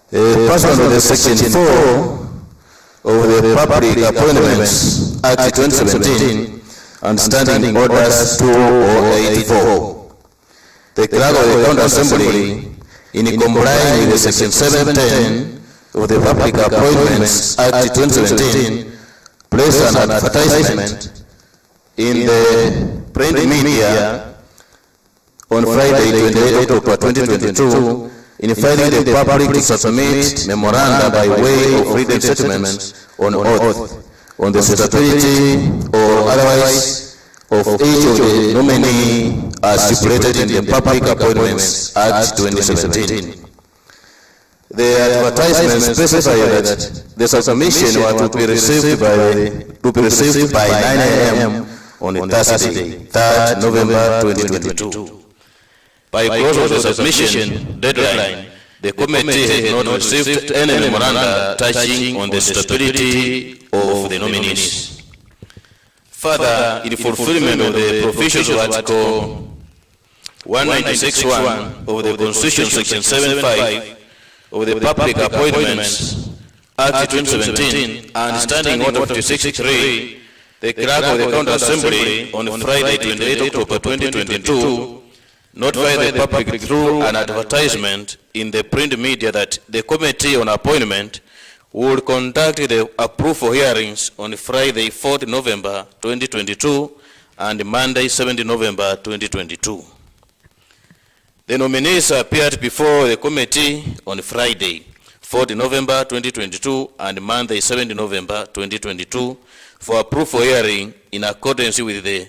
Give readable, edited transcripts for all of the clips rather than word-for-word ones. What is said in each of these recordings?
Pursuant to the Section 4 of the Public Appointments Act 2017 and Standing Orders 2084, the Clerk of the County Assembly, in complying with Section 710 of the Public Appointments Act 2017, placed an advertisement in the print media on Friday, 28 October 2022, inviting the public to submit memoranda by way of written statements on oath on the suitability or otherwise of each of the nominee as stipulated in the Public Appointments Act 2017. The advertisement specified that the submission was to be received by 9 a.m. on Thursday, 3rd November 2022. By close of the submission deadline, the committee has not received any memoranda touching on the suitability of the nominees. Further, in fulfillment of the provisions of Article 196(1) of the Constitution, Section 75 of the Public Appointments Act 2017 and Standing Order 56(3), the Clerk of the County Assembly on Friday, 28 October 2022, notified the public through an advertisement in the print media that the Committee on Appointment would conduct the approval hearings on Friday, 4th November 2022 and Monday, 7th November 2022. The nominees appeared before the committee on Friday, 4th November 2022 and Monday, 7th November 2022 for approval hearing in accordance with the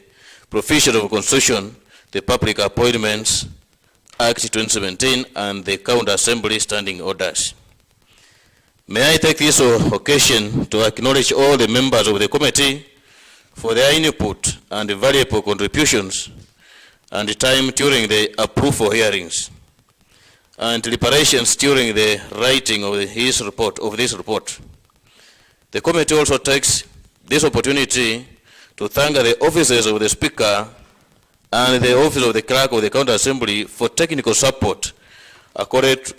provisions of Constitution, the Public Appointments Act 2017 and the County Assembly Standing Orders. May I take this occasion to acknowledge all the members of the committee for their input and valuable contributions and time during the approval hearings and deliberations during the writing of this report. The committee also takes this opportunity to thank the officers of the Speaker and the Office of the Clerk of the County Assembly for technical support accorded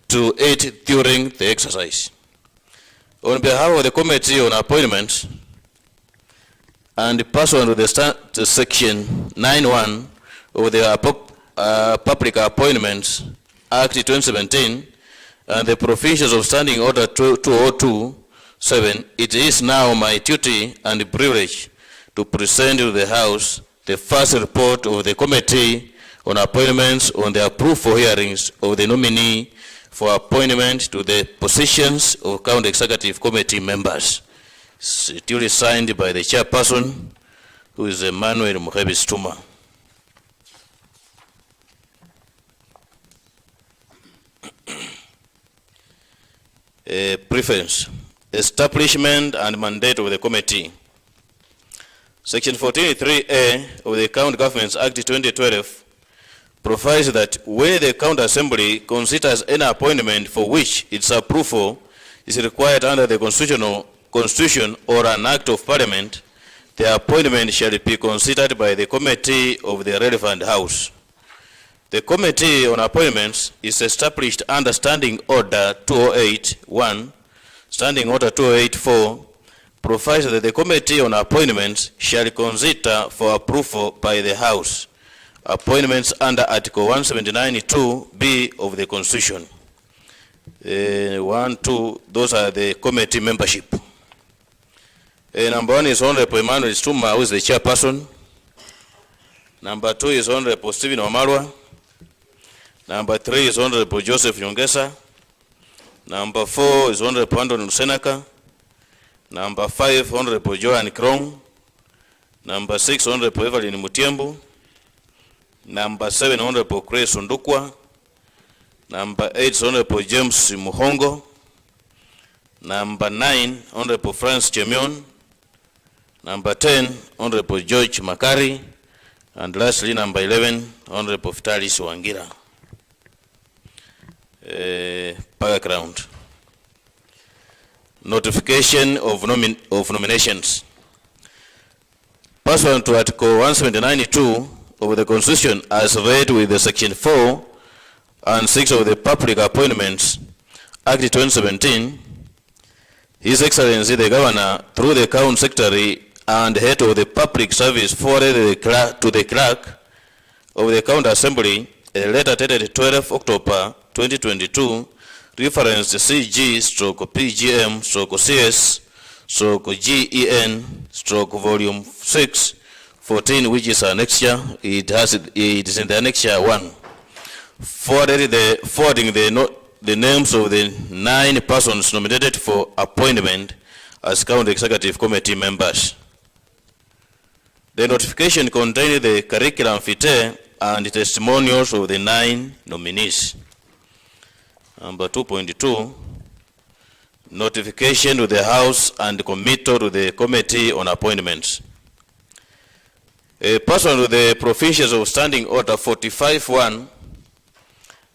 to it during the exercise. On behalf of the Committee on Appointments and pursuant to the Section 9(1) of the Public Appointments Act 2017 and the provisions of Standing Order 2027, it is now my duty and privilege to present to the House the first report of the Committee on Appointments on the approval hearings of the nominee for appointment to the positions of County Executive Committee members. It's duly signed by the chairperson, who is Emmanuel Muhebi Stuma. Preference, establishment and mandate of the committee. Section 14(3)(a) of the County Governments Act 2012 provides that where the County Assembly considers any appointment for which its approval is required under the Constitution or an Act of Parliament, the appointment shall be considered by the committee of the relevant House. The Committee on Appointments is established under Standing Order 208(1), Standing Order 208(4), provides that the Committee on Appointments shall consider for approval by the House appointments under Article 179(2)(b) of the Constitution. 1, 2, those are the committee membership. Number 1 is Honorable Emmanuel Stuma, who is the chairperson. Number 2 is Honorable Stephen Wamalwa. Number 3 is Honorable Joseph Nyongesa. Number 4 is Honorable Andon Senaka. Number 5, Honorable Joan Krong. Number 6, Honorable Evelyn Mutiembu. Number 7, Honorable Grace Undukwa. Number 8 is Honorable James Muhongo. Number 9, Honorable France Chemion. Number 10, Honorable George Makari. And lastly, number 11, Honorable Vitalis Wangira. Background. Notification of nominations. Pursuant to Article 179(2) of the Constitution as read with the Section 4 and 6 of the Public Appointments Act 2017, His Excellency the Governor, through the County Secretary and Head of the Public Service, forwarded to the Clerk of the County Assembly a letter dated 12 October 2022, reference CG/PS/CS/GEN/Volume 6, 14, which is annexure. It is in the annexure 1. Forwarding the names of the 9 persons nominated for appointment as County Executive Committee members. The notification contained the curriculum vitae and testimonials of the 9 nominees. Number 2.2, notification to the House and committal to the Committee on Appointments. A person with the provisions of Standing Order 45.1,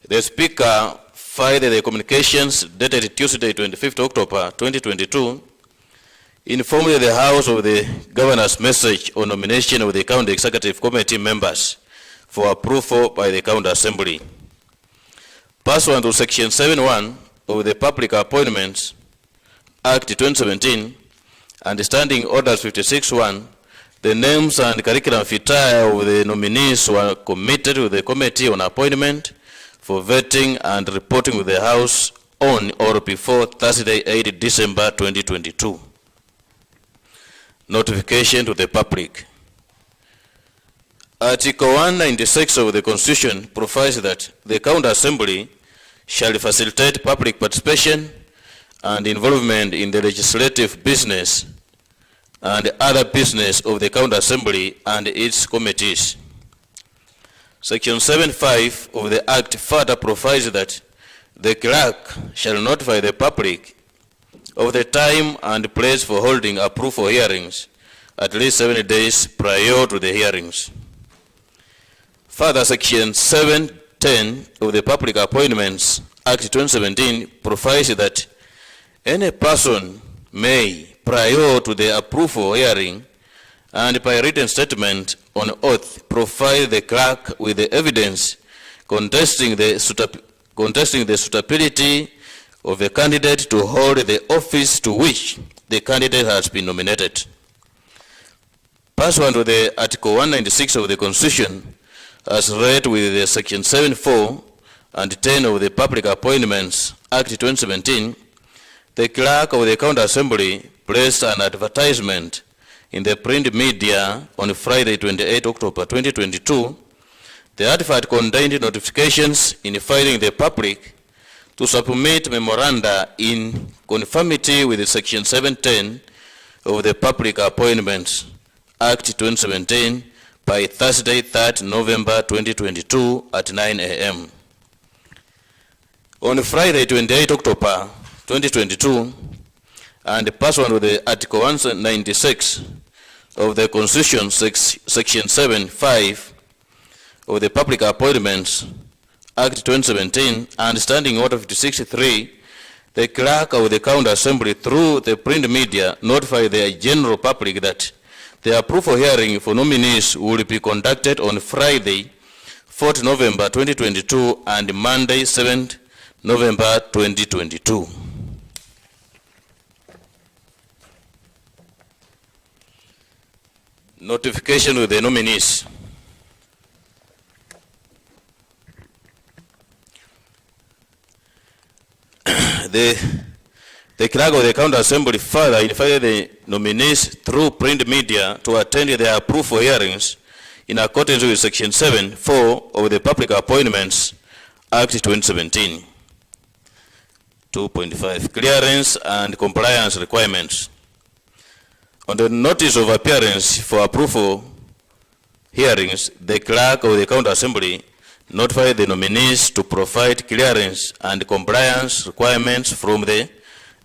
the Speaker filed the communications dated Tuesday 25th October 2022, informed the House of the Governor's message on nomination of the County Executive Committee members for approval by the County Assembly. Pursuant to Section 7.1 of the Public Appointments Act 2017 and Standing Orders 56.1, the names and curriculum vitae of the nominees were committed to the Committee on Appointment for vetting and reporting with the House on or before Thursday, 8 December 2022. Notification to the public. Article 196 of the Constitution provides that the County Assembly shall facilitate public participation and involvement in the legislative business and other business of the County Assembly and its committees. Section 7.5 of the Act further provides that the clerk shall notify the public of the time and place for holding approval hearings at least 7 days prior to the hearings. Further, Section 7.10 of the Public Appointments Act 2017 provides that any person may, prior to the approval hearing and by written statement on oath, provide the clerk with the evidence contesting the suitability of a candidate to hold the office to which the candidate has been nominated. Pursuant to the Article 196 of the Constitution, as read with the Section 7.4 and 10 of the Public Appointments Act 2017, the clerk of the County Assembly placed an advertisement in the print media on Friday, 28 October 2022. The advert contained notifications inviting the public to submit memoranda in conformity with Section 710 of the Public Appointments Act 2017 by Thursday, 3rd November 2022 at 9 a.m. On Friday, 28 October 2022, and pursuant to the Article 196 of the Constitution, Section 7.5 of the Public Appointments Act 2017 and Standing Order 56.3, the clerk of the County Assembly through the print media notified the general public that the approval hearing for nominees will be conducted on Friday, 4th November 2022 and Monday, 7th November 2022. Notification with the nominees. The clerk of the County Assembly further invited the nominees through print media to attend their approval hearings in accordance with Section 7.4 of the Public Appointments Act 2017. 2.5, clearance and compliance requirements. On the notice of appearance for approval hearings, the clerk of the County Assembly notified the nominees to provide clearance and compliance requirements from the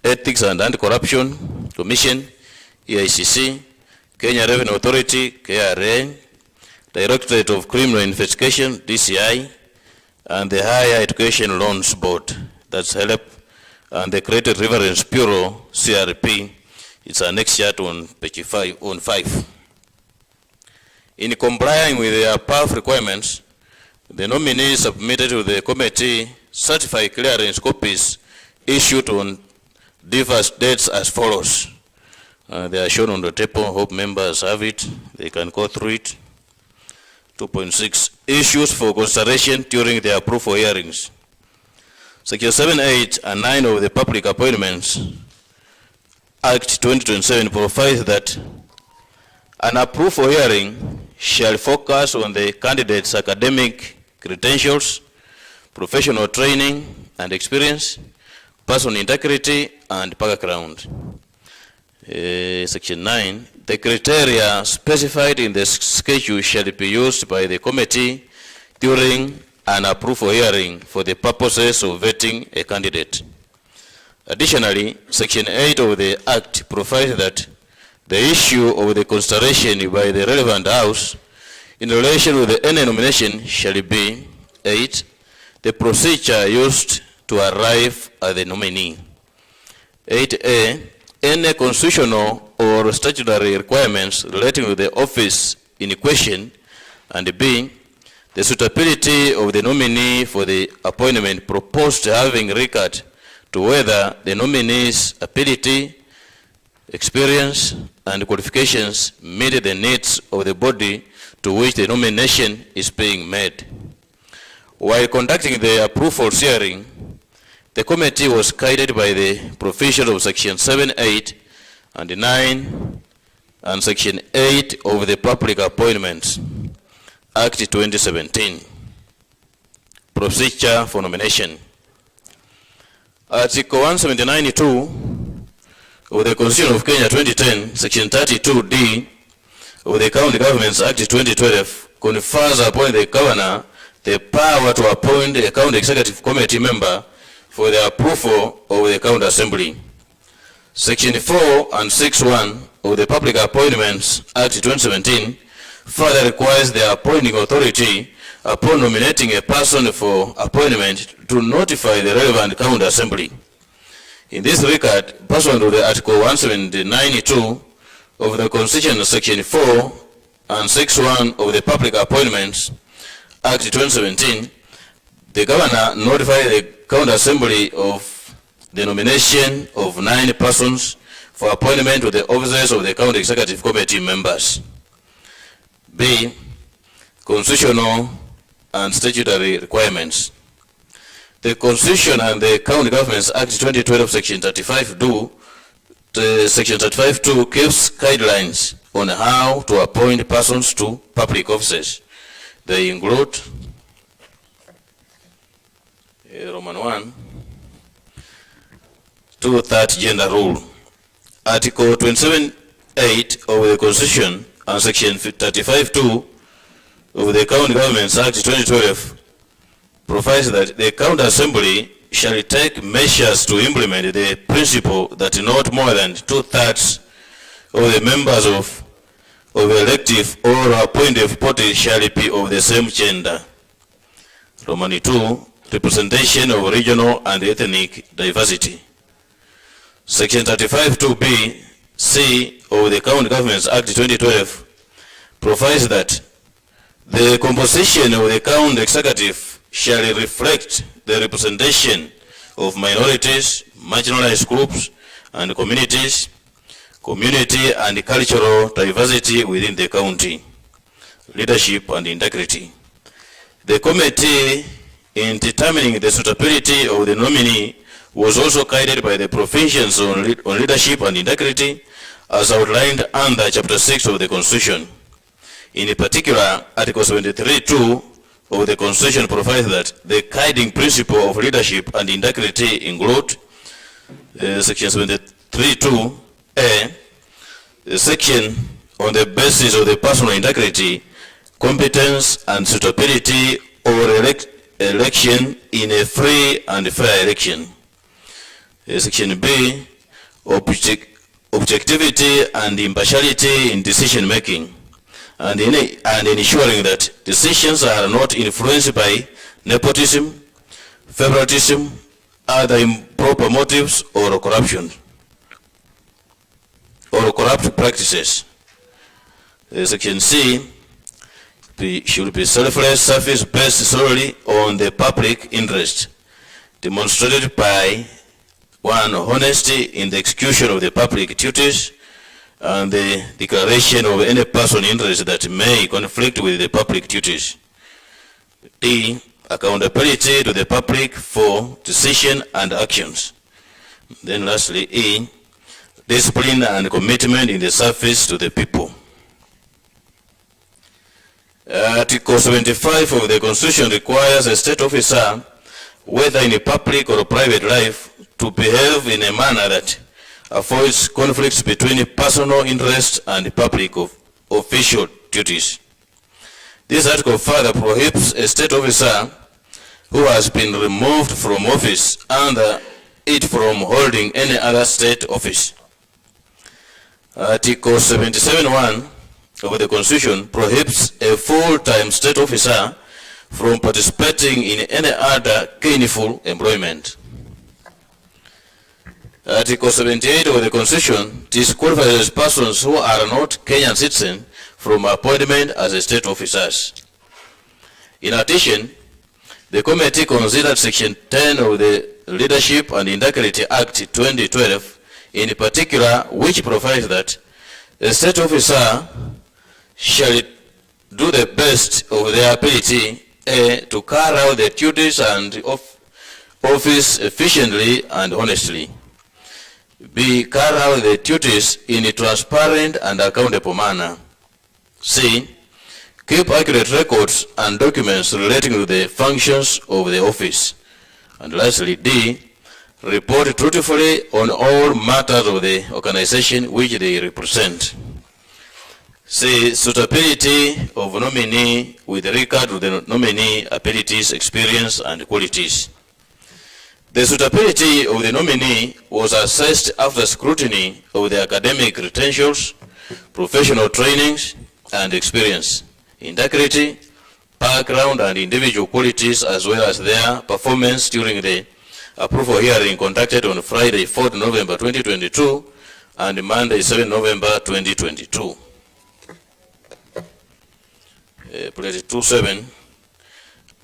Ethics and Anti-Corruption Commission, EICC, Kenya Revenue Authority, KRA, Directorate of Criminal Investigation, DCI, and the Higher Education Loans Board, that's HELP, and the Credit Reference Bureau, CRP. It's annexed on page 5. In complying with the above requirements, the nominees submitted to the committee certified clearance copies issued on diverse dates as follows. They are shown on the table. Hope members have it. They can go through it. 2.6, issues for consideration during the approval hearings. Section 7, 8, and 9 of the Public Appointments Act 2027 provides that an approval hearing shall focus on the candidate's academic credentials, professional training and experience, personal integrity, and background. Section 9, the criteria specified in the schedule shall be used by the committee during an approval hearing for the purposes of vetting a candidate. Additionally, Section 8 of the Act provides that the issue of the consideration by the relevant House in relation with any nomination shall be 8. The procedure used to arrive at the nominee. 8A, any constitutional or statutory requirements relating to the office in question, and B, the suitability of the nominee for the appointment proposed having regard to whether the nominee's ability, experience, and qualifications meet the needs of the body to which the nomination is being made. While conducting the approval hearing, the committee was guided by the provisions of Section 7, 8, and 9, and Section 8 of the Public Appointments Act 2017. Procedure for nomination. Article 179(2) of the Constitution of Kenya 2010, Section 32D of the County Governments Act 2012 confers upon the governor the power to appoint a county executive committee member for the approval of the county assembly. Section 4 and 6(1) of the Public Appointments Act 2017 further requires the appointing authority upon nominating a person for appointment to notify the relevant county assembly. In this regard, pursuant to the Article 179(2) of the Constitution, Section 4 and 6(1) of the Public Appointments Act 2017, the governor notified the county assembly of the nomination of 9 persons for appointment to the offices of the county executive committee members. B, constitutional and statutory requirements. The Constitution and the County Governments Act 2012, Section 35(2) gives guidelines on how to appoint persons to public offices. They include Roman 1, 2/3 gender rule. Article 27(8) of the Constitution and Section 35(2) of the County Governments Act 2012 provides that the County Assembly shall take measures to implement the principle that not more than 2/3 of the members of elective or appointive bodies shall be of the same gender. Roman 2, representation of regional and ethnic diversity. Section 35(2)(b), C of the County Governments Act 2012 provides that the composition of the county executive shall reflect the representation of minorities, marginalized groups, and communities, community and cultural diversity within the county, leadership and integrity. The committee, in determining the suitability of the nominee, was also guided by the provisions on leadership and integrity as outlined under Chapter 6 of the Constitution. In particular, Article 73(2) of the Constitution provides that the guiding principle of leadership and integrity include Section 73(2)(a), the section on the basis of the personal integrity, competence, and suitability or election in a free and fair election. Section B, objectivity and impartiality in decision making, and ensuring that decisions are not influenced by nepotism, favoritism, other improper motives, or corruption, or corrupt practices. Section C should be selfless service based solely on the public interest, demonstrated by 1, honesty in the execution of the public duties and the declaration of any personal interest that may conflict with the public duties. D, accountability to the public for decision and actions. Then lastly, E, discipline and commitment in the service to the people. Article 75 of the Constitution requires a state officer, whether in a public or private life, to behave in a manner that avoids conflicts between personal interest and public official duties. This article further prohibits a state officer who has been removed from office under it from holding any other state office. Article 77(1) of the Constitution prohibits a full-time state officer from participating in any other gainful employment. Article 78 of the Constitution disqualifies persons who are not Kenyan citizens from appointment as state officers. In addition, the committee considered Section 10 of the Leadership and Integrity Act 2012 in particular, which provides that a state officer shall do the best of their ability to carry out their duties and office efficiently and honestly. B, carry out the duties in a transparent and accountable manner. C, keep accurate records and documents relating to the functions of the office. And lastly, D, report truthfully on all matters of the organization which they represent. C, suitability of nominee with regard to the nominee abilities, experience, and qualities. The suitability of the nominee was assessed after scrutiny of the academic credentials, professional trainings, and experience, integrity, background, and individual qualities, as well as their performance during the approval hearing conducted on Friday, 4th November 2022 and Monday, 7th November 2022. Plate 27.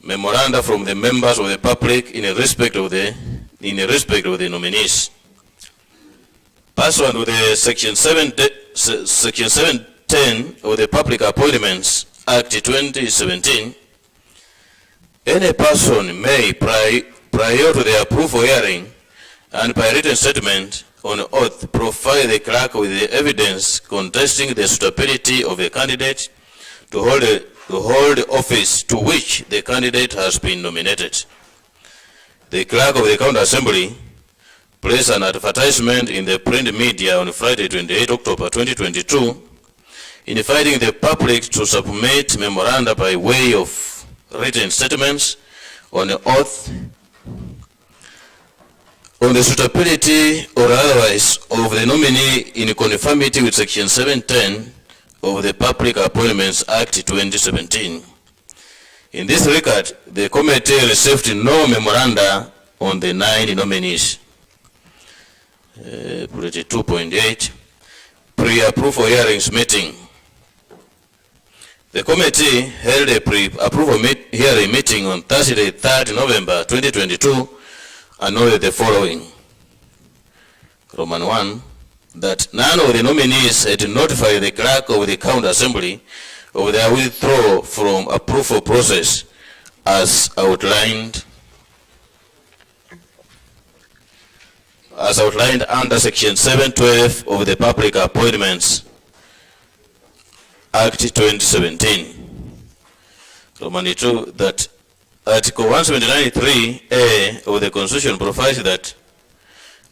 Memoranda from the members of the public in respect of the nominees. Pursuant to the Section 710 of the Public Appointments Act 2017, any person may, prior to the approval hearing and by written statement on oath, provide the clerk with the evidence contesting the suitability of a candidate to hold office to which the candidate has been nominated. The clerk of the County Assembly placed an advertisement in the print media on Friday, 28 October 2022, inviting the public to submit memoranda by way of written statements on oath on the suitability or otherwise of the nominee in conformity with Section 710 of the Public Appointments Act 2017. In this regard, the committee received no memoranda on the 9 nominees. 2.8 Pre-approval hearings meeting. The committee held a pre-approval hearing meeting on Thursday, 3rd November 2022 and noted the following. Roman 1. That none of the nominees had notified the clerk of the County Assembly of their withdrawal from approval process as outlined under Section 712 of the Public Appointments Act 2017. Roman 2. That Article 179(3)(a) of the Constitution provides that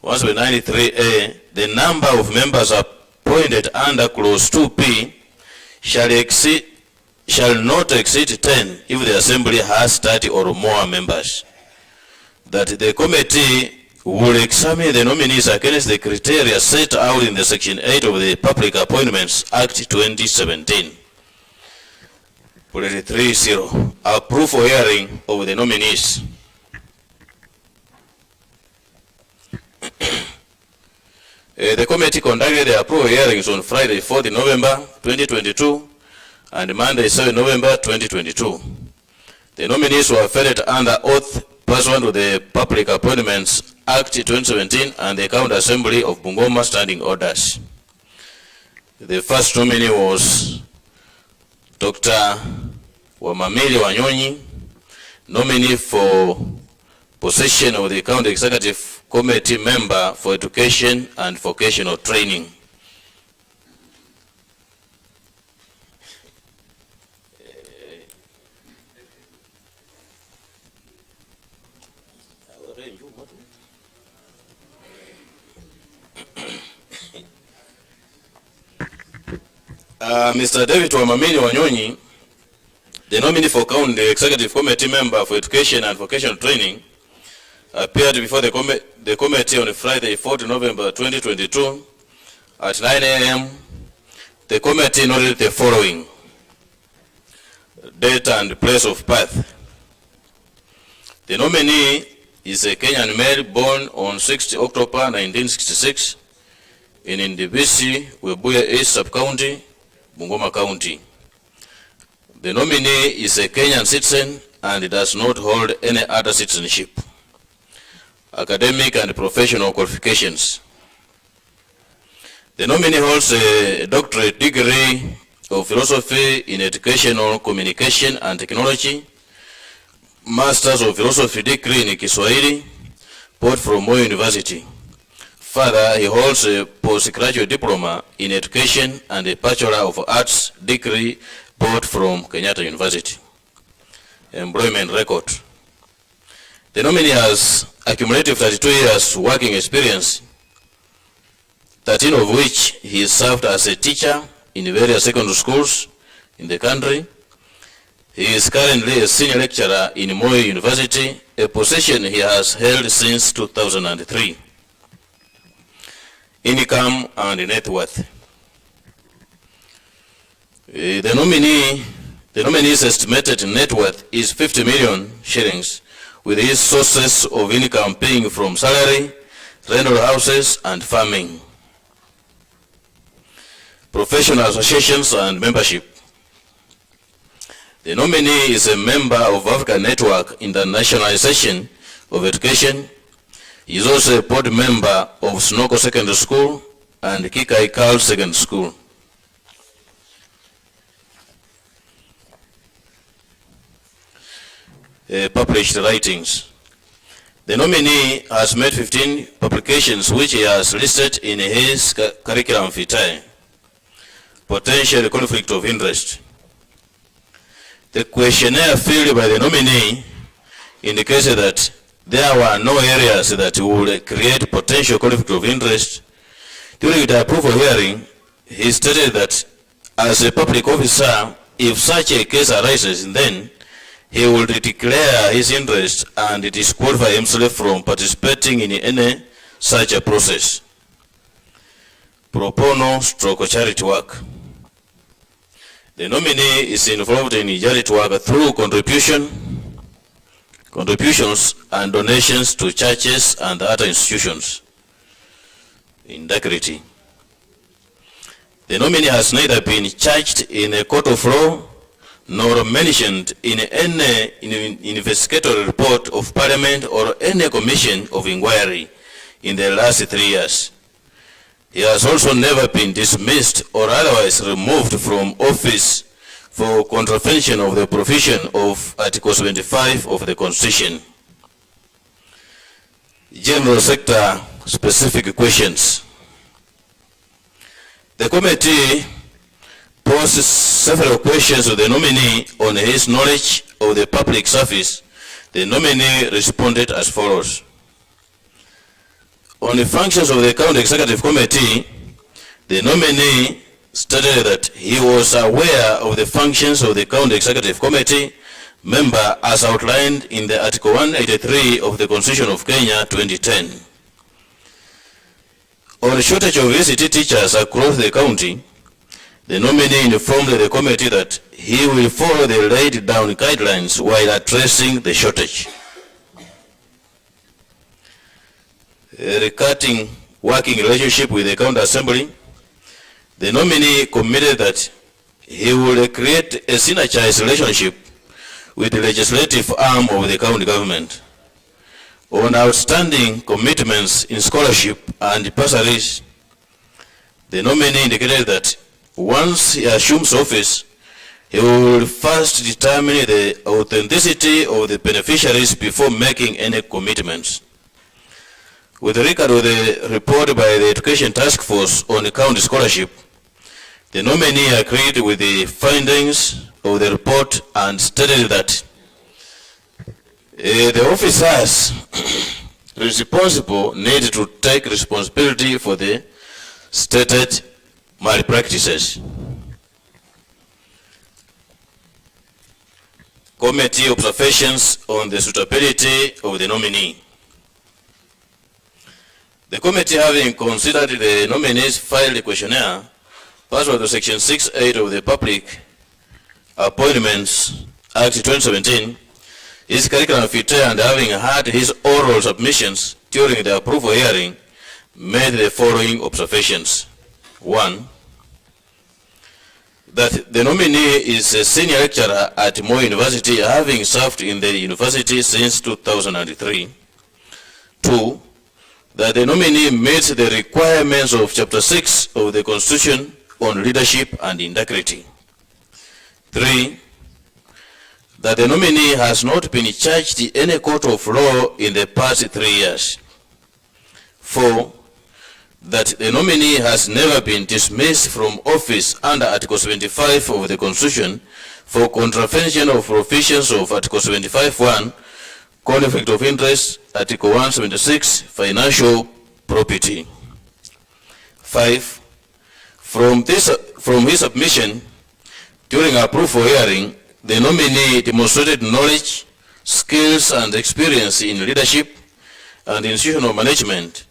193A, the number of members appointed under Clause 2P shall not exceed 10 if the Assembly has 30 or more members. That the committee will examine the nominees against the criteria set out in the Section 8 of the Public Appointments Act 2017. 3.0. Approval hearing of the nominees. The committee conducted the approval hearings on Friday, 4th November 2022 and Monday, 7th November 2022. The nominees were vetted under oath pursuant to the Public Appointments Act 2017 and the County Assembly of Bungoma Standing Orders. The first nominee was Dr. Wamamili Wanyonyi, nominee for position of the County Executive Committee Member for Education and Vocational Training. Mr. David Wamamili Wanyonyi, the nominee for County Executive Committee Member for Education and Vocational Training, appeared before the committee on Friday, 4th November 2022 at 9 a.m. The committee noted the following: date and place of birth. The nominee is a Kenyan male born on 6th October 1966 in Ndibisi, Webuye East Sub-County, Bungoma County. The nominee is a Kenyan citizen and does not hold any other citizenship. Academic and professional qualifications. The nominee holds a doctorate degree of philosophy in educational communication and technology, Masters of Philosophy degree in Kiswahili, both from Moi University. Further, he holds a postgraduate diploma in education and a Bachelor of Arts degree, both from Kenyatta University. Employment record. The nominee has accumulated 32 years working experience, 13 of which he served as a teacher in various secondary schools in the country. He is currently a senior lecturer in Moi University, a position he has held since 2003. Income and net worth. The nominee's estimated net worth is 50 million shillings, with his sources of income being from salary, rental houses, and farming. Professional associations and membership. The nominee is a member of African Network Internationalization of Education. He is also a board member of Snoko Secondary School and Kikai Carl Secondary School. Published writings. The nominee has made 15 publications which he has listed in his curriculum vitae. Potential conflict of interest. The questionnaire filled by the nominee indicates that there were no areas that would create potential conflict of interest. During the approval hearing, he stated that as a public officer, if such a case arises, then he will declare his interest and disqualify himself from participating in any such a process. Pro bono stroke charity work. The nominee is involved in charity work through contributions and donations to churches and other institutions. Integrity. The nominee has neither been charged in a court of law nor mentioned in any investigatory report of Parliament or any commission of inquiry in the last 3 years. He has also never been dismissed or otherwise removed from office for contravention of the provision of Article 75 of the Constitution. General sector specific questions. The committee posed several questions to the nominee on his knowledge of the public service. The nominee responded as follows. On the functions of the County Executive Committee, the nominee stated that he was aware of the functions of the County Executive Committee member as outlined in the Article 183 of the Constitution of Kenya 2010. On the shortage of VCT teachers across the county, the nominee informed the committee that he will follow the laid down guidelines while addressing the shortage. Regarding working relationship with the County Assembly, the nominee committed that he will create a synergized relationship with the legislative arm of the county government. On outstanding commitments in scholarship and bursaries, the nominee indicated that once he assumes office, he will first determine the authenticity of the beneficiaries before making any commitments. With regard to the report by the Education Task Force on county scholarship, the nominee agreed with the findings of the report and stated that the officers responsible need to take responsibility for the stated malpractices. Committee observations on the suitability of the nominee. The committee, having considered the nominees filed a questionnaire pursuant to Section 6(8) of the Public Appointments Act 2017, his curriculum vitae, and having heard his oral submissions during the approval hearing, made the following observations. 1. That the nominee is a senior lecturer at Moi University, having served in the university since 2003. 2. That the nominee meets the requirements of Chapter 6 of the Constitution on leadership and integrity. 3. That the nominee has not been charged in any court of law in the past 3 years. 4. That the nominee has never been dismissed from office under Article 75 of the Constitution for contravention of provisions of Article 75(1), conflict of interest, Article 176, financial property. 5. From his submission during approval hearing, the nominee demonstrated knowledge, skills, and experience in leadership and institutional management.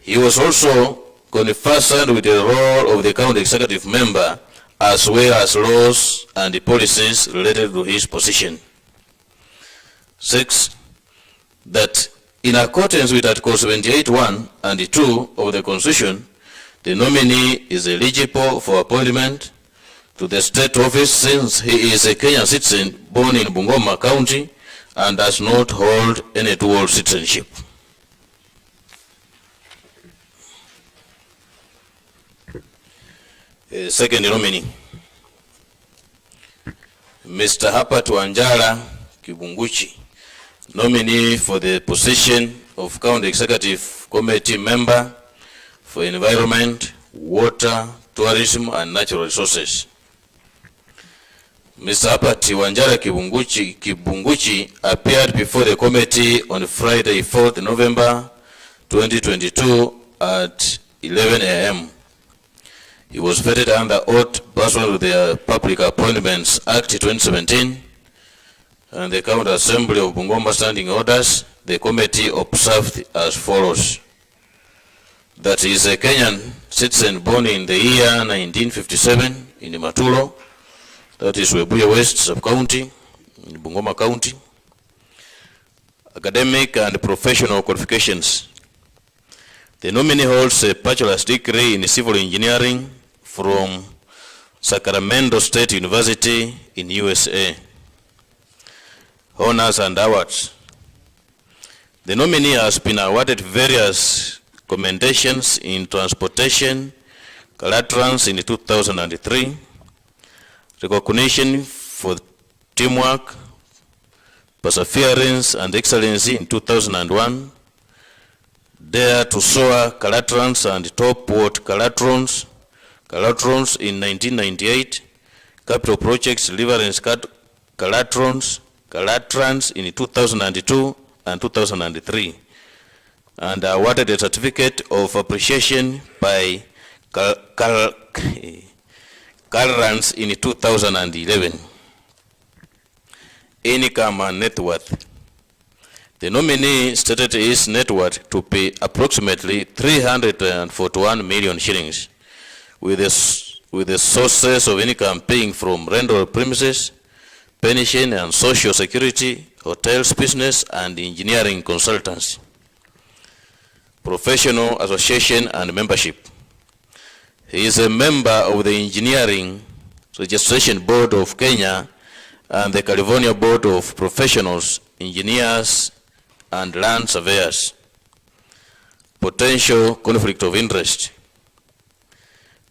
He was also conversant with the role of the county executive member, as well as laws and policies related to his position. 6. That in accordance with Article 78(1) and 2 of the Constitution, the nominee is eligible for appointment to the state office since he is a Kenyan citizen born in Bungoma County and does not hold any dual citizenship. Second nominee, Mr. Hapa Wanjala Kibunguchi, nominee for the position of County Executive Committee member for Environment, Water, Tourism, and Natural Resources. Mr. Hapa Wanjala Kibunguchi appeared before the committee on Friday, 4th November 2022 at 11 a.m. He was vetted under oath pursuant to the Public Appointments Act 2017 and the County Assembly of Bungoma Standing Orders. The committee observed as follows: that he is a Kenyan citizen born in the year 1957 in Matulo, that is Webuye West Sub-County in Bungoma County. Academic and professional qualifications. The nominee holds a bachelor's degree in civil engineering from Sacramento State University in USA. Honors and awards. The nominee has been awarded various commendations in transportation, Calatrans in 2003, recognition for teamwork, perseverance, and excellency in 2001, Dare to Soar Calatrans and Top Ward Calatrans in 1998, Capital Projects Deliverance Calatrans in 2002 and 2003, and awarded a certificate of appreciation by Calrans in 2011. Income and net worth. The nominee stated his net worth to be approximately 341 million shillings, with the sources of income being from rental premises, pension and social security, hotels, business, and engineering consultancy. Professional association and membership. He is a member of the Engineering Registration Board of Kenya and the California Board of Professionals, Engineers, and land surveyors. Potential conflict of interest.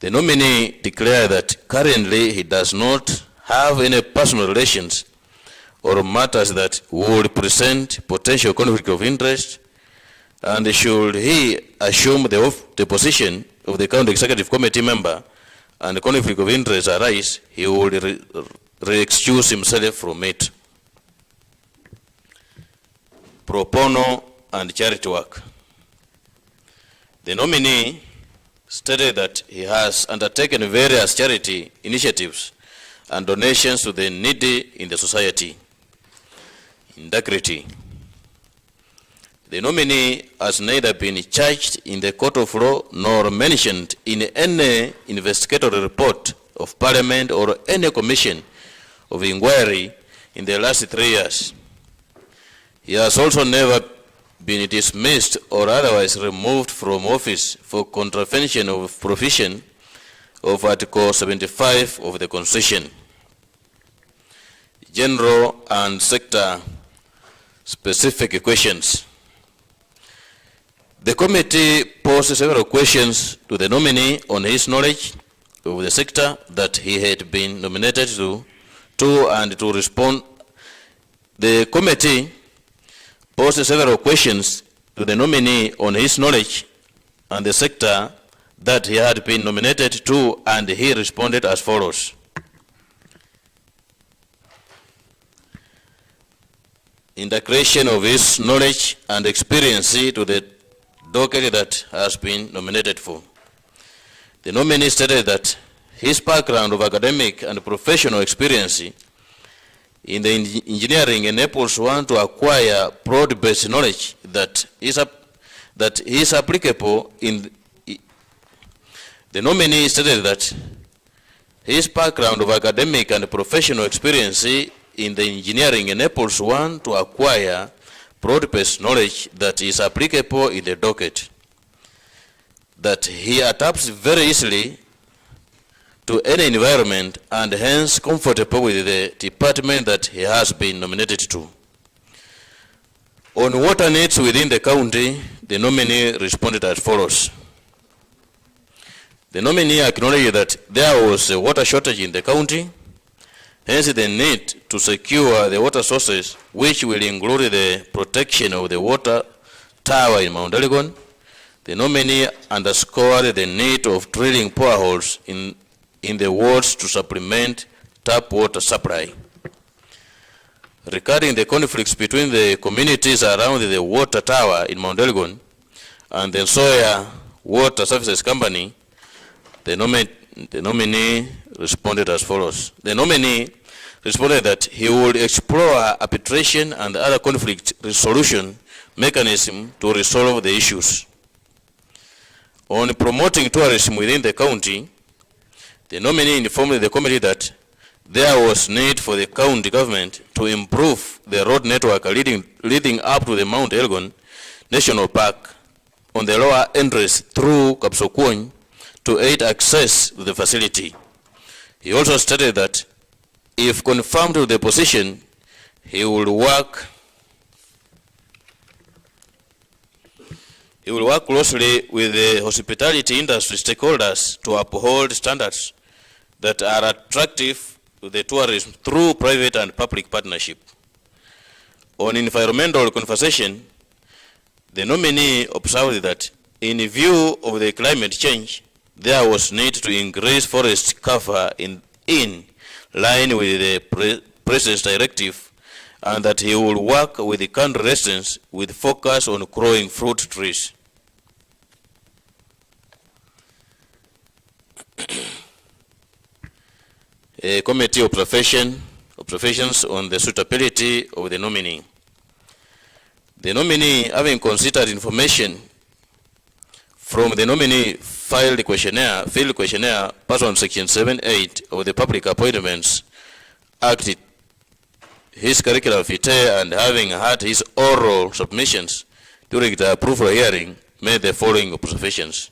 The nominee declared that currently he does not have any personal relations or matters that would present potential conflict of interest, and should he assume the position of the county executive committee member and the conflict of interest arise, he would re-excuse himself from it. Pro bono and charity work. The nominee stated that he has undertaken various charity initiatives and donations to the needy in the society. Integrity. The nominee has neither been charged in the court of law nor mentioned in any investigatory report of Parliament or any commission of inquiry in the last 3 years. He has also never been dismissed or otherwise removed from office for contravention of provision of Article 75 of the Constitution. General and sector specific questions. The committee posed several questions to the nominee on his knowledge of the sector that he had been nominated to and to respond. The committee posed several questions to the nominee on his knowledge and the sector that he had been nominated to, and he responded as follows. Integration of his knowledge and experience to the docket that has been nominated for. The nominee stated that his background of academic and professional experience in the engineering enables one to acquire broad-based knowledge that is applicable in. The nominee stated that his background of academic and professional experience in the engineering enables one to acquire broad-based knowledge that is applicable in the docket, that he adapts very easily to any environment and hence comfortable with the department that he has been nominated to. On water needs within the county, the nominee responded as follows. The nominee acknowledged that there was a water shortage in the county, hence the need to secure the water sources, which will include the protection of the water tower in Mount Elgon. The nominee underscored the need of drilling boreholes in the wards to supplement tap water supply. Regarding the conflicts between the communities around the water tower in Mount Elgon and the Sawyer Water Services Company, the nominee responded as follows. The nominee responded that he would explore arbitration and other conflict resolution mechanism to resolve the issues. On promoting tourism within the county, the nominee informed the committee that there was need for the county government to improve the road network leading up to the Mount Elgon National Park on the lower entrance through Kapsokwony to aid access to the facility. He also stated that if confirmed to the position, he will work closely with the hospitality industry stakeholders to uphold standards that are attractive to the tourism through private and public partnership. On environmental conversation, the nominee observed that in view of the climate change, there was need to increase forest cover in line with the President's directive, and that he will work with the country residents with focus on growing fruit trees. A committee observations on the suitability of the nominee. The nominee, having considered information from the nominee field questionnaire pursuant section 7(8) of the Public Appointments Act, his curriculum vitae, and having had his oral submissions during the approval hearing, made the following observations.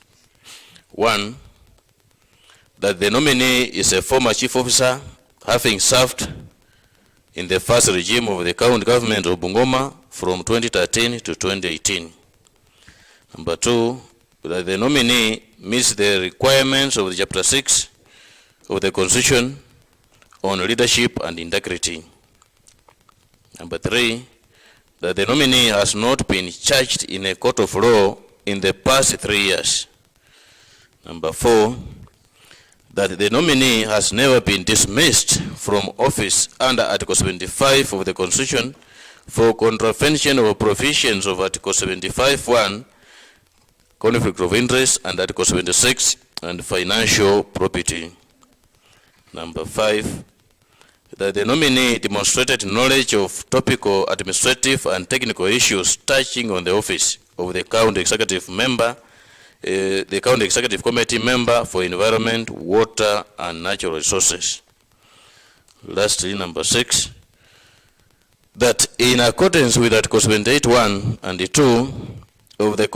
1, that the nominee is a former chief officer, having served in the first regime of the county government of Bungoma from 2013 to 2018. Number 2, that the nominee meets the requirements of the Chapter 6 of the Constitution on leadership and integrity. Number 3, that the nominee has not been charged in a court of law in the past 3 years. Number 4, that the nominee has never been dismissed from office under Article 75 of the Constitution for contravention of provisions of Article 75(1), conflict of interest, and Article 76, and financial probity. Number 5, that the nominee demonstrated knowledge of topical administrative and technical issues touching on the office of the County Executive Member, the County Executive Committee Member for Environment, Water, and Natural Resources. Lastly, number 6, that in accordance with Article 78(1) and 2 of the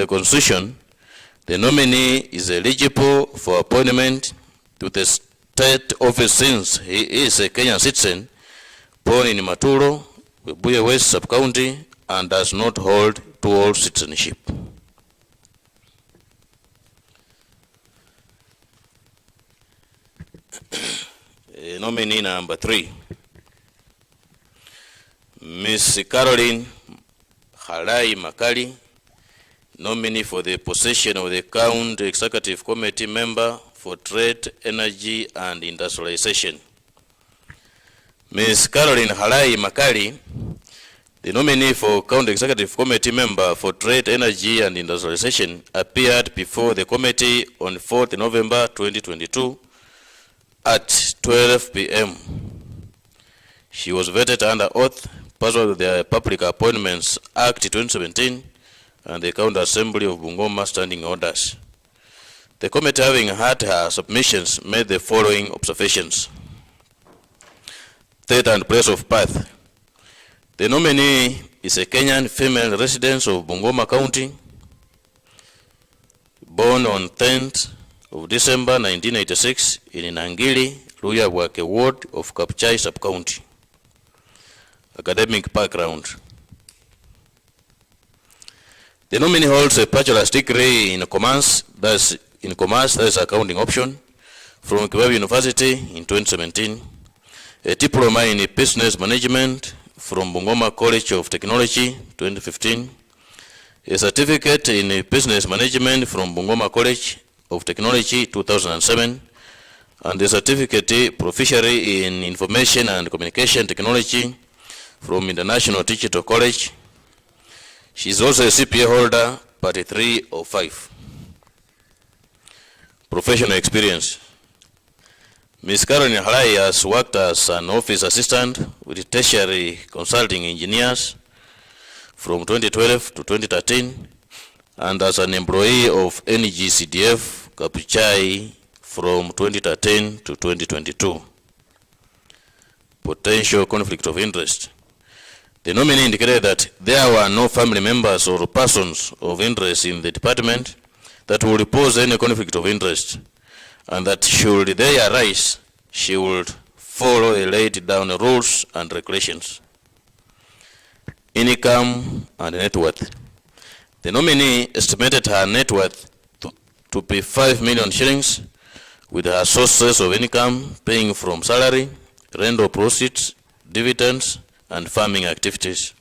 Constitution the nominee is eligible for appointment to the state office since he is a Kenyan citizen, born in Maturo, Webuye West Sub-County, and does not hold dual citizenship. Nominee number 3, Ms. Caroline Halai Makali, nominee for the position of the County Executive Committee Member for Trade, Energy, and Industrialization. Ms. Caroline Halai Makali, the nominee for County Executive Committee Member for Trade, Energy, and Industrialization, appeared before the committee on 4th November 2022 at 12 p.m. She was vetted under oath pursuant to the Public Appointments Act 2017 and the County Assembly of Bungoma standing orders. The committee, having heard her submissions, made the following observations. Date and place of birth. The nominee is a Kenyan female resident of Bungoma County, born on 10th of December 1986 in Nangili, Luyabwake Ward of Kapchai Sub-County. Academic background. The nominee holds a bachelor's degree in commerce, that is accounting option, from Kibabi University in 2017, a diploma in business management from Bungoma College of Technology 2015, a certificate in business management from Bungoma College of Technology 2007, and a certificate proficiency in information and communication technology from International Digital College. She is also a CPA holder, Party 3 or 5. Professional experience. Ms. Caroline Halai has worked as an office assistant with tertiary consulting engineers from 2012 to 2013 and as an employee of NGCDF Kapuchai from 2013 to 2022. Potential conflict of interest. The nominee indicated that there were no family members or persons of interest in the department that would pose any conflict of interest, and that should they arise, she would follow the laid down rules and regulations. Income and net worth. The nominee estimated her net worth to be 5 million shillings, with her sources of income paying from salary, rental proceeds, dividends, and farming activities.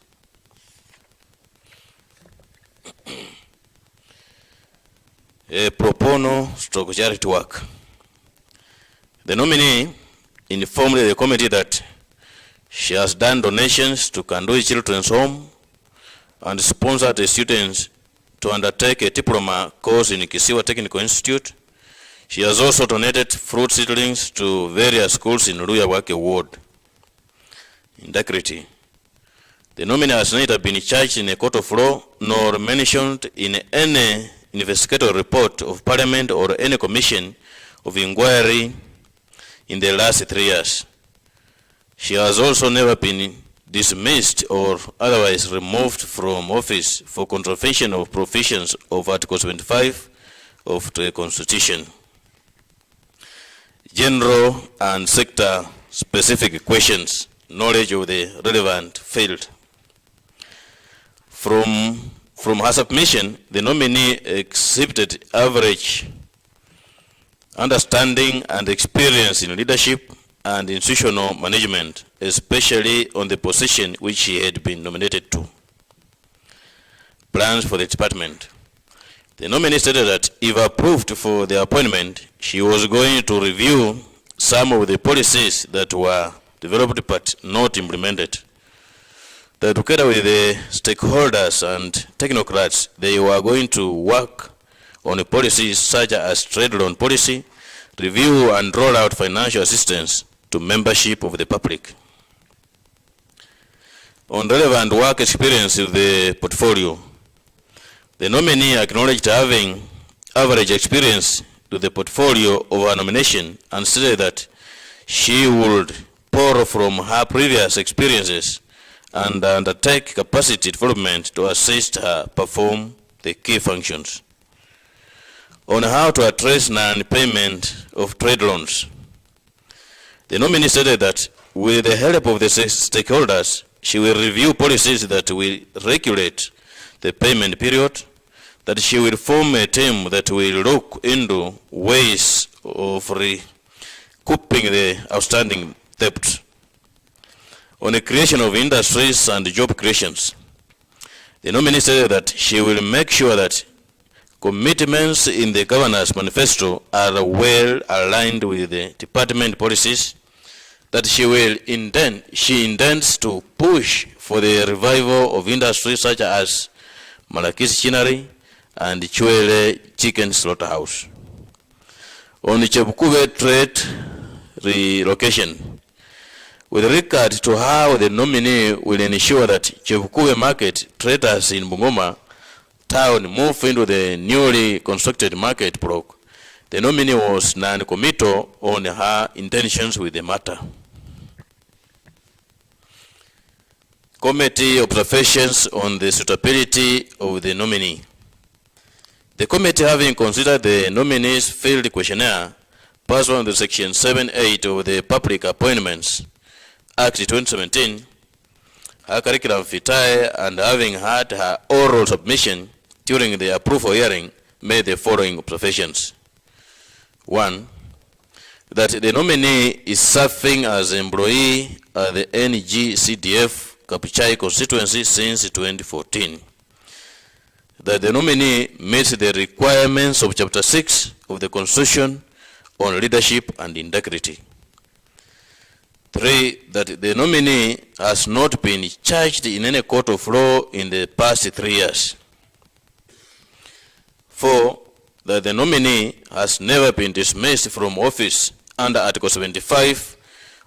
A pro bono stroke charity work. The nominee informed the committee that she has done donations to Kandui Children's Home and sponsored the students to undertake a diploma course in Kisiwa Technical Institute. She has also donated fruit seedlings to various schools in Luyabwake Ward. Integrity. The nominee has neither been charged in a court of law nor mentioned in any investigatory report of Parliament or any commission of inquiry in the last 3 years. She has also never been dismissed or otherwise removed from office for contravention of provisions of Article 25 of the Constitution. General and sector specific questions knowledge of the relevant field. From her submission, the nominee exhibited average understanding and experience in leadership and institutional management, especially on the position which she had been nominated to. Plans for the department. The nominee stated that if approved for the appointment, she was going to review some of the policies that were developed but not implemented. That together with the stakeholders and technocrats, they were going to work on policies such as trade loan policy, review and roll out financial assistance to membership of the public. On relevant work experience of the portfolio, the nominee acknowledged having average experience to the portfolio of her nomination and stated that she would borrow from her previous experiences and undertake capacity development to assist her perform the key functions. On how to address non-payment of trade loans, the nominee stated that with the help of the stakeholders, she will review policies that will regulate the payment period, that she will form a team that will look into ways of recouping the outstanding debt. On the creation of industries and job creations, the nominee said that she will make sure that commitments in the governor's manifesto are well aligned with the department policies, that she intends to push for the revival of industries such as Malakisi Chinnery and Chwele Chicken Slaughterhouse. On the Chebukube trade relocation, with regard to how the nominee will ensure that Chebukube market traders in Bungoma town move into the newly constructed market block, the nominee was non-committal on her intentions with the matter. Committee observations on the suitability of the nominee. The committee, having considered the nominee's field questionnaire pursuant to Section 7(8) of the Public Appointments Act 2017, her curriculum vitae, and having had her oral submission during the approval hearing, made the following observations. 1. That the nominee is serving as employee at the NGCDF Kapichai constituency since 2014. That the nominee meets the requirements of Chapter 6 of the Constitution on leadership and integrity. 3. That the nominee has not been charged in any court of law in the past 3 years. 4. That the nominee has never been dismissed from office under Article 75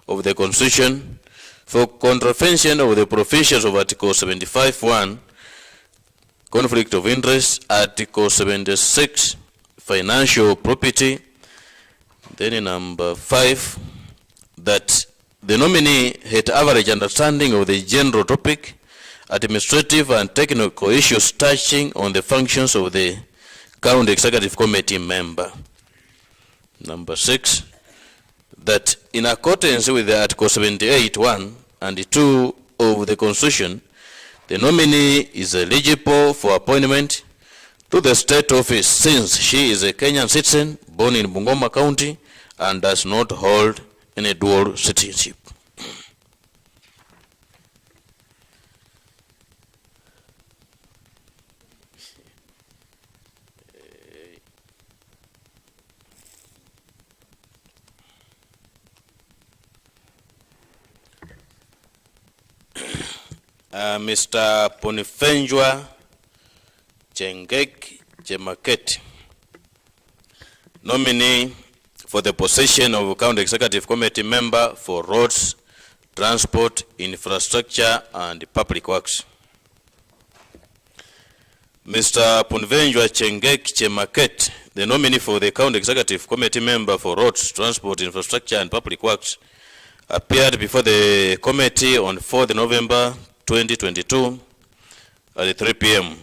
of the Constitution for contravention of the provisions of Article 75(1), conflict of interest, Article 76, financial property. Then in number 5, that the nominee had average understanding of the general topic, administrative and technical issues touching on the functions of the County Executive Committee member. Number 6, that in accordance with the Article 78(1) and 2 of the Constitution, the nominee is eligible for appointment to the state office since she is a Kenyan citizen born in Bungoma County and does not hold any dual citizenship. Mr. Ponifenjwa Chengek Chemaket, nominee for the position of County Executive Committee member for Roads, Transport, Infrastructure and Public Works. Mr. Ponifenjwa Chengek Chemaket, the nominee for the County Executive Committee member for Roads, Transport, Infrastructure and Public Works, appeared before the committee on 4th November 2022 at 3 p.m.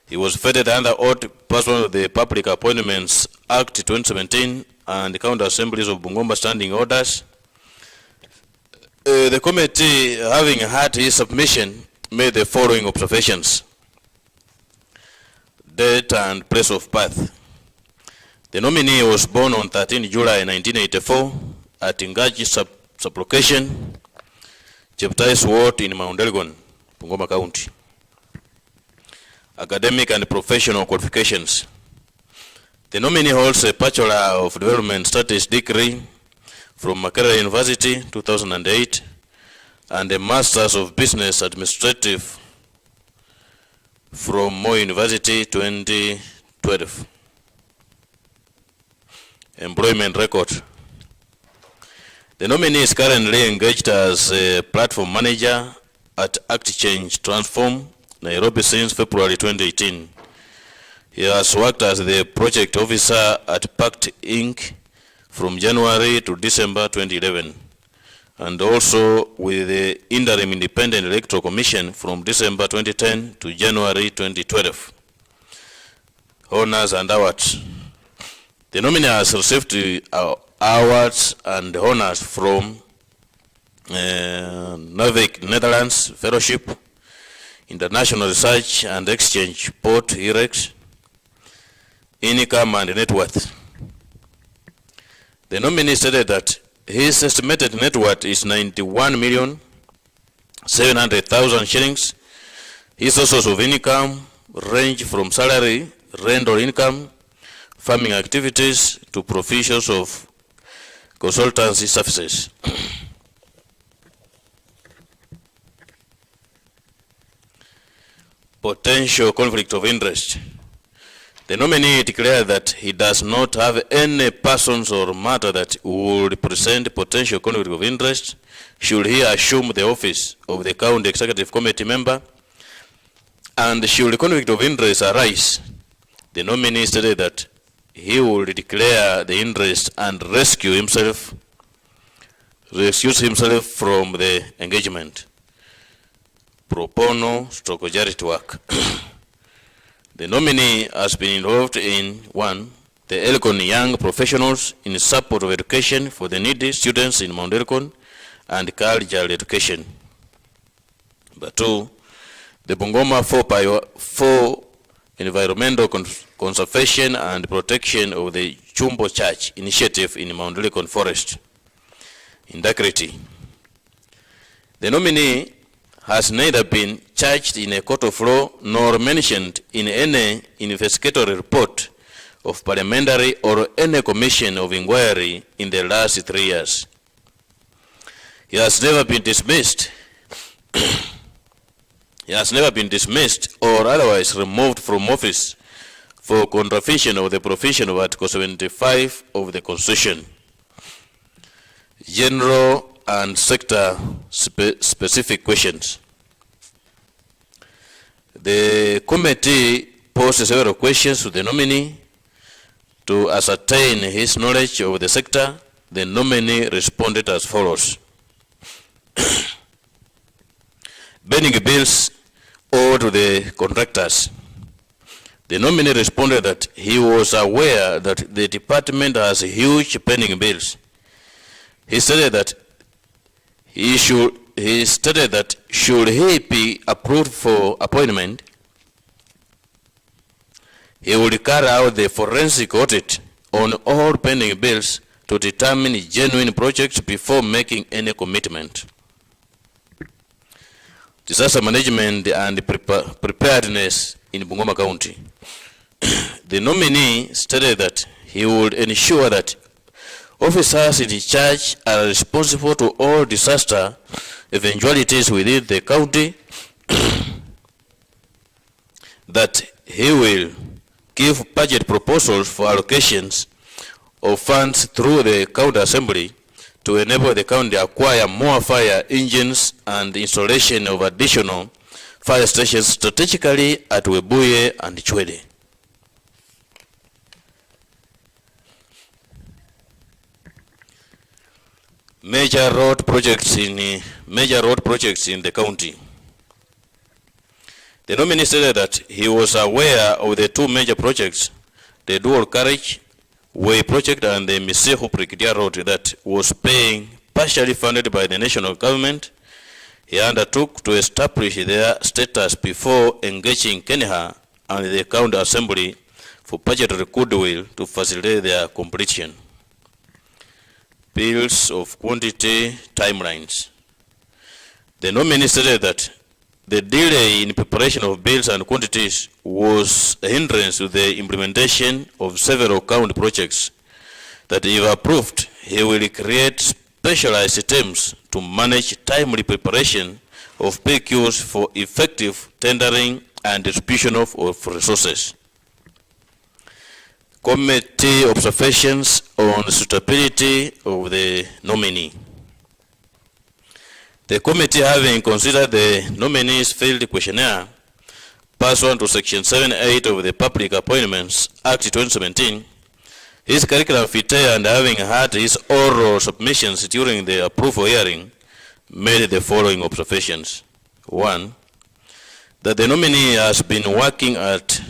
He was vetted under oath pursuant to the Public Appointments Act 2017 and the County Assemblies of Bungoma Standing Orders The committee, having had his submission, made the following observations. Date and place of birth. The nominee was born on 13 July 1984 at Ngaji sublocation, Cheptais Ward in Mount Elgon, Bungoma County. Academic and professional qualifications. The nominee holds a Bachelor of Development Studies degree from Makerere University 2008 and a Masters of Business Administrative from Moi University 2012. Employment record. The nominee is currently engaged as a platform manager at Act Change Transform, Nairobi since February 2018. He has worked as the project officer at Pact Inc. from January to December 2011, and also with the Interim Independent Electoral Commission from December 2010 to January 2012. Honors and awards. The nominee has received awards and honors from Novik Netherlands Fellowship, International Research and Exchange Board, IREX, income and net worth. The nominee stated that his estimated net worth is 91,700,000 shillings. His sources of income range from salary, rental income, farming activities to provisions of consultancy services. Potential conflict of interest. The nominee declared that he does not have any persons or matter that would present potential conflict of interest should he assume the office of the County Executive Committee member, and should the conflict of interest arise, the nominee stated that he would declare the interest and recuse himself from the engagement. Pro bono stroke charity work. The nominee has been involved in 1. The Elgon Young Professionals in support of education for the needy students in Mount Elgon and cultural education. Number 2. The Bungoma 4x4 Environmental Conservation and Protection of the Chumbo Church initiative in Mount Elgon Forest. Integrity. The nominee has neither been charged in a court of law nor mentioned in any investigatory report of parliamentary or any commission of inquiry in the last 3 years. He has never been dismissed. He has never been dismissed or otherwise removed from office for contravention of the provision of Article 75 of the Constitution. General and sector specific questions. The committee posed several questions to the nominee to ascertain his knowledge of the sector. The nominee responded as follows. Burning bills owed to the contractors. The nominee responded that he was aware that the department has huge pending bills. He stated that should he be approved for appointment, he would carry out the forensic audit on all pending bills to determine genuine projects before making any commitment. Disaster management and preparedness in Bungoma County. The nominee stated that he would ensure that officers in charge are responsible to all disaster eventualities within the county, that he will give budget proposals for allocations of funds through the county assembly to enable the county to acquire more fire engines and installation of additional fire stations strategically at Webuye and Chwede. Major road projects in the county. The nominee stated that he was aware of the 2 major projects, the dual carriage way project and the Miseho Brigadier Road, that was paying partially funded by the national government, he undertook to establish their status before engaging Kenya and the County Assembly for budgetary goodwill to facilitate their completion. Bills of quantity timelines. The nominee stated that the delay in preparation of bills and quantities was a hindrance to the implementation of several county projects, that if approved, he will create specialized teams to manage timely preparation of PQs for effective tendering and distribution of resources. Committee observations on suitability of the nominee. The committee, having considered the nominee's field questionnaire pursuant to Section 7(8) of the Public Appointments Act 2017, his curriculum vitae, and having had his oral submissions during the approval hearing, made the following observations. 1. That the nominee has been working at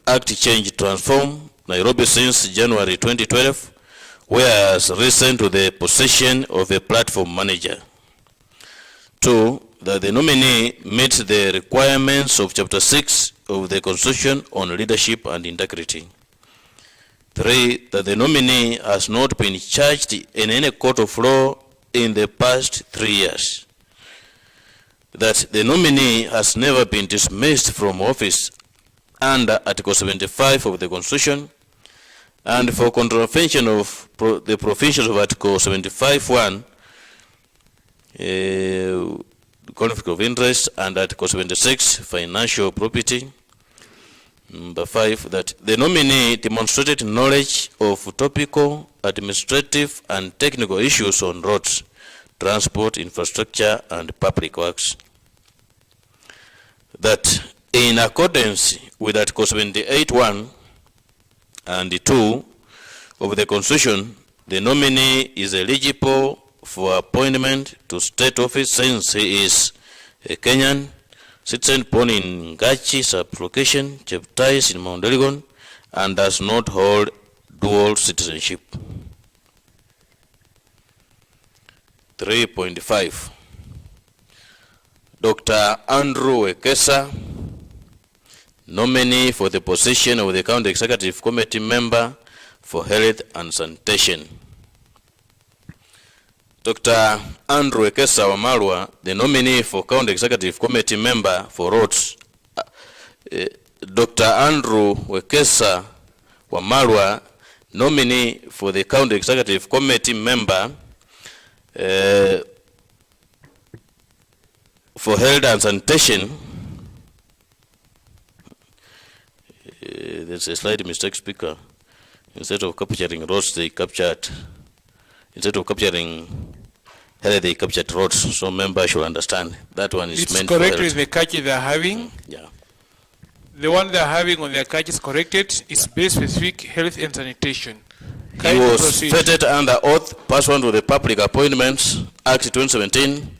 Act Change Transform, Nairobi since January 2012, where he has risen to the position of a platform manager. 2. That the nominee meets the requirements of Chapter 6 of the Constitution on leadership and integrity. 3. That the nominee has not been charged in any court of law in the past 3 years. That the nominee has never been dismissed from office under Article 75 of the Constitution, and for contravention of the provisions of Article 75(1), conflict of interest, and Article 76, financial property. Number 5, that the nominee demonstrated knowledge of topical, administrative, and technical issues on roads, transport, infrastructure, and public works. That in accordance with Article 78(1) and 2 of the Constitution, the nominee is eligible for appointment to state office since he is a Kenyan citizen born in Gachi sub-location, Cheptais in Mount Elgon, and does not hold dual citizenship. 3.5. Dr. Andrew Wekesa, nominee for the position of the County Executive Committee member for Health and Sanitation. Dr. Andrew Wekesa Wamalwa, the nominee for County Executive Committee member for Roads. Dr. Andrew Wekesa Wamalwa, nominee for the County Executive Committee member for Health and Sanitation. There's a slight mistake, Speaker. Instead of capturing roads, they captured, instead of capturing health, they captured roads. So members should understand that one is meant for health. It's correct with the catch they're having. Yeah. The one they're having on their catch is corrected. It's base specific health and sanitation. He was vetted under oath pursuant to the Public Appointments Act 2017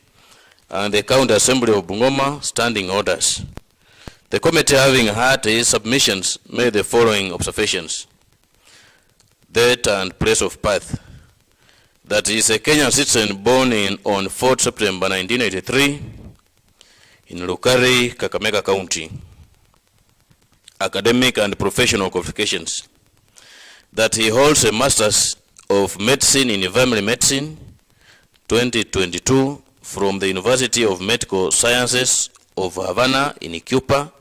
and the County Assembly of Bungoma standing orders. The committee, having had his submissions, made the following observations. Date and place of birth. That he is a Kenyan citizen born on 4th September 1983 in Lukari, Kakamega County. Academic and professional qualifications. That he holds a Master's of Medicine in Family Medicine 2022 from the University of Medical Sciences of Havana in Cuba,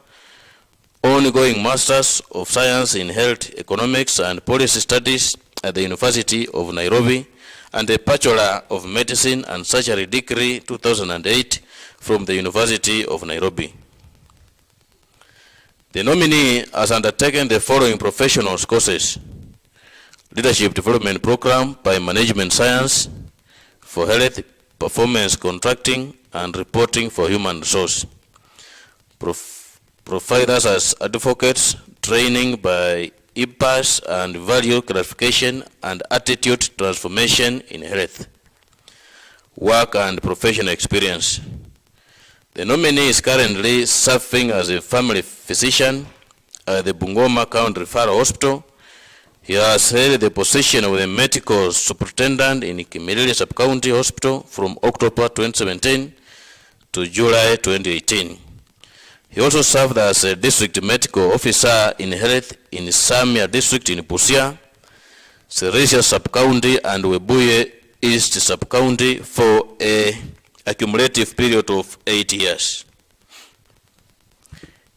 ongoing Masters of Science in Health Economics and Policy Studies at the University of Nairobi, and a Bachelor of Medicine and Surgery degree 2008 from the University of Nairobi. The nominee has undertaken the following professional courses: Leadership Development Program by Management Science for Health, Performance Contracting, and Reporting for Human Resource. Providers as advocates, training by IPAS and value clarification and attitude transformation in health. Work and professional experience. The nominee is currently serving as a family physician at the Bungoma County Referral Hospital. He has held the position of the medical superintendent in Kimilili Sub-County Hospital from October 2017 to July 2018. He also served as a district medical officer in health in Samia District in Busia, Sirisia Sub-County and Webuye East Sub-County for a cumulative period of 8 years.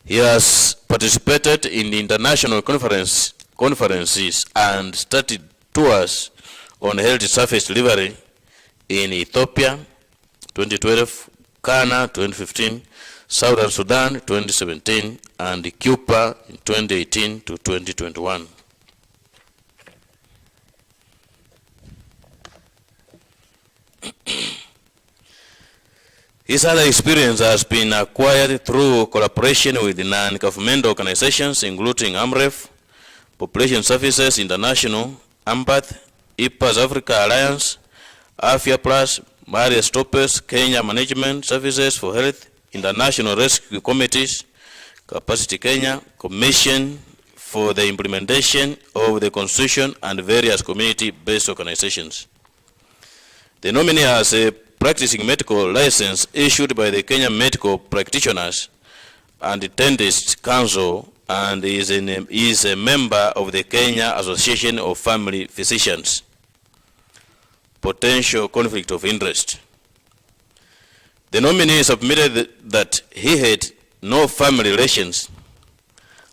He has participated in international conferences and started tours on health service delivery in Ethiopia 2012, Ghana 2015, Southern Sudan 2017, and Cuba in 2018 to 2021. His other experience has been acquired through collaboration with non-governmental organizations including AMREF, Population Services International, AMPATH, IPAS Africa Alliance, AFIA Plus, Maria Stoppers, Kenya Management Services for Health, International Rescue Committees, Capacity Kenya, Commission for the Implementation of the Constitution, and various community-based organizations. The nominee has a practicing medical license issued by the Kenya Medical Practitioners and Dentists Council and is a member of the Kenya Association of Family Physicians. Potential conflict of interest. The nominee submitted that he had no family relations,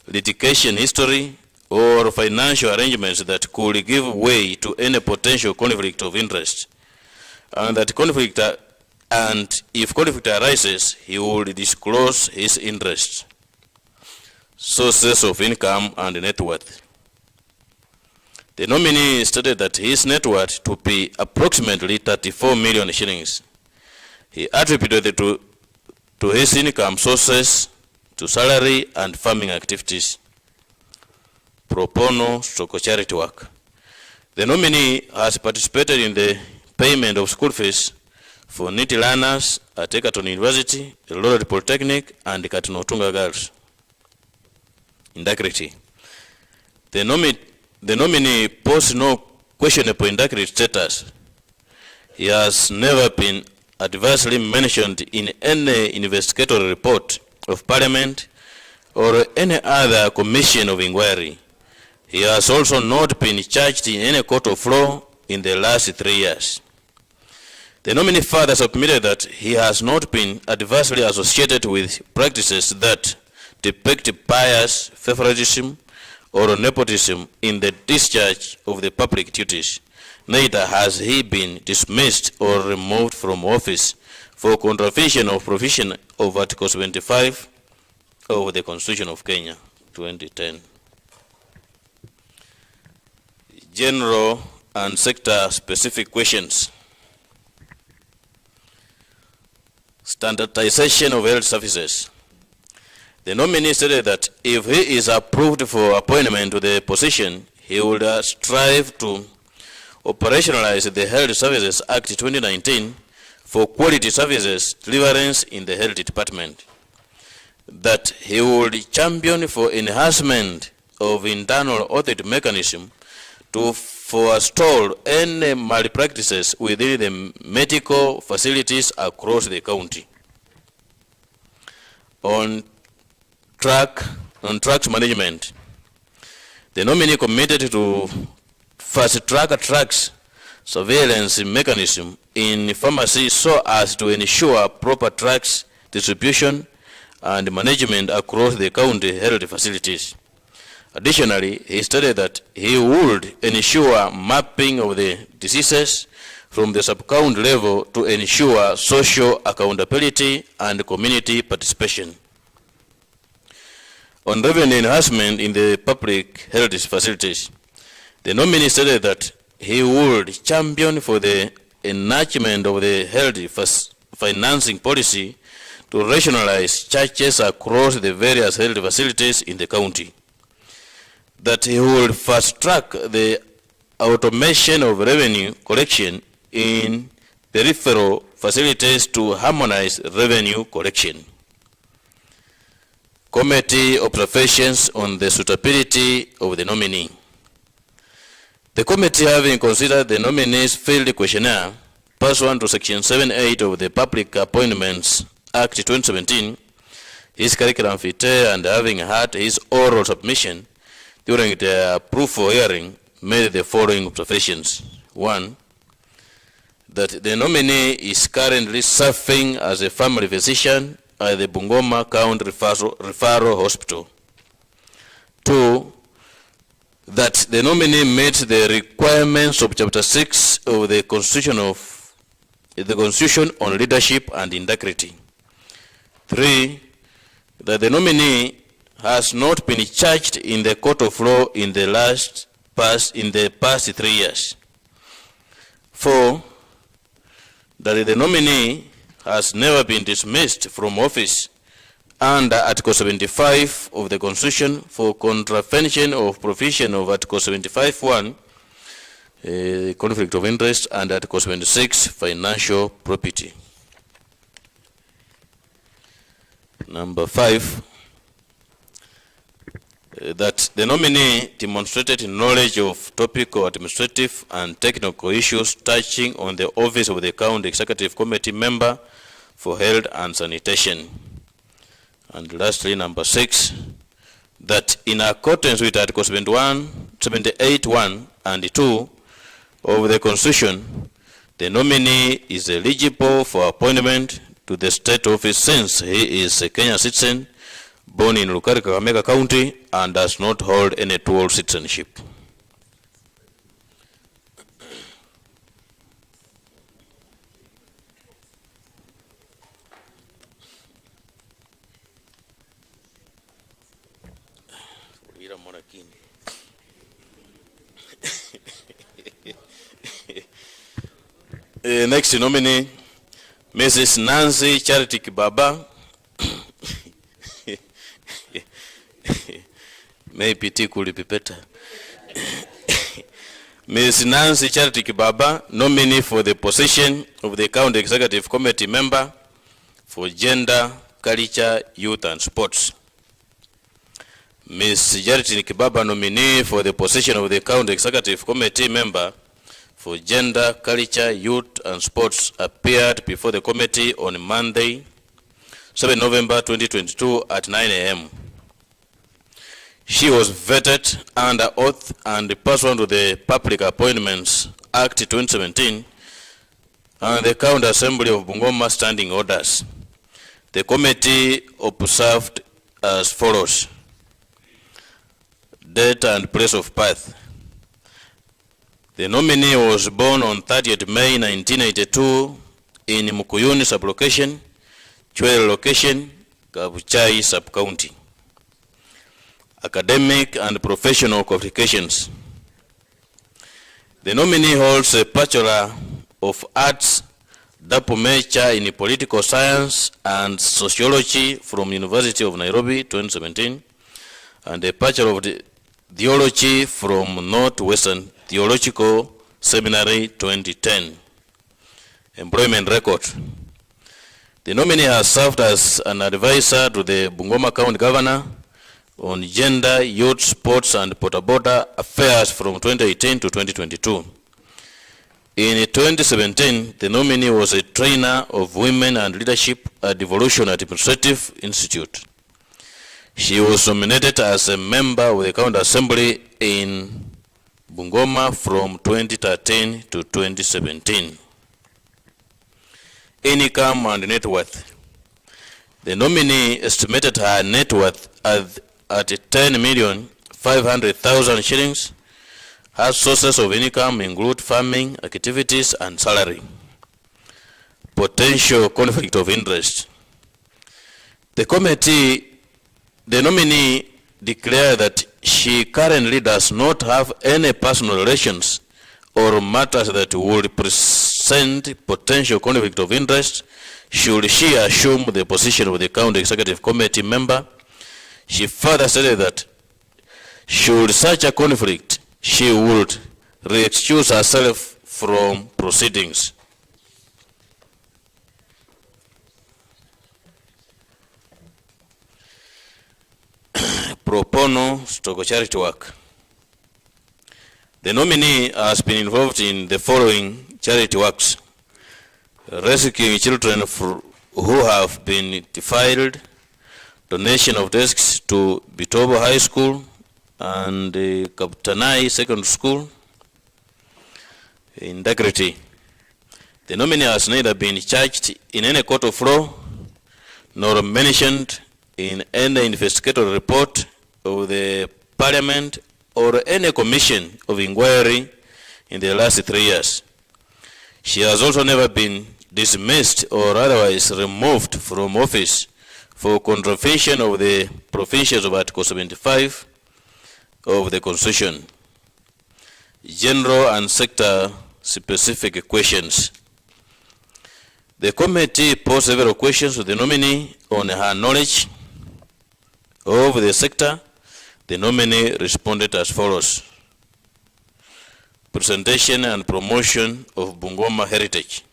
litigation history, or financial arrangements that could give way to any potential conflict of interest, and that if conflict arises, he will disclose his interests, sources of income, and net worth. The nominee stated that his net worth to be approximately 34 million shillings. He attributed it to his income sources, to salary and farming activities, pro bono stroke charity work. The nominee has participated in the payment of school fees for needy learners at Egerton University, Eldoret Polytechnic, and Katinotunga Girls. Integrity. The nominee posts no questionable integrity status. He has never been adversely mentioned in any investigatory report of Parliament or any other commission of inquiry. He has also not been charged in any court of law in the last 3 years. The nominee further submitted that he has not been adversely associated with practices that depict bias, favoritism, or nepotism in the discharge of the public duties. Neither has he been dismissed or removed from office for contravention of provision of Article 75 of the Constitution of Kenya, 2010. General and sector-specific questions. Standardization of health services. The nominee stated that if he is approved for appointment to the position, he would strive to operationalize the Health Services Act 2019 for quality services deliverance in the health department. That he would champion for enhancement of internal audit mechanism to forestall any malpractices within the medical facilities across the county. On drugs management, the nominee committed to fast-track drugs surveillance mechanism in pharmacy so as to ensure proper drugs distribution and management across the county health facilities. Additionally, he stated that he would ensure mapping of the diseases from the sub-county level to ensure social accountability and community participation. On revenue enhancement in the public health facilities, the nominee stated that he would champion for the enactment of the health financing policy to rationalize charges across the various health facilities in the county. That he would fast-track the automation of revenue collection in peripheral facilities to harmonize revenue collection. Committee observations on the suitability of the nominee. The committee, having considered the nominees' field questionnaire pursuant to Section 7(8) of the Public Appointments Act 2017, his curriculum vitae, and having had his oral submission during the approval hearing, made the following observations. 1. That the nominee is currently serving as a family physician at the Bungoma County Referral Hospital. 2. That the nominee meets the requirements of Chapter 6 of the Constitution on Leadership and Integrity. 3. That the nominee has not been charged in the court of law in the past 3 years. 4. That the nominee has never been dismissed from office under Article 75 of the Constitution for contravention of provision of Article 75(1), conflict of interest, and Article 76, financial property. Number 5, that the nominee demonstrated knowledge of topical, administrative, and technical issues touching on the office of the County Executive Committee member for health and sanitation. And lastly, number 6, that in accordance with Article 78(1) and 2 of the Constitution, the nominee is eligible for appointment to the state office since he is a Kenyan citizen, born in Lukari, Kakamega County, and does not hold any dual citizenship. Next nominee, Mrs. Nancy Charity Kibaba. Maybe tea could be better. Ms. Nancy Charity Kibaba, nominee for the position of the County Executive Committee member for Gender, Culture, Youth and Sports. Ms. Charity Kibaba, nominee for the position of the County Executive Committee member for Gender, Culture, Youth and Sports, appeared before the committee on Monday, 7 November 2022 at 9 a.m. She was vetted under oath and pursuant to the Public Appointments Act 2017 and the County Assembly of Bungoma standing orders. The committee observed as follows: date and place of birth. The nominee was born on 30th May 1982 in Mukuyuni sublocation, Chwele location, Kabuchai sub-county. Academic and professional qualifications. The nominee holds a Bachelor of Arts, double major in Political Science and Sociology from University of Nairobi 2017, and a Bachelor of Theology from Northwestern Theological Seminary 2010. Employment record. The nominee has served as an advisor to the Bungoma County Governor on Gender, Youth, Sports and Boda Affairs from 2018 to 2022. In 2017, the nominee was a trainer of women and leadership at Devolution Administrative Institute. She was nominated as a member of the County Assembly in Bungoma from 2013 to 2017. Income and net worth. The nominee estimated her net worth at 10,500,000 shillings. Her sources of income include farming activities and salary. Potential conflict of interest. The nominee declared that she currently does not have any personal relations or matters that would present potential conflict of interest should she assume the position of the County Executive Committee member. She further stated that should such a conflict, she would re-excuse herself from proceedings. Pro bono / charity work. The nominee has been involved in the following charity works: rescuing children who have been defiled, donation of desks to Bitobo High School and Kaptanai Secondary School, integrity. The nominee has neither been charged in any court of law nor mentioned in any investigatory report of the Parliament or any commission of inquiry in the last 3 years. She has also never been dismissed or otherwise removed from office for contravention of the provisions of Article 75 of the Constitution. General and sector specific questions. The committee posed several questions to the nominee on her knowledge of the sector. The nominee responded as follows: presentation and promotion of Bungoma heritage.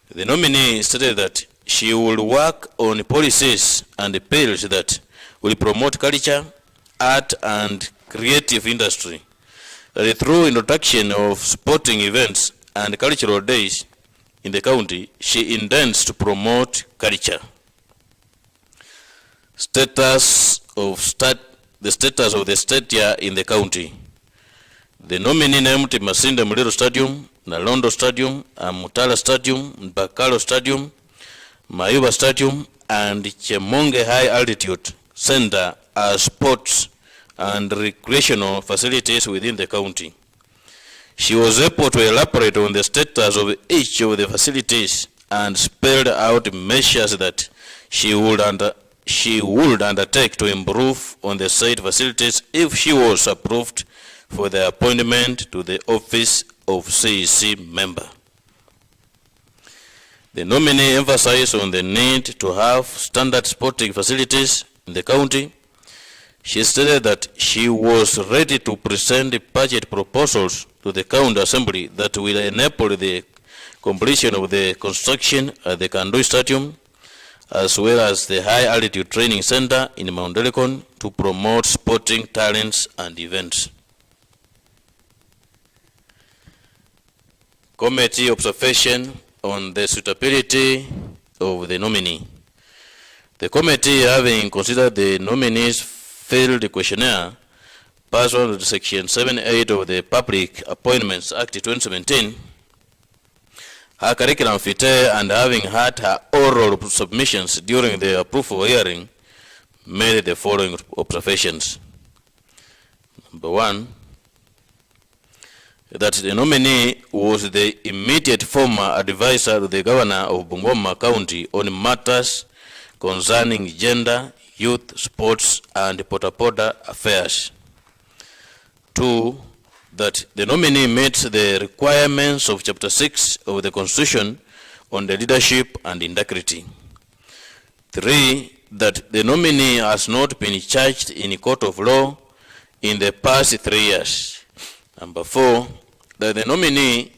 The nominee stated that she will work on policies and bills that will promote culture, art and creative industry. That through introduction of sporting events and cultural days in the county, she intends to promote culture. The status of the stadia in the county. The nominee named Masinde Muliro Stadium, Nalondo Stadium, Mutala Stadium, Bakalo Stadium, Mayuba Stadium, and Chemonge High Altitude Center as sports and recreational facilities within the county. She was able to elaborate on the status of each of the facilities and spelled out measures that she would undertake to improve on the said facilities if she was approved for the appointment to the office of CEC member. The nominee emphasized on the need to have standard sporting facilities in the county. She stated that she was ready to present budget proposals to the county assembly that will enable the completion of the construction at the Kandui Stadium, as well as the High Altitude Training Center in Mount Elgon to promote sporting talents and events. Committee observation on the suitability of the nominee. The committee, having considered the nominee's field questionnaire pursuant to Section 7(8) of the Public Appointments Act 2017, her curriculum vitae, and having had her oral submissions during the approval hearing, made the following observations. Number one, that the nominee was the immediate former advisor to the governor of Bungoma County on matters concerning gender, youth, sports, and porta-potty affairs. Two, that the nominee meets the requirements of Chapter 6 of the Constitution on the leadership and integrity. Three, that the nominee has not been charged in a court of law in the past 3 years. Number four, that the nominee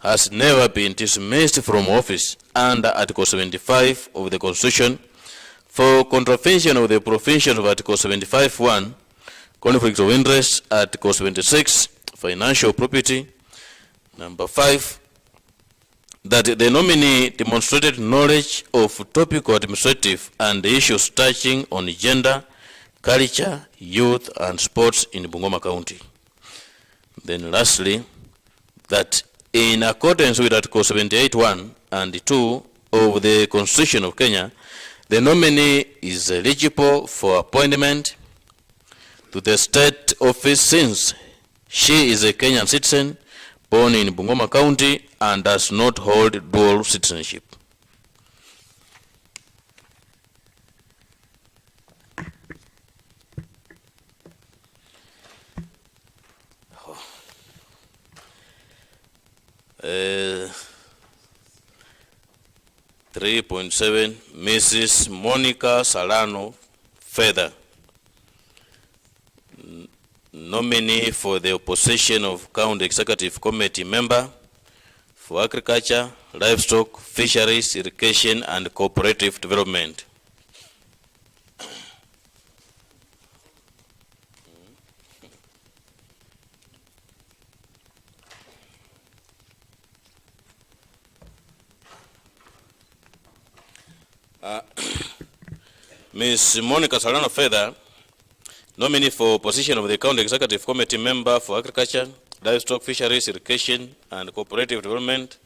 has never been dismissed from office under Article 75 of the Constitution for contravention of the provisions of Article 75(1), conflict of interest, Article 76, financial property. Number five, that the nominee demonstrated knowledge of topical administrative and issues touching on gender, culture, youth, and sports in Bungoma County. Then lastly, that in accordance with Article 78(1) and 2 of the Constitution of Kenya, the nominee is eligible for appointment to the state office since she is a Kenyan citizen born in Bungoma County and does not hold dual citizenship. Uh, 3.7, Mrs. Monica Salano Feather, nominee for the opposition of County Executive Committee member for Agriculture, Livestock, Fisheries, Irrigation, and Cooperative Development. Ms. Monica Salano Feather, nominee for position of the County Executive Committee Member for Agriculture, Livestock, Fisheries, Irrigation and Cooperative Development,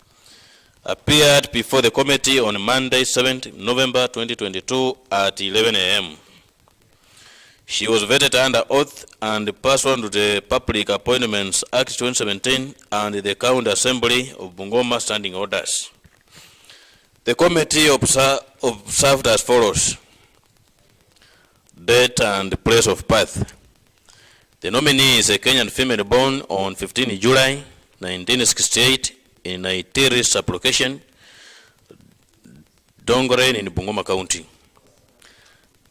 appeared before the committee on Monday, 7th November 2022 at 11 a.m. She was vetted under oath and pursuant to the Public Appointments Act 2017 and the County Assembly of Bungoma Standing Orders. The committee observed as follows: date and place of birth. The nominee is a Kenyan female born on 15 July 1968 in Naitiri sub-location, Dongoren in Bungoma County.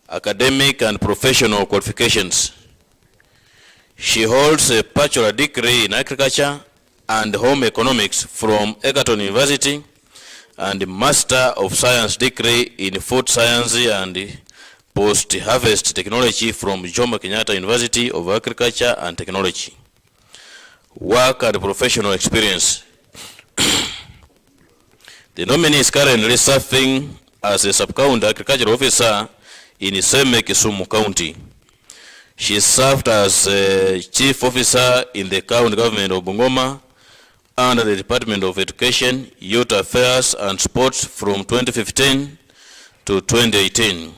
Academic and professional qualifications. She holds a bachelor degree in agriculture and home economics from Egerton University and a Master of Science degree in food science and post-harvest technology from Jomo Kenyatta University of Agriculture and Technology. Work and professional experience. The nominee is currently serving as a sub-county agricultural officer in Seme, Kisumu County. She served as chief officer in the county government of Bungoma under the Department of Education, Youth Affairs and Sports from 2015 to 2018.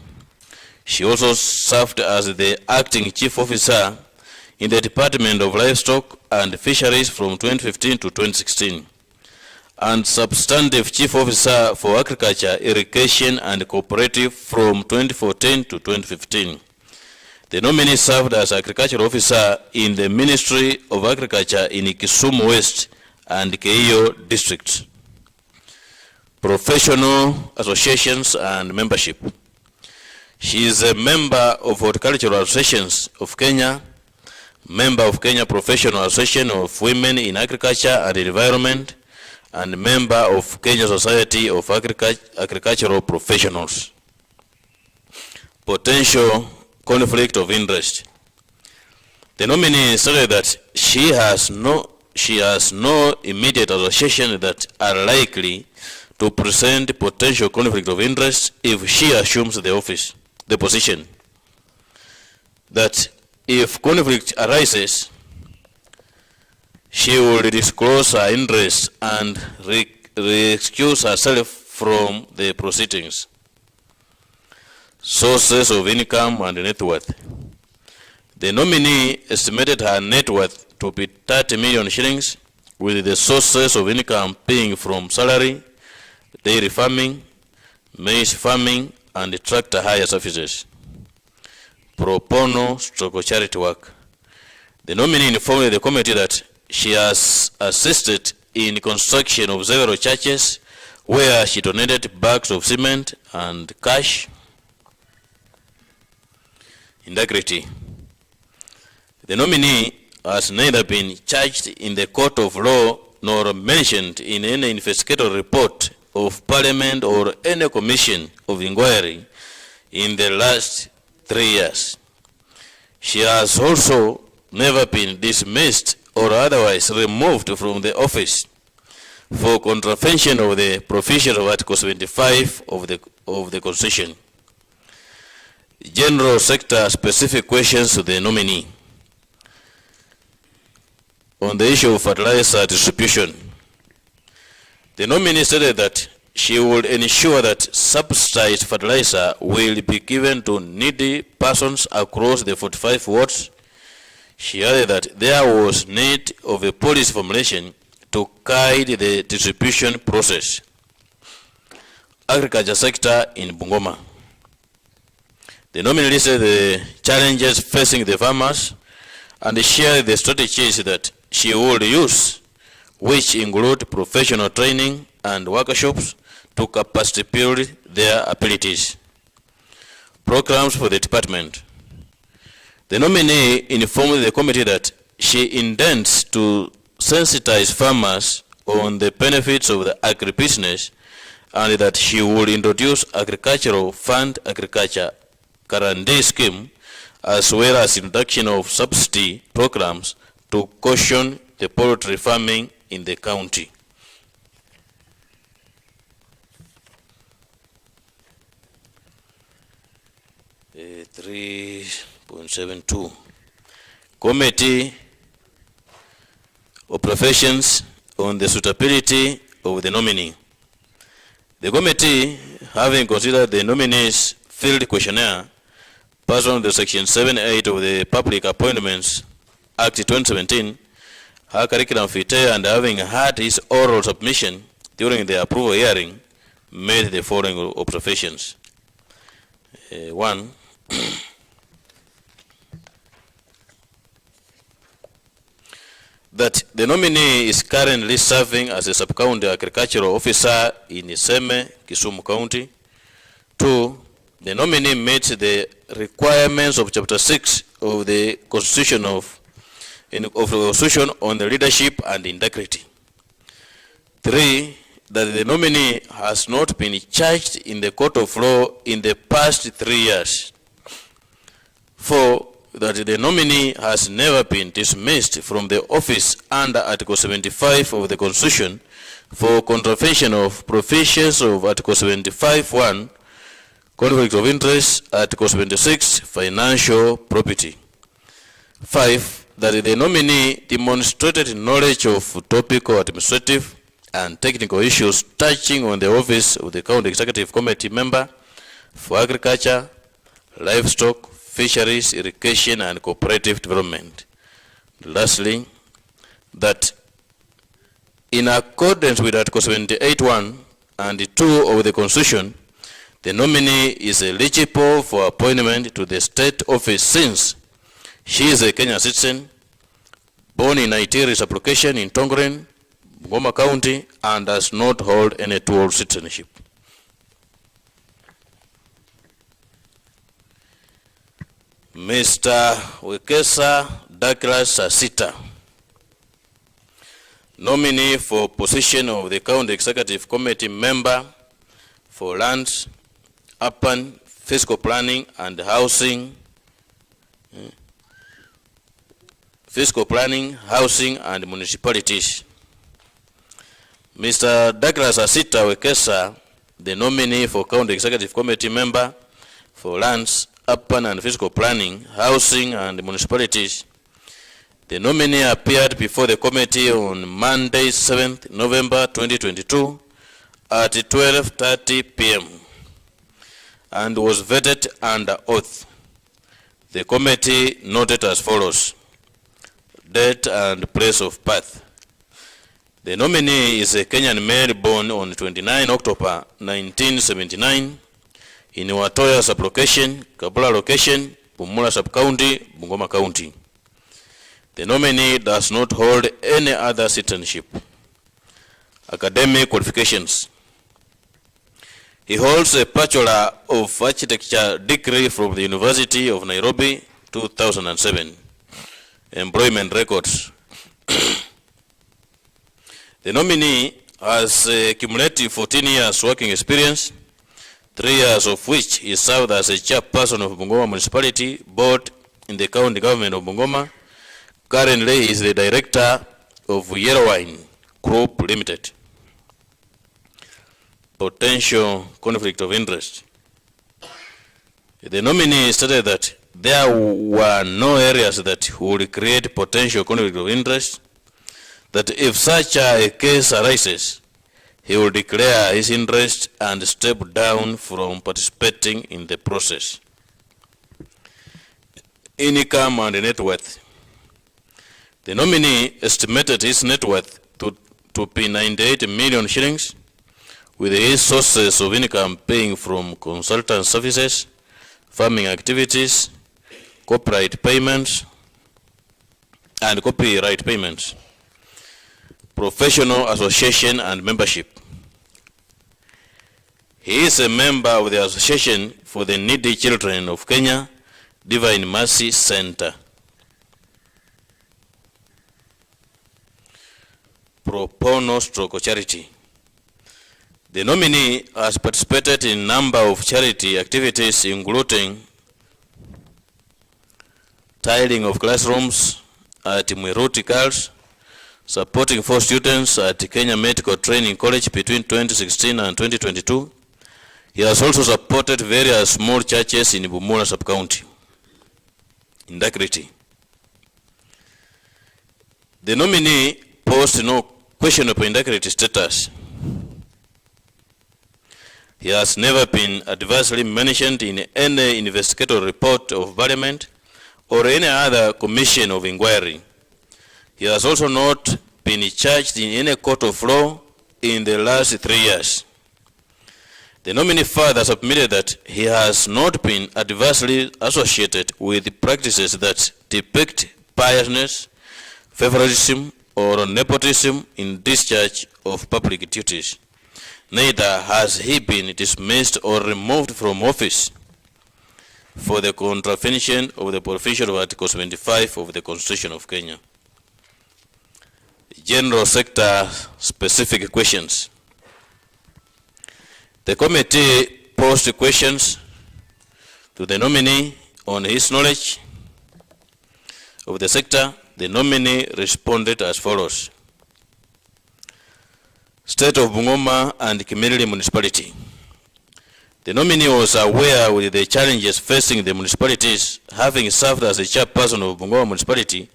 She also served as the acting chief officer in the Department of Livestock and Fisheries from 2015 to 2016. And substantive chief officer for agriculture, irrigation and cooperative from 2014 to 2015. The nominee served as agricultural officer in the Ministry of Agriculture in Kisumu West and Keio districts. Professional associations and membership. She is a member of Horticultural Associations of Kenya, member of Kenya Professional Association of Women in Agriculture and Environment, and member of Kenya Society of Agricultural Professionals. Potential conflict of interest. The nominee stated that she has no immediate association that are likely to present potential conflict of interest if she assumes the position. That if conflict arises, she will disclose her interest and re-excuse herself from the proceedings. Sources of income and net worth. The nominee estimated her net worth to be 30 million shillings, with the sources of income being from salary, dairy farming, maize farming, and tractor hire services. Pro bono stroke charity work. The nominee informed the committee that she has assisted in construction of several churches where she donated bags of cement and cash. Integrity. The nominee has neither been charged in the court of law nor mentioned in any investigative report of Parliament or any commission of inquiry in the last 3 years. She has also never been dismissed or otherwise removed from the office for contravention of the provision of Article 75 of the Constitution. General sector specific questions to the nominee. On the issue of fertilizer distribution, the nominee stated that she would ensure that subsidized fertilizer will be given to needy persons across the 45 wards. She added that there was need of a policy formulation to guide the distribution process. Agriculture sector in Bungoma. The nominee listed the challenges facing the farmers and shared the strategies that she would use, which include professional training and workshops to capacity build their abilities. Programs for the department. The nominee informed the committee that she intends to sensitize farmers on the benefits of the agribusiness and that she will introduce agricultural fund agriculture guarantee scheme as well as introduction of subsidy programs to caution the poultry farming in the county. 3.72. Committee of Professions on the suitability of the nominee. The committee, having considered the nominees' field questionnaire, pursuant to Section 7(8) of the Public Appointments Act 2017, her curriculum vitae, and having had his oral submission during the approval hearing, made the following observations. 1. That the nominee is currently serving as a sub-county agricultural officer in Iseme, Kisumu County. 2. The nominee meets the requirements of Chapter 6 of the Constitution of the Constitution on the leadership and integrity. 3. That the nominee has not been charged in the court of law in the past 3 years. 4. That the nominee has never been dismissed from the office under Article 75 of the Constitution for contravention of provisions of Article 75(1), conflict of interest, Article 76, financial property. 5. That the nominee demonstrated knowledge of topical, administrative, and technical issues touching on the office of the County Executive Committee member for agriculture, livestock, fisheries, irrigation, and cooperative development. Lastly, that in accordance with Article 78(1) and 2 of the Constitution, the nominee is eligible for appointment to the state office since she is a Kenyan citizen, born in Naitiri Sub-location in Tongren, Bungoma County, and does not hold any dual citizenship. Mr. Wekesa Douglas Asita, nominee for position of the County Executive Committee member for lands, urban, fiscal planning and housing, housing and municipalities. Mr. Douglas Asita Wekesa, the nominee for County Executive Committee member for lands, urban and fiscal planning, housing and municipalities. The nominee appeared before the committee on Monday, 7th November 2022 at 12:30 p.m. and was vetted under oath. The committee noted as follows: date and place of birth. The nominee is a Kenyan male born on 29 October 1979 in Watoya Sub-location, Kabula location, Bumula Sub-county, Bungoma County. The nominee does not hold any other citizenship. Academic qualifications. He holds a Bachelor of Architecture degree from the University of Nairobi, 2007. Employment records. The nominee has a cumulative 14 years working experience, 3 years of which he served as a chairperson of Bungoma Municipality Board in the county government of Bungoma. Currently, he is the director of Yellow Wine Group Limited. Potential conflict of interest. The nominee stated that there were no areas that would create potential conflict of interest, that if such a case arises, he will declare his interest and step down from participating in the process. Income and net worth. The nominee estimated his net worth to be 98 million shillings, with his sources of income paying from consultant services, farming activities, copyright payments, professional association and membership. He is a member of the Association for the Needy Children of Kenya, Divine Mercy Center. Pro bono stroke charity. The nominee has participated in a number of charity activities, including tiling of classrooms at Mwiruti Girls, supporting 4 students at Kenya Medical Training College between 2016 and 2022, He has also supported various small churches in Bumula sub-county. Integrity. The nominee posed no question of integrity status. He has never been adversely mentioned in any investigative report of Parliament or any other commission of inquiry. He has also not been charged in any court of law in the last 3 years. The nominee further submitted that he has not been adversely associated with practices that depict biasness, favoritism, or nepotism in discharge of public duties. Neither has he been dismissed or removed from office for the contravention of the provision of Article 75 of the Constitution of Kenya. General sector specific questions. The committee posed questions to the nominee on his knowledge of the sector. The nominee responded as follows. State of Bungoma and Community Municipality. The nominee was aware with the challenges facing the municipalities. Having served as the chairperson of Bungoma Municipality,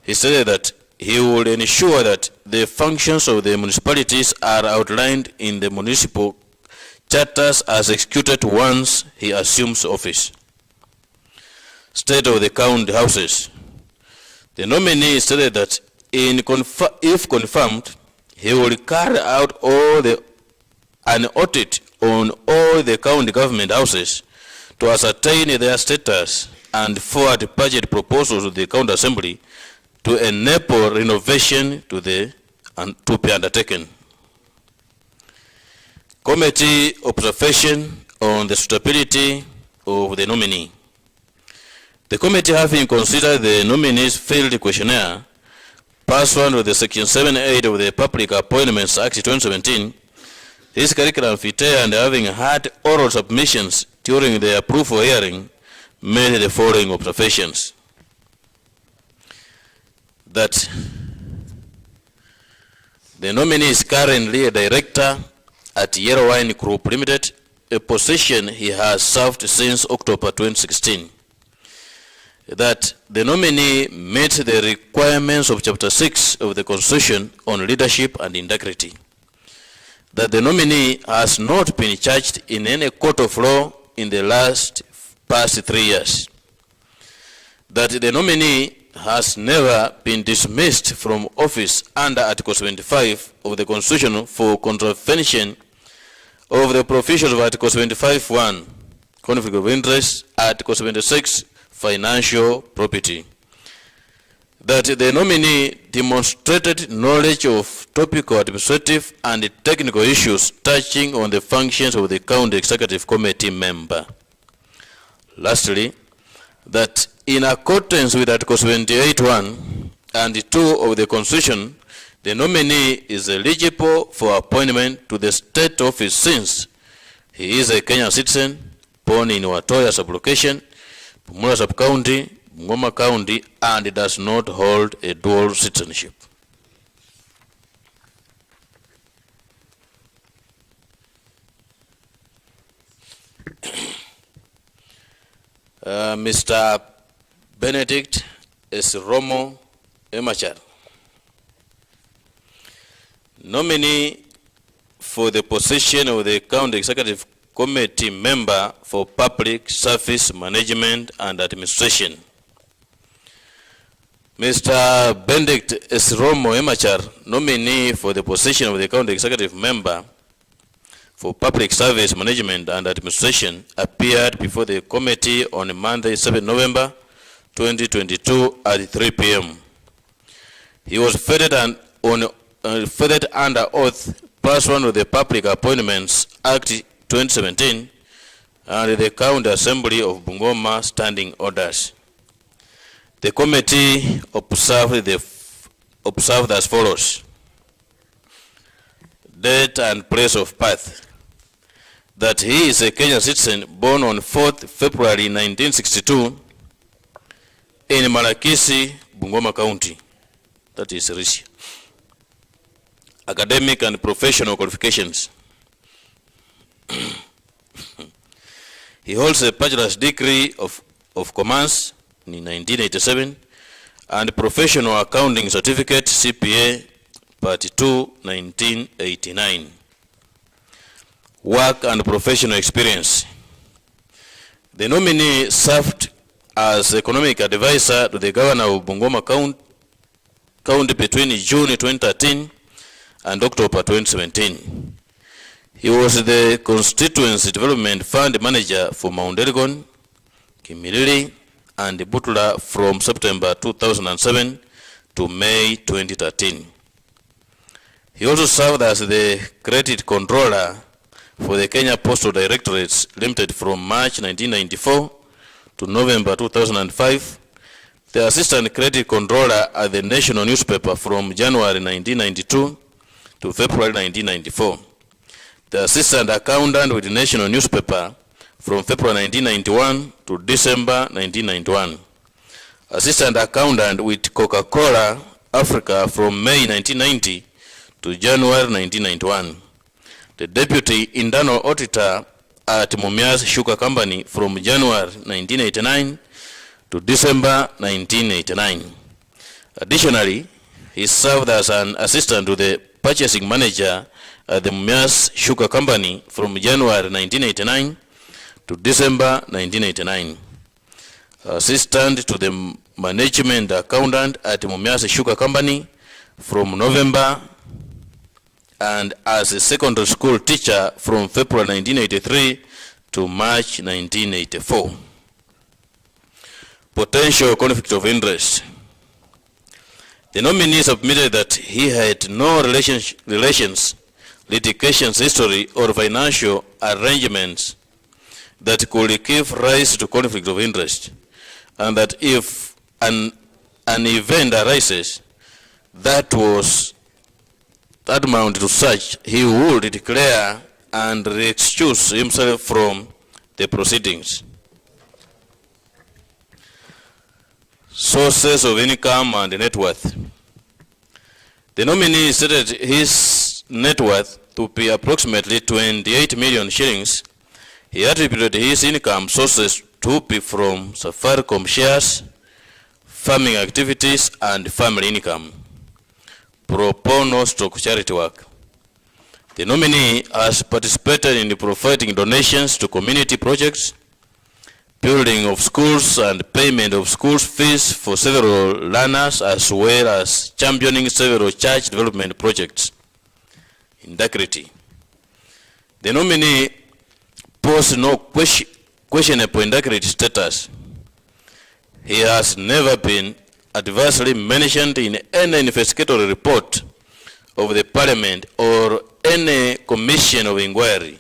he stated that he would ensure that the functions of the municipalities are outlined in the municipal charters as executed once he assumes office. State of the county houses. The nominee stated that if confirmed, he will carry out an audit on all the county government houses to ascertain their status and forward budget proposals to the county assembly to enable renovation to be undertaken. Committee observation on the suitability of the nominee. The committee, having considered the nominee's field questionnaire, pursuant with the Section 7(8) of the Public Appointments Act 2017, his curriculum vitae, and having had oral submissions during the approval hearing, made the following observations. That the nominee is currently a director at Yellow Wine Group Limited, a position he has served since October 2016. That the nominee met the requirements of Chapter 6 of the Constitution on leadership and integrity. That the nominee has not been charged in any court of law in the past 3 years. That the nominee has never been dismissed from office under Article 75 of the Constitution for contravention of the provisions of Article 75(1), conflict of interest, Article 76, financial property. That the nominee demonstrated knowledge of topical administrative and technical issues touching on the functions of the County Executive Committee member. Lastly, that in accordance with Article 78(1) and 2 of the Constitution, the nominee is eligible for appointment to the state office since he is a Kenyan citizen born in Watoya sublocation, Bumula sub-county, Bungoma county, and does not hold a dual citizenship. Mr. Benedict S. Romo Emachar, nominee for the position of the County Executive Committee member for Public Service Management and Administration. Mr. Benedict S. Romo Emachar, nominee for the position of the County Executive member for Public Service Management and Administration, appeared before the committee on Monday, 7 November 2022 at 3 p.m. He was feted under oath pursuant to the Public Appointments Act 2017 and the County Assembly of Bungoma Standing Orders. The committee observed as follows. Date and place of birth. That he is a Kenyan citizen born on 4th February 1962 in Malakisi, Bungoma County. That is Risia. Academic and professional qualifications. He holds a bachelor's degree of commerce in 1987 and professional accounting certificate CPA Part 2 1989. Work and professional experience. The nominee served as economic advisor to the governor of Bungoma County between June 2013 and October 2017. He was the Constituency Development Fund Manager for Mount Elgon, Kimilili, and Butula from September 2007 to May 2013. He also served as the Credit Controller for the Kenya Postal Directorates Limited from March 1994 to November 2005, the Assistant Credit Controller at the National Newspaper from January 1992 to February 1994, the Assistant Accountant with the National Newspaper from February 1991 to December 1991, Assistant Accountant with Coca-Cola Africa from May 1990 to January 1991, the Deputy Internal Auditor at Mumias Sugar Company from January 1989 to December 1989. Additionally, he served as an assistant to the purchasing manager at the Mumias Sugar Company from January 1989 to December 1989. Assistant to the management accountant at Mumias Sugar Company from November, and as a secondary school teacher from February 1983 to March 1984. Potential conflict of interest. The nominee submitted that he had no relations, litigations history, or financial arrangements that could give rise to conflict of interest, and that if an event arises that amounted to such, he would declare and excuse himself from the proceedings. Sources of income and net worth. The nominee stated his net worth to be approximately 28 million shillings. He attributed his income sources to be from Safaricom shares, farming activities, and family income. Pro bono stroke charity work. The nominee has participated in providing donations to community projects, building of schools, and payment of school fees for several learners, as well as championing several church development projects. Integrity. The nominee posed no questionable integrity status. He has never been adversely mentioned in any investigatory report of the Parliament or any commission of inquiry.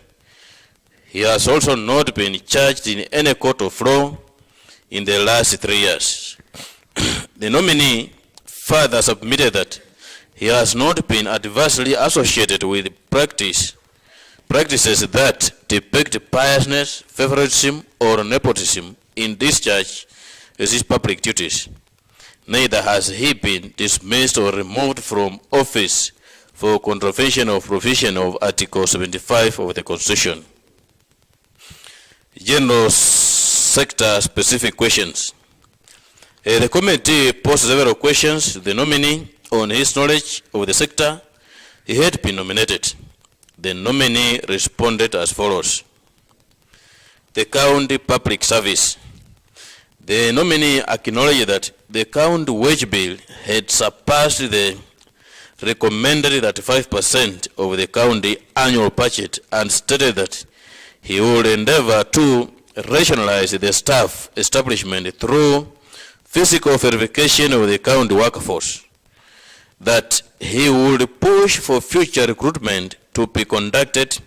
He has also not been charged in any court of law in the last 3 years. The nominee further submitted that he has not been adversely associated with practices that depict biasness, favoritism, or nepotism in discharge of his public duties. Neither has he been dismissed or removed from office for contravention of provision of Article 75 of the Constitution. General sector specific questions. The committee posed several questions to the nominee on his knowledge of the sector he had been nominated. The nominee responded as follows. The county public service. The nominee acknowledged that the county wage bill had surpassed the recommended 35% of the county annual budget, and stated that he would endeavor to rationalize the staff establishment through physical verification of the county workforce, that he would push for future recruitment to be conducted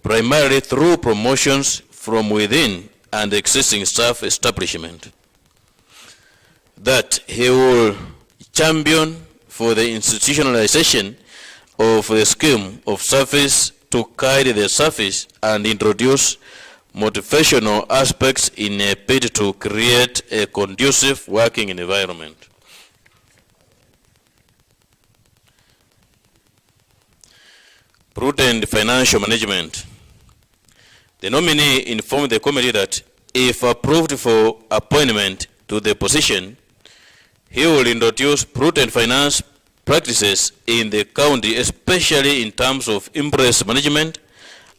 primarily through promotions from within and existing staff establishment, that he will champion for the institutionalization of the scheme of service to guide the service and introduce motivational aspects in a bid to create a conducive working environment. Prudent financial management. The nominee informed the committee that if approved for appointment to the position, he will introduce prudent finance practices in the county, especially in terms of interest management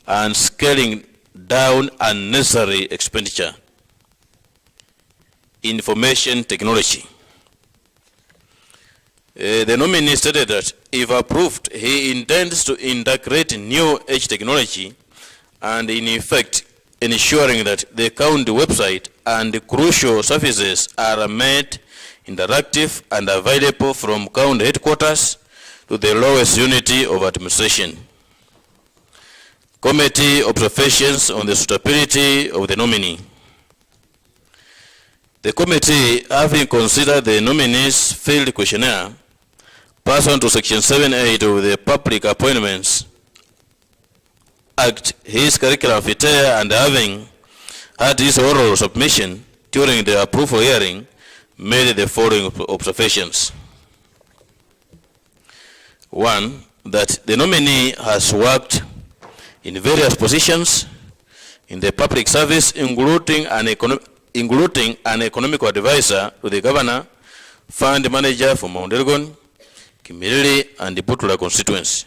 and scaling down unnecessary expenditure. Information technology. The nominee stated that if approved, he intends to integrate new age technology and in effect ensuring that the county website and crucial services are made interactive and available from county headquarters to the lowest unity of administration. Committee observations on the suitability of the nominee. The committee, having considered the nominee's field questionnaire, pursuant to Section 7(8) of the Public Appointments Act, his curriculum vitae, and having had his oral submission during the approval hearing, made the following observations. 1, that the nominee has worked in various positions in the public service, including an economic advisor to the governor, fund manager for Mount Elgon, Kimilili, and the Butula constituency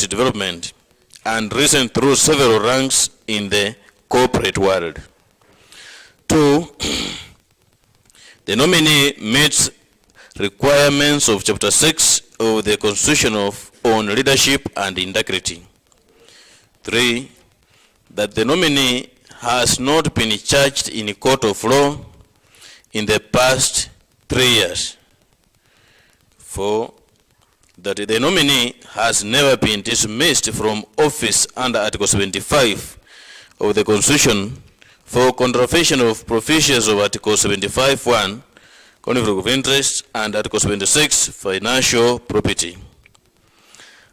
development, and risen through several ranks in the corporate world. 2, the nominee meets requirements of Chapter 6 of the Constitution on leadership and integrity. 3, that the nominee has not been charged in a court of law in the past 3 years. 4, that the nominee has never been dismissed from office under Article 75 of the Constitution for contravention of provisions of Article 75(1), conflict of interest, and Article 76, financial property.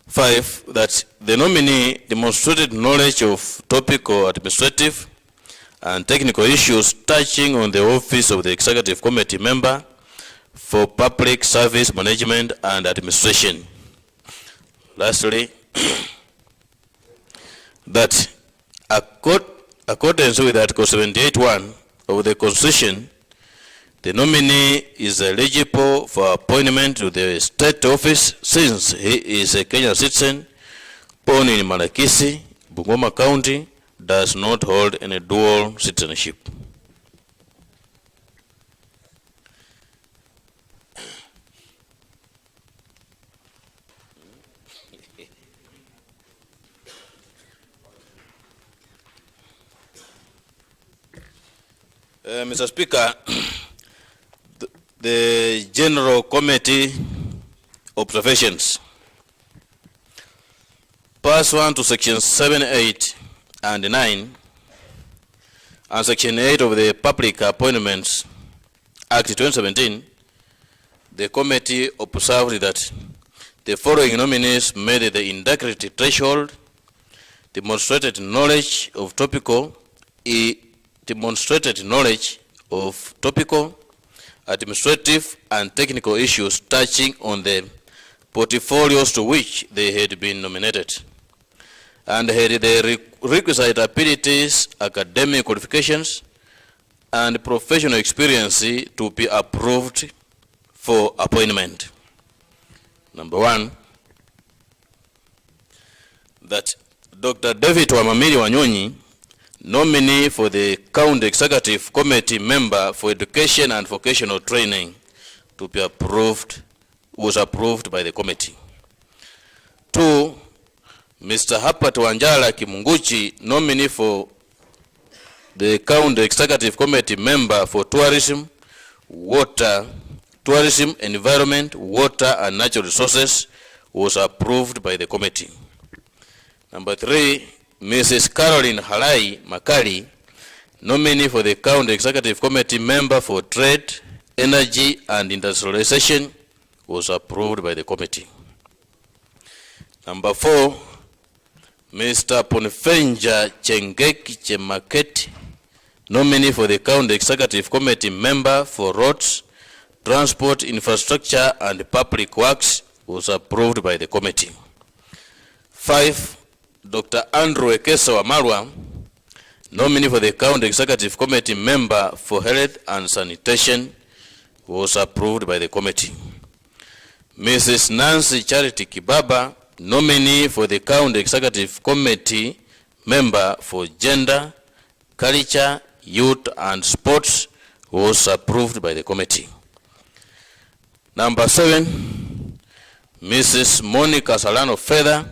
5, that the nominee demonstrated knowledge of topical administrative and technical issues touching on the office of the Executive Committee member for Public Service Management and Administration. Lastly, that accordance with Article 78(1) of the Constitution, the nominee is eligible for appointment to the state office since he is a Kenyan citizen, born in Malakisi, Bungoma County, does not hold any dual citizenship. Mr. Speaker, the General Committee observations. Pursuant to Section 7(8) and 9 and Section 8 of the Public Appointments Act 2017, the committee observed that the following nominees made the integrity threshold, demonstrated knowledge of topical, administrative and technical issues touching on the portfolios to which they had been nominated, and had the requisite abilities, academic qualifications, and professional experience to be approved for appointment. Number 1, that Dr. David Wamamiri Wanyonyi, nominee for the County Executive Committee member for Education and Vocational Training, to be approved, was approved by the committee. 2, Mr. Hapat Wanjala Kimunguchi, nominee for the County Executive Committee member for Tourism, Environment, Water and Natural Resources, was approved by the committee. Number 3, Mrs. Caroline Halai Makali, nominee for the County Executive Committee member for Trade, Energy and Industrialization, was approved by the committee. Number 4, Mr. Ponfenja Chengeki Chemaketi, nominee for the County Executive Committee member for Roads, Transport, Infrastructure and Public Works, was approved by the committee. 5, Dr. Andrew Ekesa Wamalwa, nominee for the County Executive Committee member for Health and Sanitation, was approved by the committee. Mrs. Nancy Charity Kibaba, nominee for the County Executive Committee member for Gender, Culture, Youth and Sports, was approved by the committee. Number 7, Mrs. Monica Salano Feather,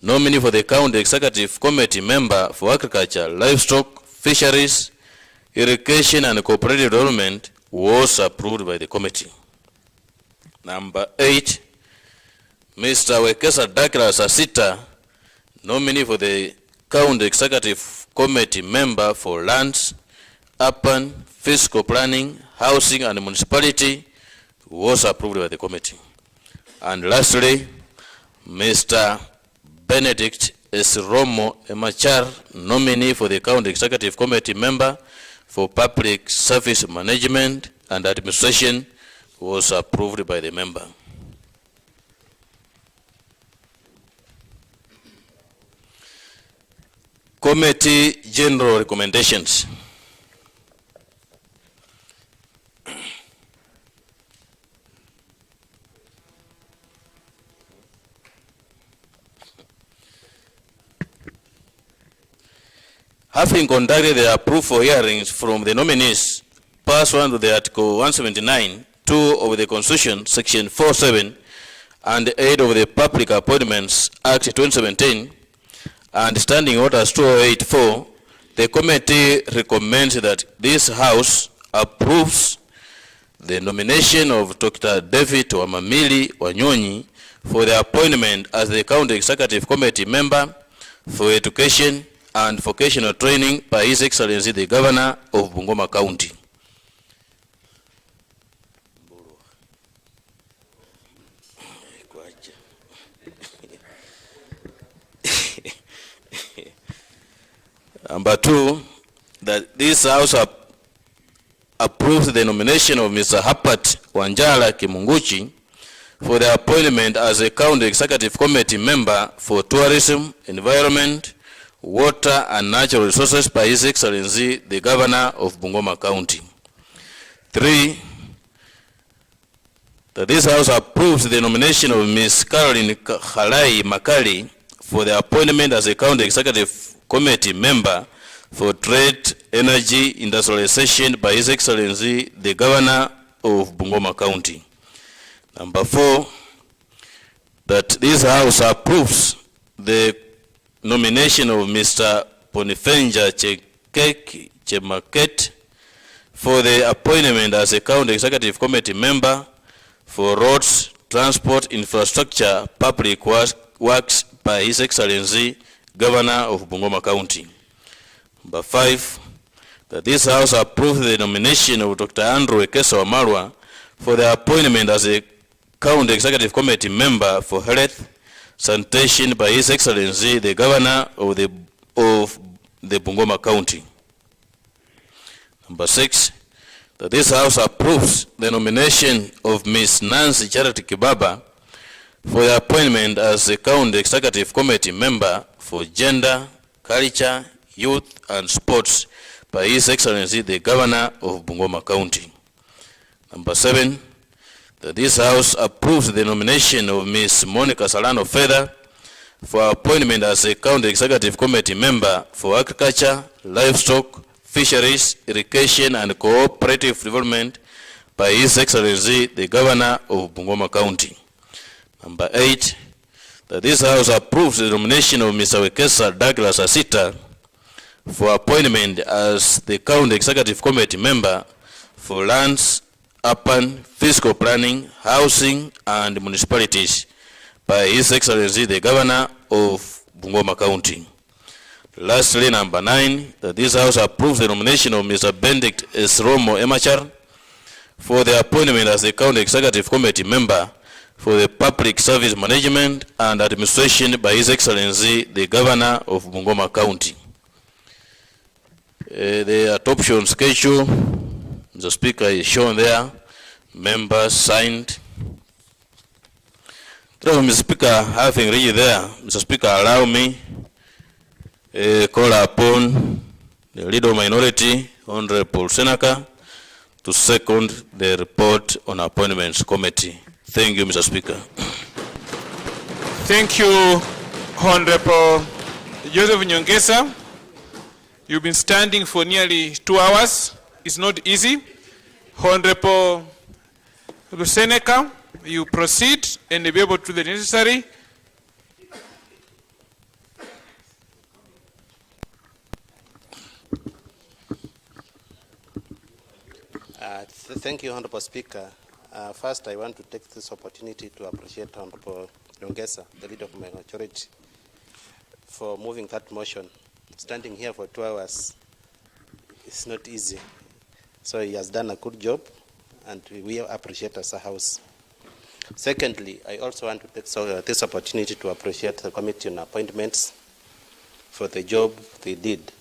nominee for the County Executive Committee member for Agriculture, Livestock, Fisheries, Irrigation and Cooperative Development, was approved by the committee. Number 8, Mr. Wekesa Douglas Asita, nominee for the County Executive Committee member for Lands, Urban, Fiscal Planning, Housing and Municipality, was approved by the committee. And lastly, Mr. Benedict S. Romo Emachar, nominee for the County Executive Committee member for Public Service Management and Administration, was approved by the member. Committee General Recommendations. Having conducted the approval hearings from the nominees pursuant to the Article 179, 2 of the Constitution, Section 47, and 8 of the Public Appointments Act 2017, and Standing Orders 2084, the committee recommends that this House approves the nomination of Dr. David Wamamili Wanyonyi for the appointment as the County Executive Committee member for Education and Vocational Training by His Excellency the Governor of Bungoma County. Number 2, that this House approves the nomination of Mr. Hapat Wanjala Kimunguchi for the appointment as a County Executive Committee member for Tourism, Environment, Water and Natural Resources by His Excellency the Governor of Bungoma County. 3, that this House approves the nomination of Ms. Caroline Halai Makali for the appointment as a County Executive Committee member for Trade, Energy, Industrialization by His Excellency the Governor of Bungoma County. Number 4, that this House approves the nomination of Mr. Ponifenja Chekeki Chemaket for the appointment as a County Executive Committee member for Roads, Transport, Infrastructure, Public Works by His Excellency Governor of Bungoma County. Number 5, that this House approves the nomination of Dr. Andrew Ekesa Wamalwa for the appointment as a County Executive Committee member for Health, Sanitation by His Excellency the Governor of the Bungoma County. Number 6, that this House approves the nomination of Ms. Nancy Charity Kibaba for the appointment as a County Executive Committee member for Gender, Culture, Youth and Sports by His Excellency the Governor of Bungoma County. Number 7, that this House approves the nomination of Ms. Monica Salano Feather for appointment as a County Executive Committee member for Agriculture, Livestock, Fisheries, Irrigation and Cooperative Development by His Excellency the Governor of Bungoma County. Number 8, that this House approves the nomination of Mr. Wekesa Douglas Asita for appointment as the County Executive Committee member for Lands, Urban, Fiscal Planning, Housing and Municipalities by His Excellency the Governor of Bungoma County. Lastly, number 9, that this House approves the nomination of Mr. Benedict S. Romo Emachar for the appointment as the County Executive Committee member for the Public Service Management and Administration by His Excellency the Governor of Bungoma County. The adoption schedule, the Speaker, is shown there. Members signed. Mr. Speaker, having reached there, Mr. Speaker, allow me call upon the leader of minority, Honorable Seneca, to second the report on appointments committee. Thank you, Mr. Speaker. Thank you, Honorable Joseph Nyongesa. You've been standing for nearly 2 hours. It's not easy. Honorable Seneca, you proceed and be able to do the necessary. Thank you, Honorable Speaker. First, I want to take this opportunity to appreciate Honorable Nyongesa, the leader of my majority, for moving that motion. Standing here for 2 hours is not easy. So he has done a good job, and we appreciate as a House. Secondly, I also want to take this opportunity to appreciate the Committee on Appointments for the job they did.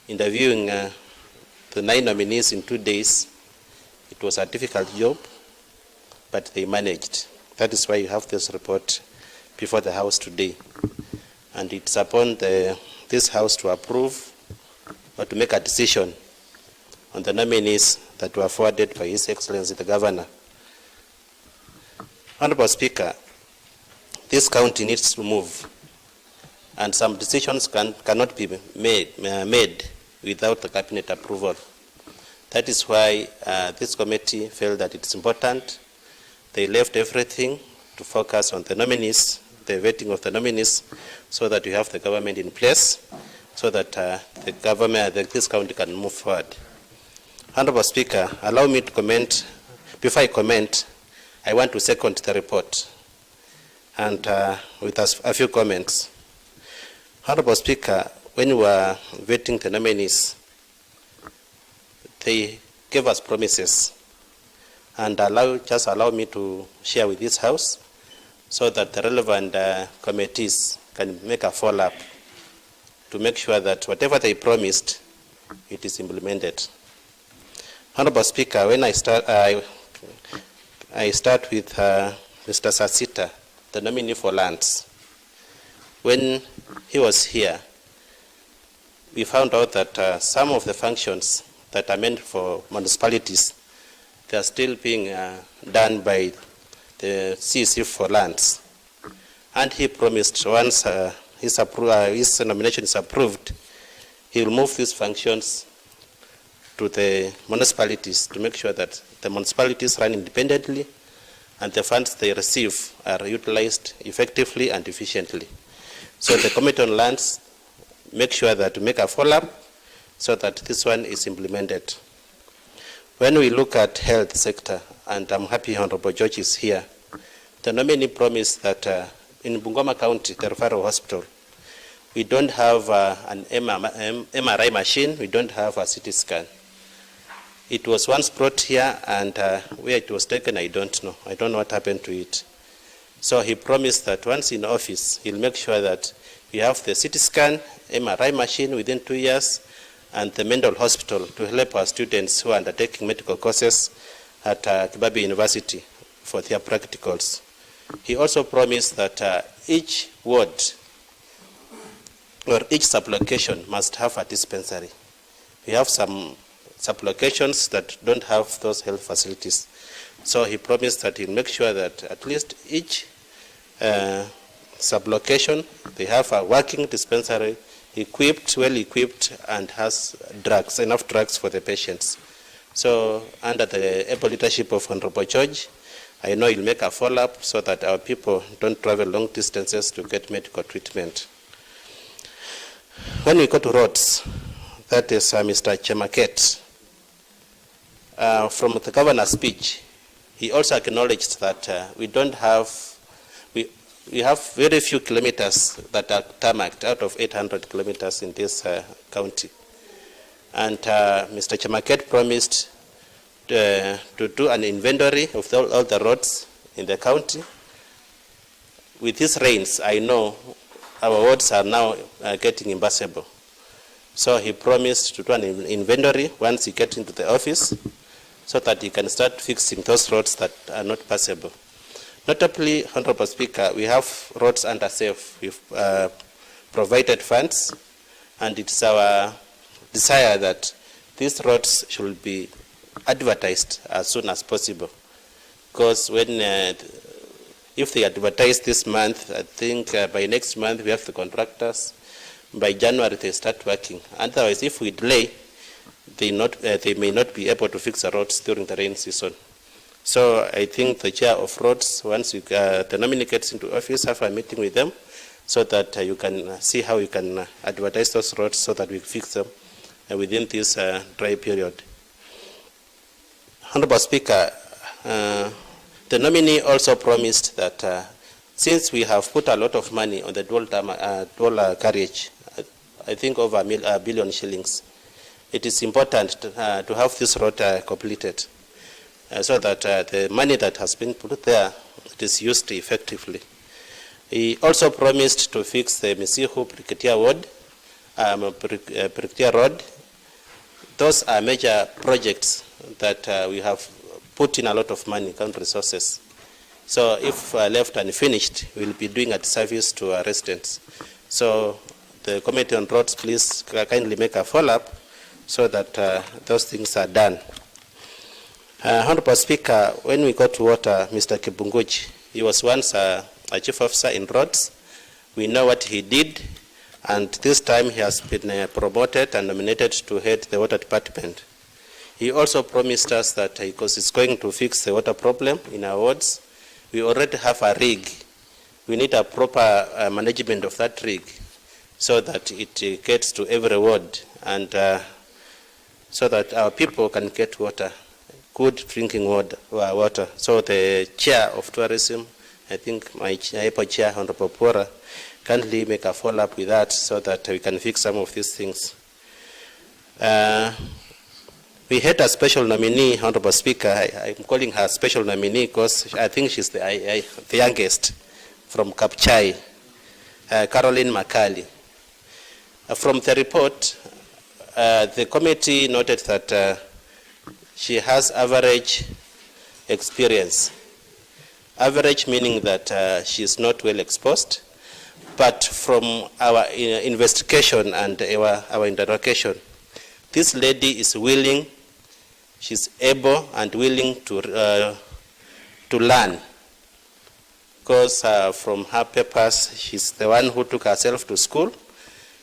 Interviewing the 9 nominees in 2 days, it was a difficult job, but they managed. That is why you have this report before the House today. And it's upon this House to approve or to make a decision on the nominees that were forwarded by His Excellency the Governor. Honorable Speaker, this county needs to move, and some decisions cannot be made without the cabinet approval. That is why this committee felt that it's important. They left everything to focus on the nominees, the vetting of the nominees, so that we have the government in place, so that this county can move forward. Honorable Speaker, allow me to comment. Before I comment, I want to second the report and with a few comments. Honorable Speaker, when we were vetting the nominees, they gave us promises, and just allow me to share with this House so that the relevant committees can make a follow-up to make sure that whatever they promised, it is implemented. Honorable Speaker, when I start with Mr. Sasita, the nominee for lands. When he was here, we found out that some of the functions that are meant for municipalities, they are still being done by the CEC for lands. And he promised once his nomination is approved, he will move these functions to the municipalities to make sure that the municipalities run independently and the funds they receive are utilized effectively and efficiently. So the Committee on Lands make sure that to make a follow-up so that this one is implemented. When we look at health sector, and I'm happy Honorable George is here, the nominee promised that in Bungoma County, the referral hospital, we don't have an MRI machine, we don't have a CT scan. It was once brought here, and where it was taken, I don't know. I don't know what happened to it. So he promised that once in office, he'll make sure that we have the CT scan, MRI machine within 2 years, and the mental hospital to help our students who are undertaking medical courses at Kibabi University for their practicals. He also promised that each ward or each sublocation must have a dispensary. We have some sublocations that don't have those health facilities. So he promised that he'll make sure that at least each sublocation, they have a working dispensary, equipped, well equipped, and has drugs, enough drugs for the patients. So under the able leadership of Honorable George, I know he'll make a follow-up so that our people don't travel long distances to get medical treatment. When we go to roads, that is Mr. Chemaket. From the governor's speech, he also acknowledged that we have very few kilometers that are tarmacked out of 800 kilometers in this county. And Mr. Chemaket promised to do an inventory of all the roads in the county. With these rains, I know our roads are now getting impassable. So he promised to do an inventory once he gets into the office so that he can start fixing those roads that are not passable. Notably, Honorable Speaker, we have roads under SAFE. We've provided funds, and it's our desire that these roads should be advertised as soon as possible. Because when, if they advertise this month, I think by next month we have the contractors. By January they start working. Otherwise, if we delay, they may not be able to fix the roads during the rain season. So I think the chair of roads, once the nominee gets into office, have a meeting with them so that you can see how you can advertise those roads so that we fix them within this dry period. Honorable Speaker, the nominee also promised that since we have put a lot of money on the dual carriage, I think over a billion shillings, it is important to have this road completed so that the money that has been put there, it is used effectively. He also promised to fix the Misihu Brigadier Road. Those are major projects that we have put in a lot of money, county resources. So if left unfinished, we'll be doing a disservice to our residents. So the Committee on Roads, please kindly make a follow-up so that those things are done. Honorable Speaker, when we got to water, Mr. Kibunguchi, he was once a chief officer in roads. We know what he did, and this time he has been promoted and nominated to head the water department. He also promised us that because he's going to fix the water problem in our wards, we already have a rig. We need a proper management of that rig so that it gets to every ward and so that our people can get water, good drinking water. So the chair of tourism, I think my chair, Honorable Pora, kindly make a follow-up with that so that we can fix some of these things. We had a special nominee, Honorable Speaker. I'm calling her special nominee because I think she's the youngest from Kapchai, Caroline Makali. From the report, the committee noted that she has average experience. Average meaning that she is not well exposed, but from our investigation and our interrogation, this lady is willing, she's able and willing to learn. Because from her papers, she's the one who took herself to school.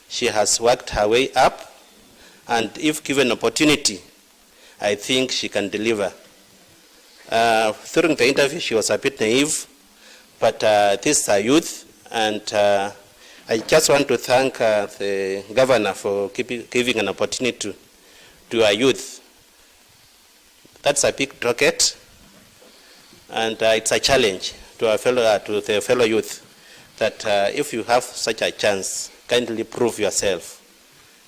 She has worked her way up, and if given opportunity, I think she can deliver. During the interview, she was a bit naive, but this is a youth, and I just want to thank the governor for giving an opportunity to our youth. That's a big rocket, and it's a challenge to our the fellow youth that if you have such a chance, kindly prove yourself.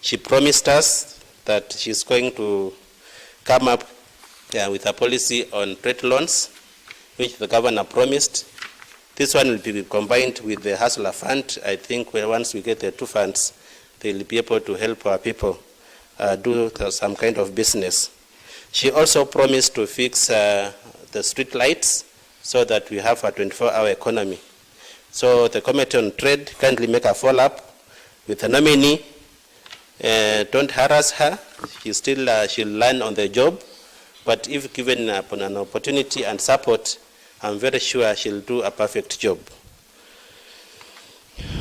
She promised us that she's going to come up with a policy on trade loans, which the governor promised. This one will be combined with the Hustler Fund. I think once we get the two funds, they'll be able to help our people do some kind of business. She also promised to fix the street lights so that we have a 24-hour economy. So the Committee on Trade kindly make a follow-up with the nominee. Don't harass her. She'll learn on the job. But if given an opportunity and support, I'm very sure she'll do a perfect job.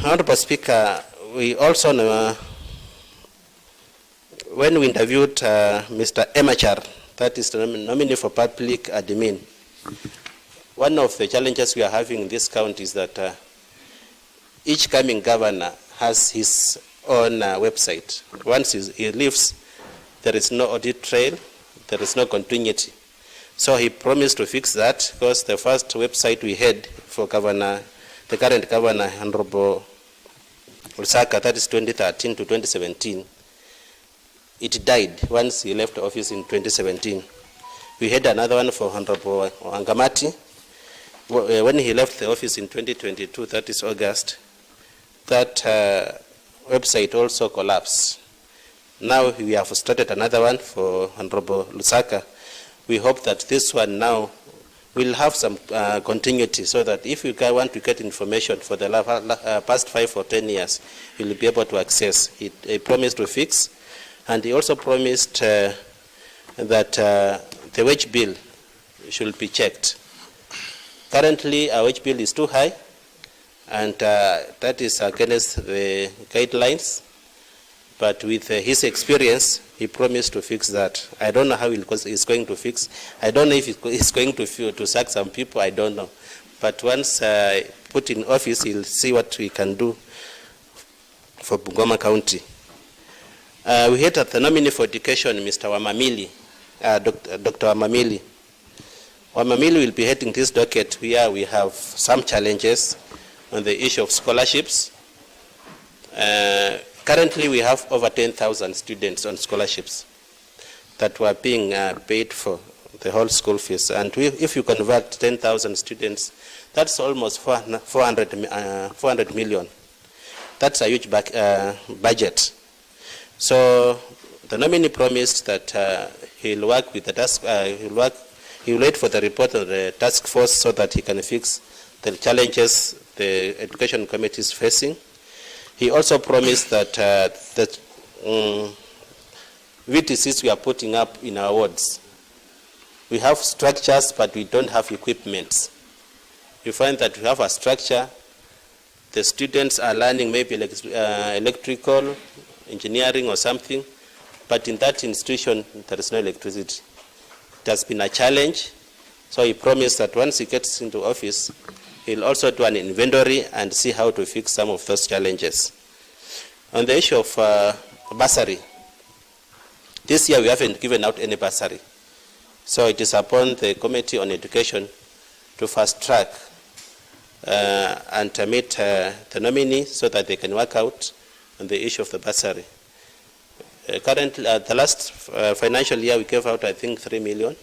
Honorable Speaker, we also know, when we interviewed Mr. Emachar, that is the nominee for public admin, one of the challenges we are having in this county is that each coming governor has his own website. Once he leaves, there is no audit trail, there is no continuity. So he promised to fix that because the first website we had for governor, the current governor, Honorable Lusaka, that is 2013 to 2017, it died once he left office in 2017. We had another one for Honorable Angamati. When he left the office in 2022, that is August, that website also collapsed. Now we have started another one for Honorable Lusaka. We hope that this one now we'll have some continuity so that if you want to get information for the past 5 or 10 years, you'll be able to access. He promised to fix, and he also promised that the wage bill should be checked. Currently, our wage bill is too high, and that is against the guidelines. But with his experience, he promised to fix that. I don't know how he's going to fix. I don't know if he's going to sack some people. I don't know. But once put in office, he'll see what we can do for Bungoma County. We had at the nominee for education, Mr. Wamamili, Dr. Wamamili. Wamamili will be heading this docket where we have some challenges on the issue of scholarships. Currently, we have over 10,000 students on scholarships that were being paid for the whole school fees. And if you convert 10,000 students, that's almost 400 million. That's a huge budget. So the nominee promised that he'll work with the task. He'll wait for the report of the task force so that he can fix the challenges the education committee is facing. He also promised that the VTCs we are putting up in our wards, we have structures, but we don't have equipment. You find that we have a structure, the students are learning maybe electrical, engineering or something, but in that institution, there is no electricity. It has been a challenge, so he promised that once he gets into office, he'll also do an inventory and see how to fix some of those challenges. On the issue of bursary, this year we haven't given out any bursary. So it is upon the Committee on Education to fast track and to meet the nominee so that they can work out on the issue of the bursary. Currently, the last financial year we gave out, I think, 3 million.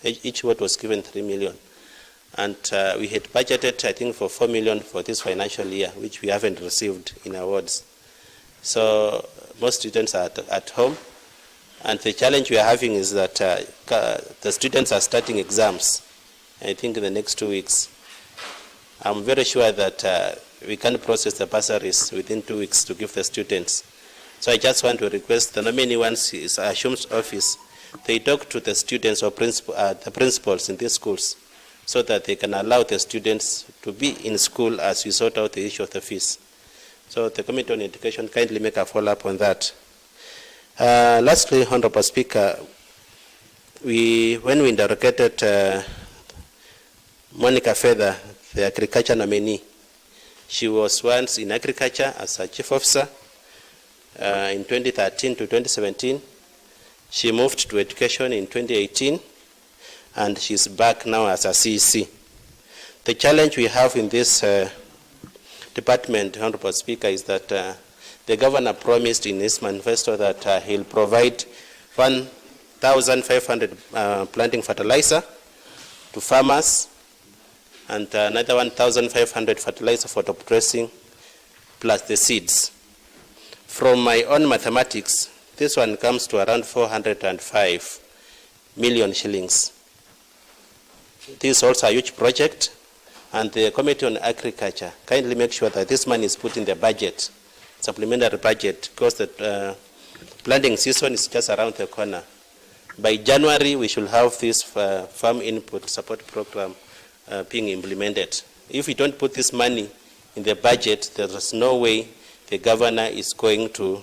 Each ward was given 3 million. And we had budgeted, I think, for 4 million for this financial year, which we haven't received in our wards. So most students are at home. And the challenge we are having is that the students are starting exams, I think, in the next 2 weeks. I'm very sure that we can process the bursaries within 2 weeks to give the students. So I just want to request the nominee, once he assumes office, they talk to the students or the principals in these schools so that they can allow the students to be in school as we sort out the issue of the fees. So the Committee on Education kindly make a follow-up on that. Lastly, Honorable Speaker, when we interrogated Monica Feather, the agriculture nominee, she was once in agriculture as a chief officer in 2013 to 2017. She moved to education in 2018, and she's back now as a CEC. The challenge we have in this department, Honorable Speaker, is that the governor promised in his manifesto that he'll provide 1,500 planting fertilizer to farmers and another 1,500 fertilizer for top dressing plus the seeds. From my own mathematics, this one comes to around 405 million shillings. This is also a huge project, and the Committee on Agriculture kindly make sure that this money is put in the budget, supplementary budget, because the planting season is just around the corner. By January, we should have this farm input support program being implemented. If we don't put this money in the budget, there is no way the governor is going to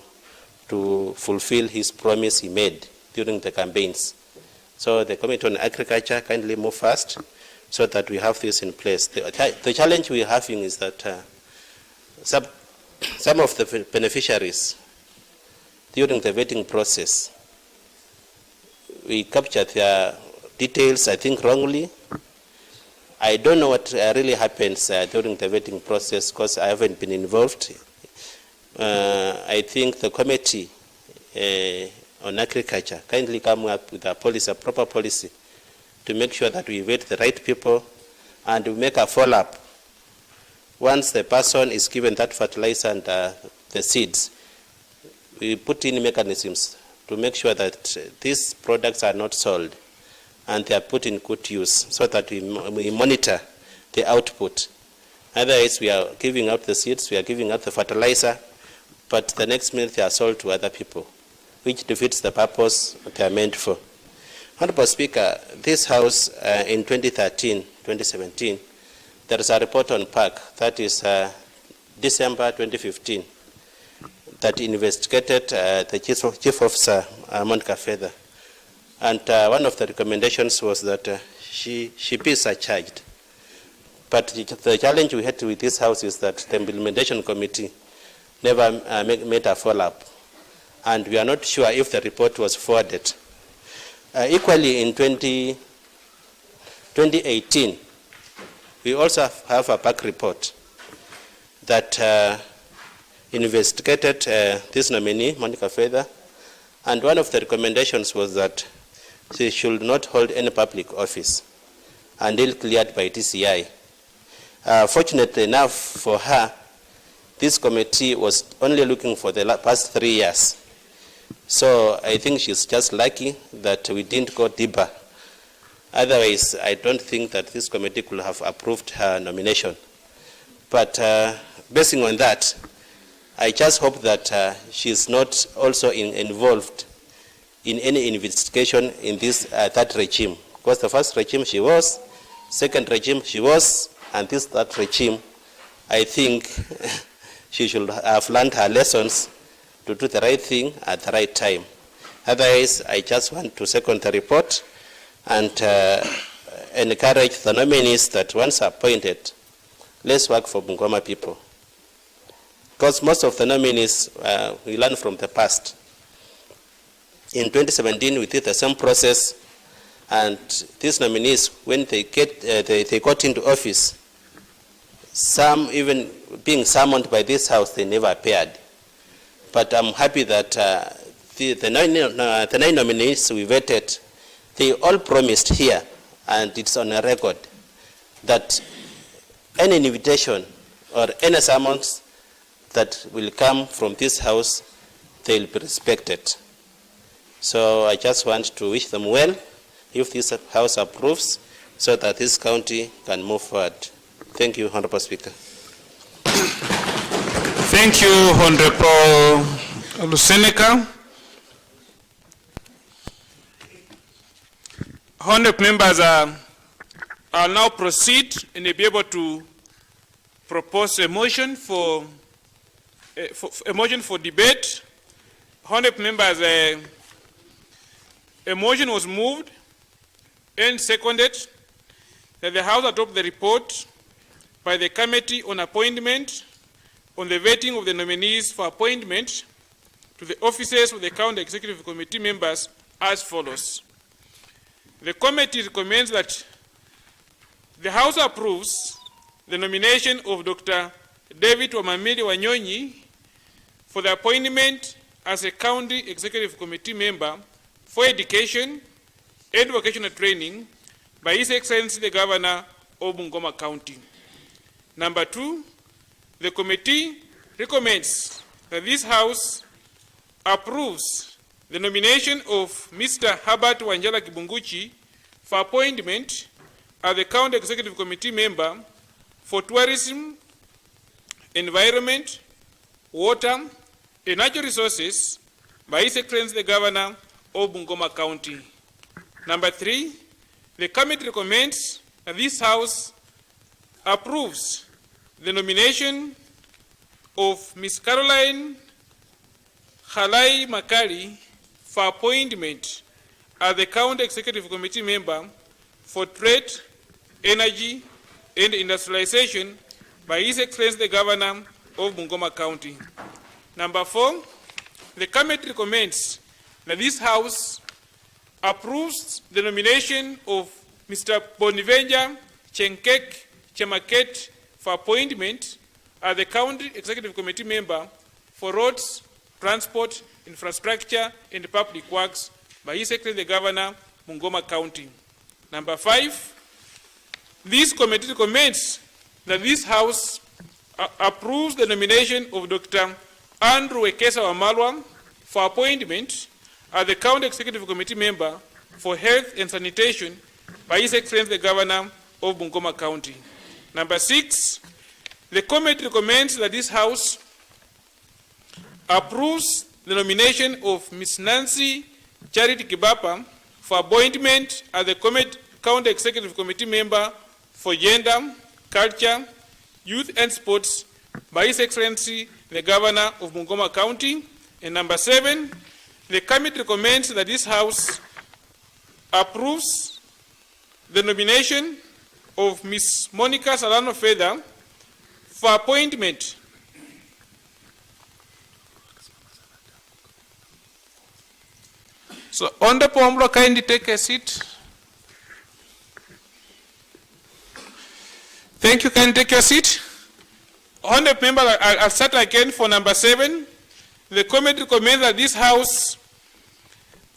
fulfill his promise he made during the campaigns. So the Committee on Agriculture kindly move fast so that we have this in place. The challenge we're having is that some of the beneficiaries during the vetting process, we captured their details, I think, wrongly. I don't know what really happens during the vetting process because I haven't been involved. I think the Committee on Agriculture kindly come up with a policy, a proper policy, to make sure that we vet the right people and we make a follow-up. Once the person is given that fertilizer and the seeds, we put in mechanisms to make sure that these products are not sold and they are put in good use so that we monitor the output. Otherwise, we are giving out the seeds, we are giving out the fertilizer, but the next minute they are sold to other people, which defeats the purpose they are meant for. Honorable Speaker, this House in 2017, there is a report on PAC, that is December 2015, that investigated the Chief Officer, Monica Feather. And one of the recommendations was that she be surcharged. But the challenge we had with this House is that the implementation committee never made a follow-up. And we are not sure if the report was forwarded. Equally, in 2018, we also have a PAC report that investigated this nominee, Monica Feather, and one of the recommendations was that she should not hold any public office until cleared by DCI. Fortunately enough for her, this committee was only looking for the past 3 years. So I think she's just lucky that we didn't go deeper. Otherwise, I don't think that this committee could have approved her nomination. But basing on that, I just hope that she's not also involved in any investigation in this third regime. Because the first regime she was, second regime she was, and this third regime, I think she should have learned her lessons to do the right thing at the right time. Otherwise, I just want to second the report and encourage the nominees that once appointed, let's work for Bungoma people. Because most of the nominees, we learn from the past. In 2017, we did the same process, and these nominees, when they got into office, some even being summoned by this House, they never appeared. But I'm happy that the nine nominees we vetted, they all promised here, and it's on a record, that any invitation or any summons that will come from this House, they will be respected. So I just want to wish them well, if this House approves, so that this county can move forward. Thank you, Honorable Speaker. Thank you, Honorable Luseneka. Honorable members, I'll now proceed and be able to propose a motion for debate. Honorable members, a motion was moved and seconded that the House adopt the report by the Committee on Appointment on the vetting of the nominees for appointment to the offices of the County Executive Committee members as follows. The committee recommends that the House approves the nomination of Dr. David Wamamiri Wanyonyi for the appointment as a County Executive Committee member for education and vocational training by His Excellency the Governor of Bungoma County. Number 2, the committee recommends that this House approves the nomination of Mr. Herbert Wanjala Kibunguchi for appointment as the County Executive Committee member for tourism, environment, water, and natural resources by His Excellency the Governor of Bungoma County. Number 3, the committee recommends that this House approves the nomination of Ms. Caroline Halai Makari for appointment as the County Executive Committee member for trade, energy, and industrialization by His Excellency the Governor of Bungoma County. Number 4, the committee recommends that this House approves the nomination of Mr. Bonivenja Chenkek Chemaket for appointment as the County Executive Committee member for roads, transport, infrastructure, and public works by His Excellency the Governor, Bungoma County. Number 5, this committee recommends that this House approves the nomination of Dr. Andrew Wekesa Wamalwa for appointment as the County Executive Committee member for Health and Sanitation by His Excellency the Governor of Bungoma County. Number 6, the committee recommends that this House approves the nomination of Ms. Nancy Charity Kibapa for appointment as the County Executive Committee member for Gender, Culture, Youth and Sports by His Excellency the Governor of Bungoma County. And number 7, the committee recommends that this House approves the nomination of Ms. Monica Salano Feather for appointment So, Honorable Omro, kindly take a seat. Thank you, kindly take your seat. Honorable member, I'll start again for number 7. The committee recommends that this House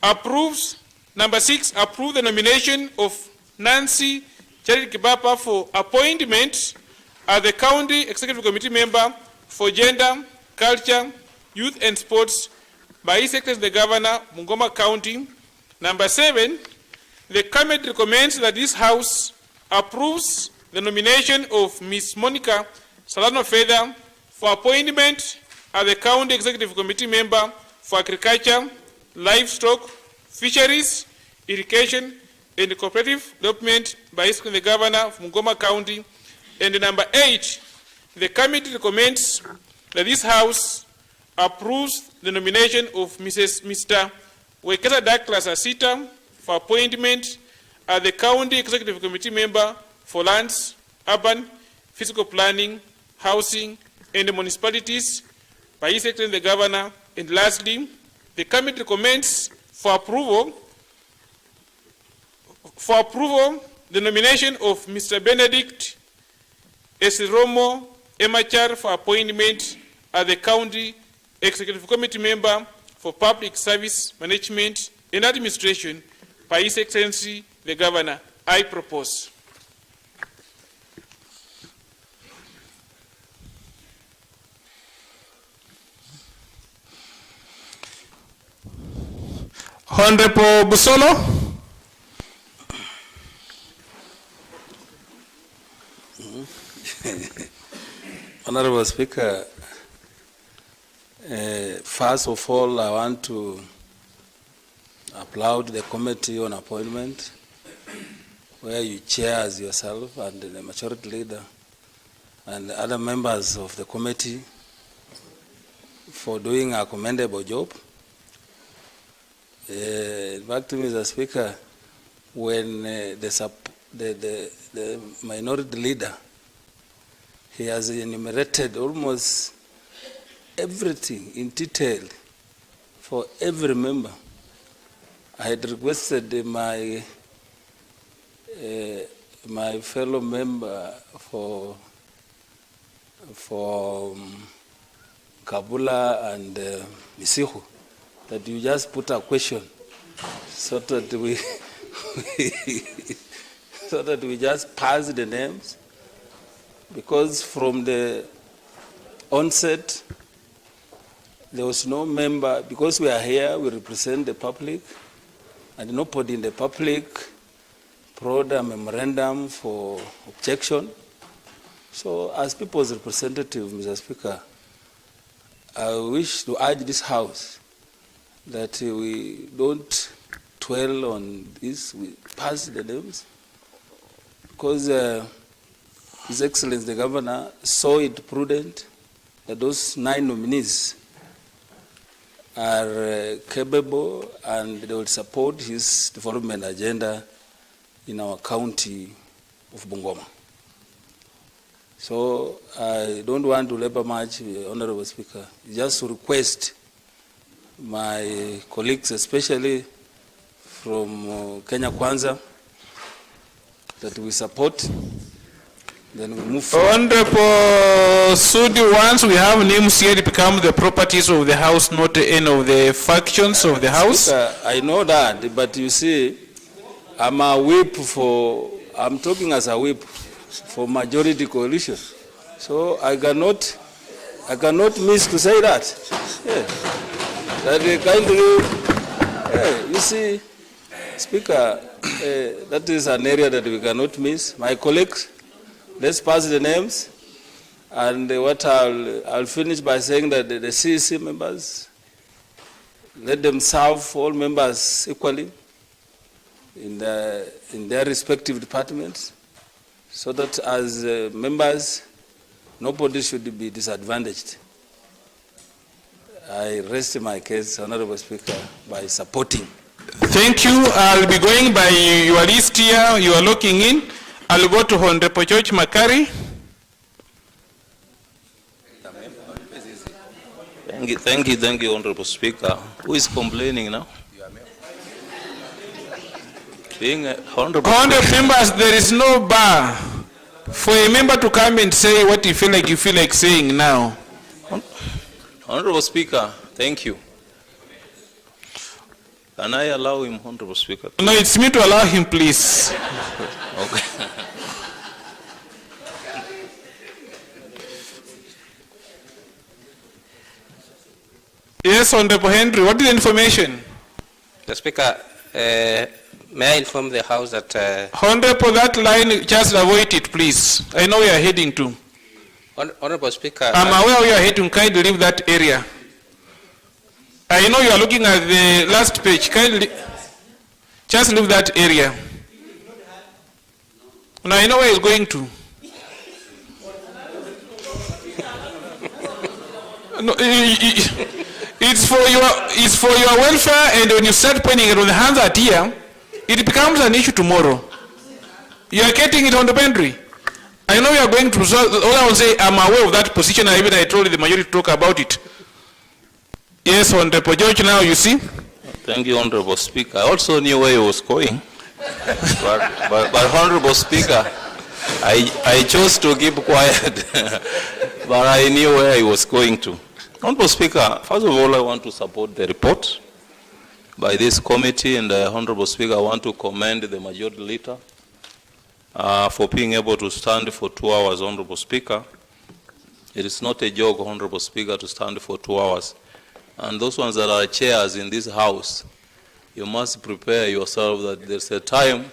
approves, number 6, approve the nomination of Nancy Charity Kibapa for appointment as the County Executive Committee member for Gender, Culture, Youth and Sports by His Excellency the Governor, Bungoma County. Number 7, the committee recommends that this House approves the nomination of Ms. Monica Salano Feather for appointment as the County Executive Committee member for Agriculture, Livestock, Fisheries, Irrigation, and Cooperative Development by His Excellency the Governor of Bungoma County. And number 8, the committee recommends that this House approves the nomination of Mr. Wekesa Douglas Asita for appointment as the County Executive Committee member for Lands, Urban, Physical Planning, Housing, and Municipalities by His Excellency the Governor. And lastly, the committee recommends for approval the nomination of Mr. Benedict Esiromo Emachar for appointment as the County Executive Committee member for Public Service Management and Administration by His Excellency the Governor. I propose. Honorable Busolo. Honorable Speaker, first of all, I want to applaud the Committee on Appointment, where you chair as yourself and the Majority Leader and other members of the committee for doing a commendable job. In fact, Mr. Speaker, when the Minority Leader, he has enumerated almost everything in detail for every member. I had requested my fellow member for Kabula and Misihu that you just put a question so that we so that we just pass the names, because from the onset there was no member, because we are here, we represent the public, and nobody in the public brought a memorandum for objection. So as people's representative, Mr. Speaker, I wish to urge this House that we don't dwell on this, we pass the names, because His Excellency the Governor saw it prudent that those 9 nominees are capable and they will support his development agenda in our county of Bungoma. So I don't want to labor much, Honorable Speaker, just to request my colleagues, especially from Kenya Kwanza, that we support. Then we move forward. Honorable Sudi, once we have names here, it becomes the properties of the House, not any of the factions of the House. Speaker, I know that, but you see, I'm a whip for, I'm talking as a whip for majority coalition. So I cannot miss to say that. Yeah. That we kindly, yeah, you see, Speaker, that is an area that we cannot miss. My colleagues, let's pass the names. And what I'll finish by saying that the CEC members, let them serve all members equally in their respective departments, so that as members, nobody should be disadvantaged. I rest my case, Honorable Speaker, by supporting. Thank you. I'll be going by your list here. You are looking in. I'll go to Honorable George Makari. Thank you, Honorable Speaker. Who is complaining now? Being Honorable members, there is no bar for a member to come and say what you feel like saying now. Honorable Speaker, thank you. Can I allow him, Honorable Speaker? No, it's me to allow him, please. Okay. Yes, Honorable Henry, what is the information? The Speaker, may I inform the House that... Honorable, that line, just avoid it, please. I know where you are heading to. Honorable Speaker... I'm aware you are heading. Kindly leave that area. I know you are looking at the last page. Kindly just leave that area. Now I know where he's going to. No, it's for your welfare, and when you start pointing it when the hands are here, it becomes an issue tomorrow. You are getting it on the boundary. I know you are going to, so all I will say, I'm aware of that position, and even I told the majority to talk about it. Yes, Honorable George, now you see. Thank you, Honorable Speaker. I also knew where he was going. but Honorable Speaker, I chose to keep quiet, but I knew where he was going to. Honorable Speaker, first of all, I want to support the report by this committee, and Honorable Speaker, I want to commend the Majority Leader for being able to stand for 2 hours, Honorable Speaker. It is not a joke, Honorable Speaker, to stand for 2 hours. And those ones that are chairs in this House, you must prepare yourself that there's a time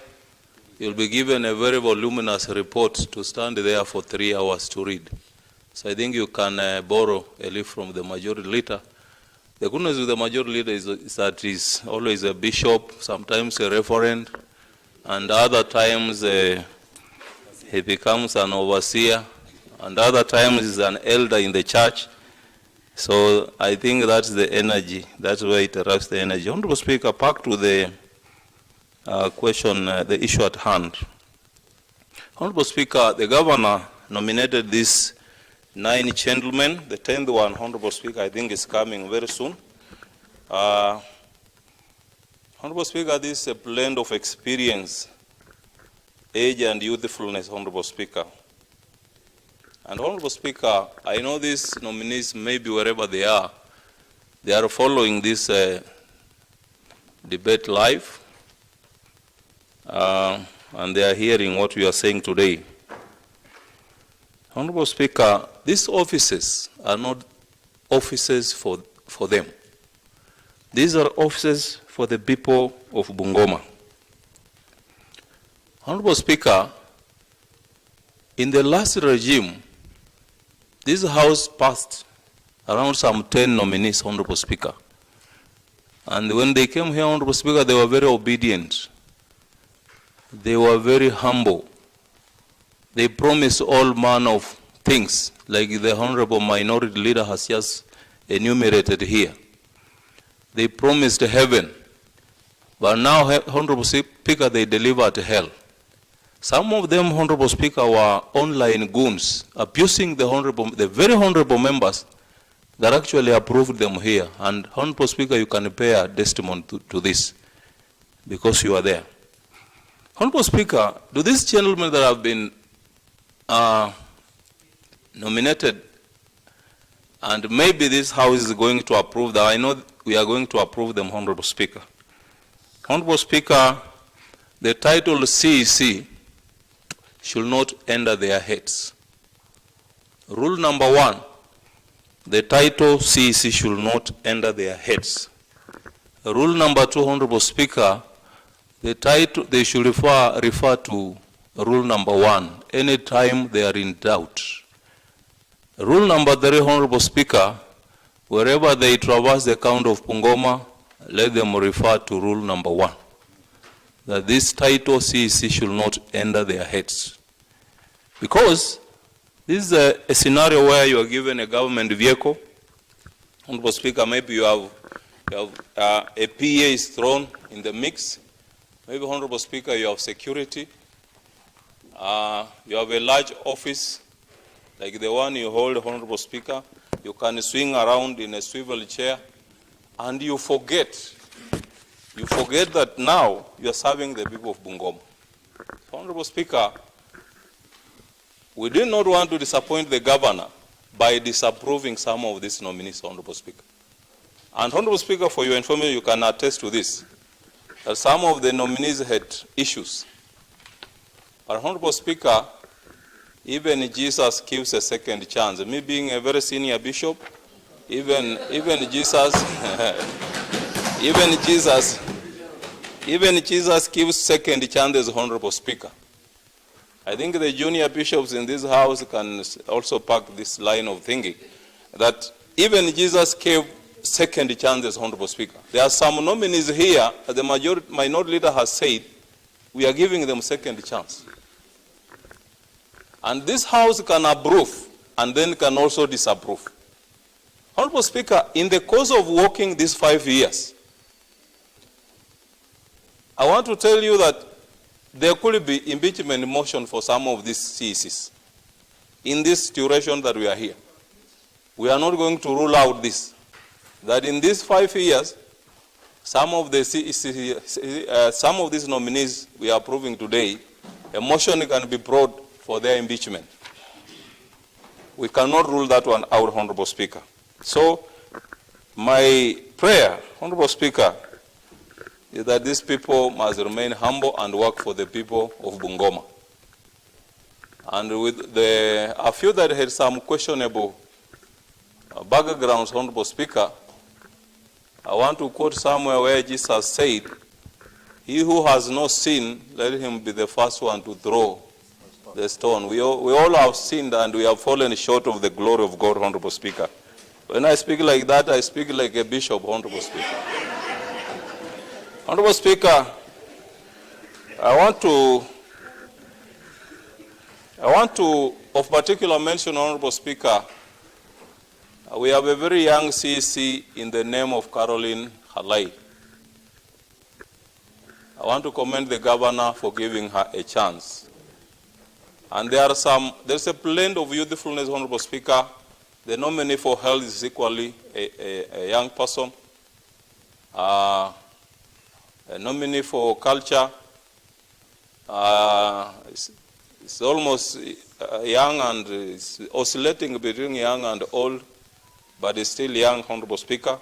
you'll be given a very voluminous report to stand there for 3 hours to read. So I think you can borrow a leaf from the Majority Leader. The goodness with the Majority Leader is that he's always a bishop, sometimes a reverend, and other times he becomes an overseer, and other times he's an elder in the church. So I think that's the energy, that's where it arrives the energy. Honorable Speaker, back to the question, the issue at hand. Honorable Speaker, the governor nominated these 9 gentlemen. The 10th one, Honorable Speaker, I think is coming very soon. Honorable Speaker, this is a blend of experience, age, and youthfulness, Honorable Speaker. And Honorable Speaker, I know these nominees, maybe wherever they are following this debate live, and they are hearing what we are saying today. Honorable Speaker, these offices are not offices for them. These are offices for the people of Bungoma. Honorable Speaker, in the last regime, this House passed around some 10 nominees, Honorable Speaker. And when they came here, Honorable Speaker, they were very obedient. They were very humble. They promised all manner of things, like the Honorable Minority Leader has just enumerated here. They promised heaven, but now, Honorable Speaker, they delivered hell. Some of them, Honorable Speaker, were online goons, abusing the very honorable members that actually approved them here. And Honorable Speaker, you can bear testimony to this, because you are there. Honorable Speaker, do these gentlemen that have been nominated, and maybe this House is going to approve them, I know we are going to approve them, Honorable Speaker. Honorable Speaker, the title CEC should not enter their heads. Rule number 1, the title CEC should not enter their heads. Rule number 2, Honorable Speaker, the title, they should refer to rule number 1, anytime they are in doubt. Rule number 3, Honorable Speaker, wherever they traverse the county of Bungoma, let them refer to rule number 1, that this title CEC should not enter their heads. Because this is a scenario where you are given a government vehicle. Honorable Speaker, maybe you have a PA is thrown in the mix. Maybe, Honorable Speaker, you have security. You have a large office like the one you hold, Honorable Speaker. You can swing around in a swivel chair, and you forget that now you are serving the people of Bungoma. So, Honorable Speaker, we did not want to disappoint the governor by disapproving some of these nominees, Honorable Speaker. And Honorable Speaker, for your information, you can attest to this, that some of the nominees had issues. But Honorable Speaker, even Jesus gives a second chance. Me being a very senior bishop, even Jesus, even Jesus gives second chances, Honorable Speaker. I think the junior bishops in this house can also pack this line of thinking, that even Jesus gave second chances, Honorable Speaker. There are some nominees here, the minority leader has said, we are giving them second chance. And this house can approve and then can also disapprove. Honorable Speaker, in the course of working these 5 years, I want to tell you that there could be impeachment motion for some of these CECs in this duration that we are here. We are not going to rule out this, that in these 5 years, some of these nominees we are approving today, a motion can be brought for their impeachment. We cannot rule that one out, Honorable Speaker. So my prayer, Honorable Speaker, is that these people must remain humble and work for the people of Bungoma. And with a few that had some questionable backgrounds, Honorable Speaker, I want to quote somewhere where Jesus said, "He who has no sin, let him be the first one to throw the stone." We all have sinned and we have fallen short of the glory of God, Honorable Speaker. When I speak like that, I speak like a bishop, Honorable Speaker. Honorable Speaker, I want to, of particular mention, Honorable Speaker, we have a very young CEC in the name of Caroline Halai. I want to commend the governor for giving her a chance. And there's a blend of youthfulness, Honorable Speaker. The nominee for health is equally a young person. A nominee for culture is almost young and is oscillating between young and old, but is still young, Honorable Speaker.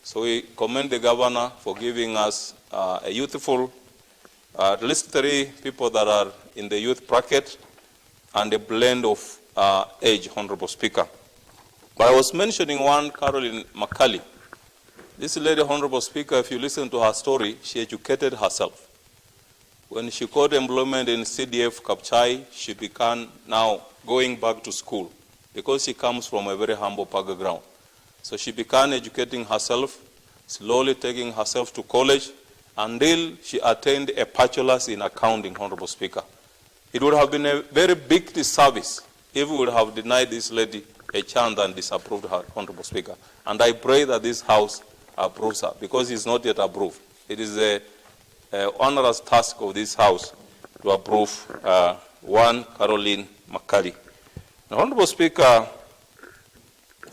So we commend the governor for giving us a youthful, at least 3 people that are in the youth bracket, and a blend of age, Honorable Speaker. But I was mentioning one, Caroline McCully. This lady, Honorable Speaker, if you listen to her story, she educated herself. When she got employment in CDF Kapchai, she began now going back to school because she comes from a very humble background. So she began educating herself, slowly taking herself to college until she attained a bachelor's in accounting, Honorable Speaker. It would have been a very big disservice if we would have denied this lady a chance and disapproved her, Honorable Speaker. And I pray that this House approves her, because it's not yet approved. It is a onerous task of this House to approve one Caroline McCurry. Now, Honorable Speaker,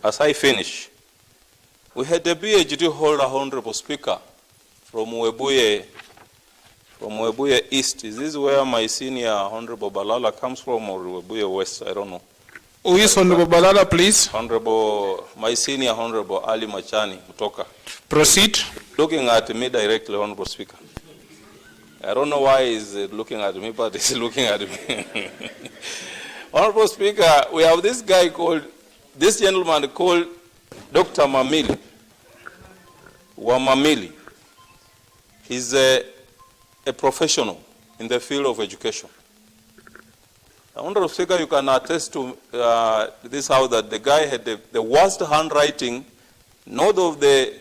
as I finish, we had a PhD holder, Honorable Speaker, from Webuye East. Is this where my senior Honorable Balala comes from, or Webuye West? I don't know. Who is Honorable Balala, please? My senior Honorable Ali Machani Mutoka. Proceed. Looking at me directly, Honorable Speaker. I don't know why he's looking at me, but he's looking at me. Honorable Speaker, we have this gentleman called Dr. Mamili. Wamamili. He's a a professional in the field of education. Honorable Speaker, you can attest to this house that the guy had the worst handwriting north of the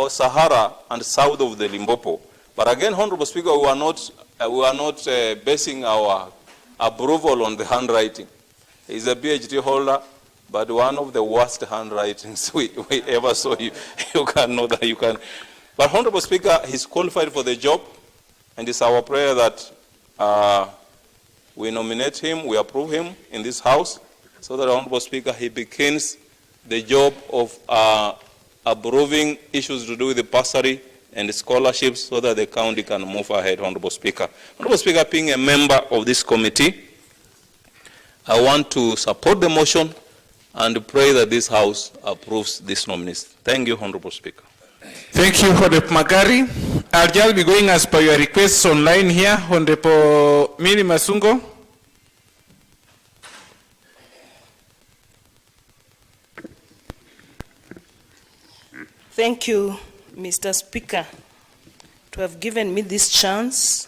Sahara and south of the Limpopo. But again, Honorable Speaker, we are not basing our approval on the handwriting. He's a PhD holder, but one of the worst handwritings we ever saw. You can know that you can. But Honorable Speaker, he's qualified for the job, and it's our prayer that we nominate him, we approve him in this House, so that, Honorable Speaker, he begins the job of approving issues to do with the bursary and the scholarships, so that the county can move ahead, Honorable Speaker. Honorable Speaker, being a member of this committee, I want to support the motion and pray that this House approves these nominees. Thank you, Honorable Speaker. Thank you, Honorable Magari. I'll just be going as per your requests online here, Honorable Miri Masungo. Thank you, Mr. Speaker, to have given me this chance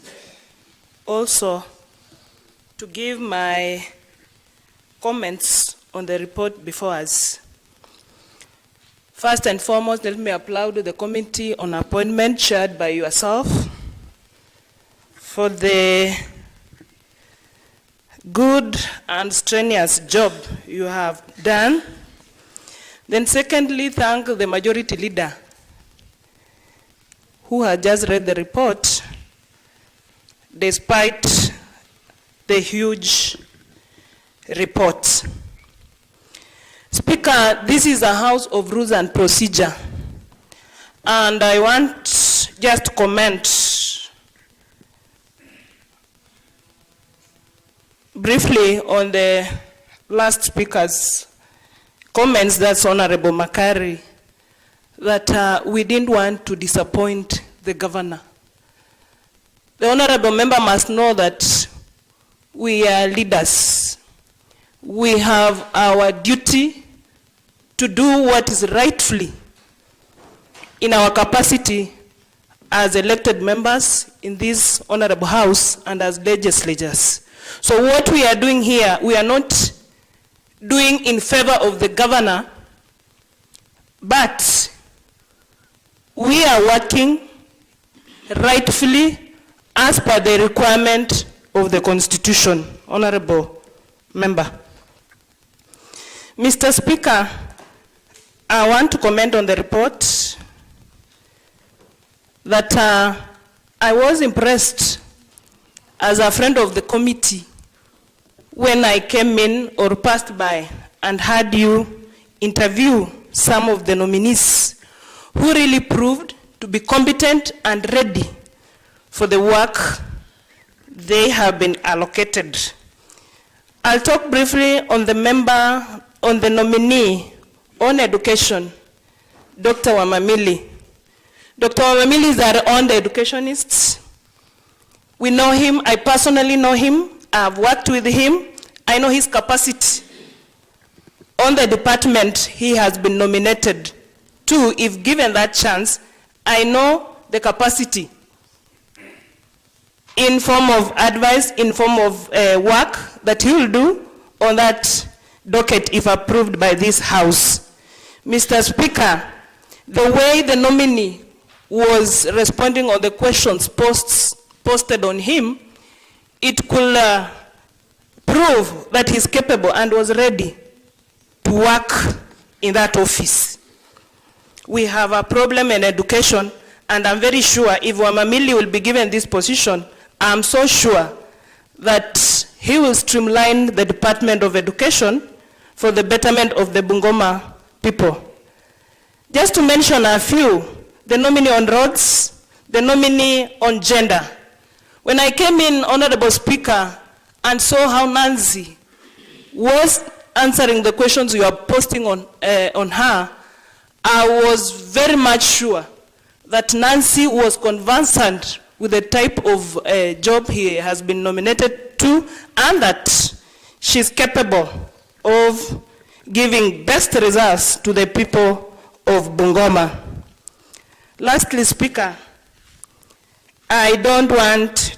also to give my comments on the report before us. First and foremost, let me applaud the committee on appointment chaired by yourself for the good and strenuous job you have done. Then secondly, thank the majority leader who had just read the report despite the huge report. Speaker, this is a house of rules and procedure, and I want just to comment briefly on the last speaker's comments, that's Honorable Makari, that we didn't want to disappoint the governor. The honorable member must know that we are leaders. We have our duty to do what is rightfully in our capacity as elected members in this honorable house and as legislators. So what we are doing here, we are not doing in favor of the governor, but we are working rightfully as per the requirement of the Constitution, honorable member. Mr. Speaker, I want to comment on the report that I was impressed as a friend of the committee when I came in or passed by and had you interview some of the nominees who really proved to be competent and ready for the work they have been allocated. I'll talk briefly on the nominee on education, Dr. Wamamili. Dr. Wamamili is our own educationist. We know him, I personally know him, I've worked with him, I know his capacity. On the department he has been nominated to, if given that chance, I know the capacity in form of advice, in form of work that he will do on that docket if approved by this House. Mr. Speaker, the way the nominee was responding on the questions posted on him, it could prove that he's capable and was ready to work in that office. We have a problem in education, and I'm very sure if Wamamili will be given this position, I'm so sure that he will streamline the Department of Education for the betterment of the Bungoma people. Just to mention a few, the nominee on roads, the nominee on gender. When I came in, Honorable Speaker, and saw how Nancy was answering the questions you are posting on her, I was very much sure that Nancy was conversant with the type of job he has been nominated to, and that she's capable of giving best results to the people of Bungoma. Lastly, Speaker, I don't want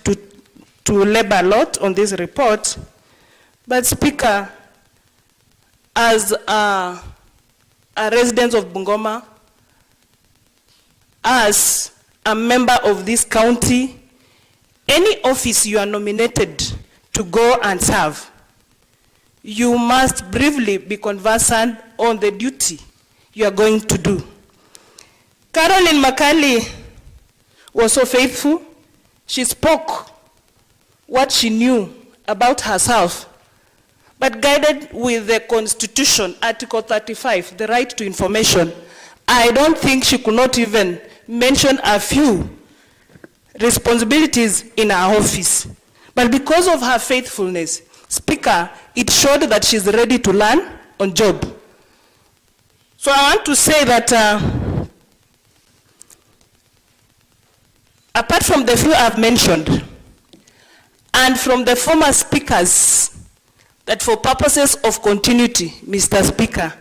to labor a lot on this report, but Speaker, as a resident of Bungoma, as a member of this county, any office you are nominated to go and serve, you must briefly be conversant on the duty you are going to do. Caroline Makali was so faithful. She spoke what she knew about herself, but guided with the Constitution, Article 35, the right to information. I don't think she could not even mention a few responsibilities in her office. But because of her faithfulness, Speaker, it showed that she's ready to learn on job. So I want to say that apart from the few I've mentioned, and from the former speakers, that for purposes of continuity, Mr. Speaker,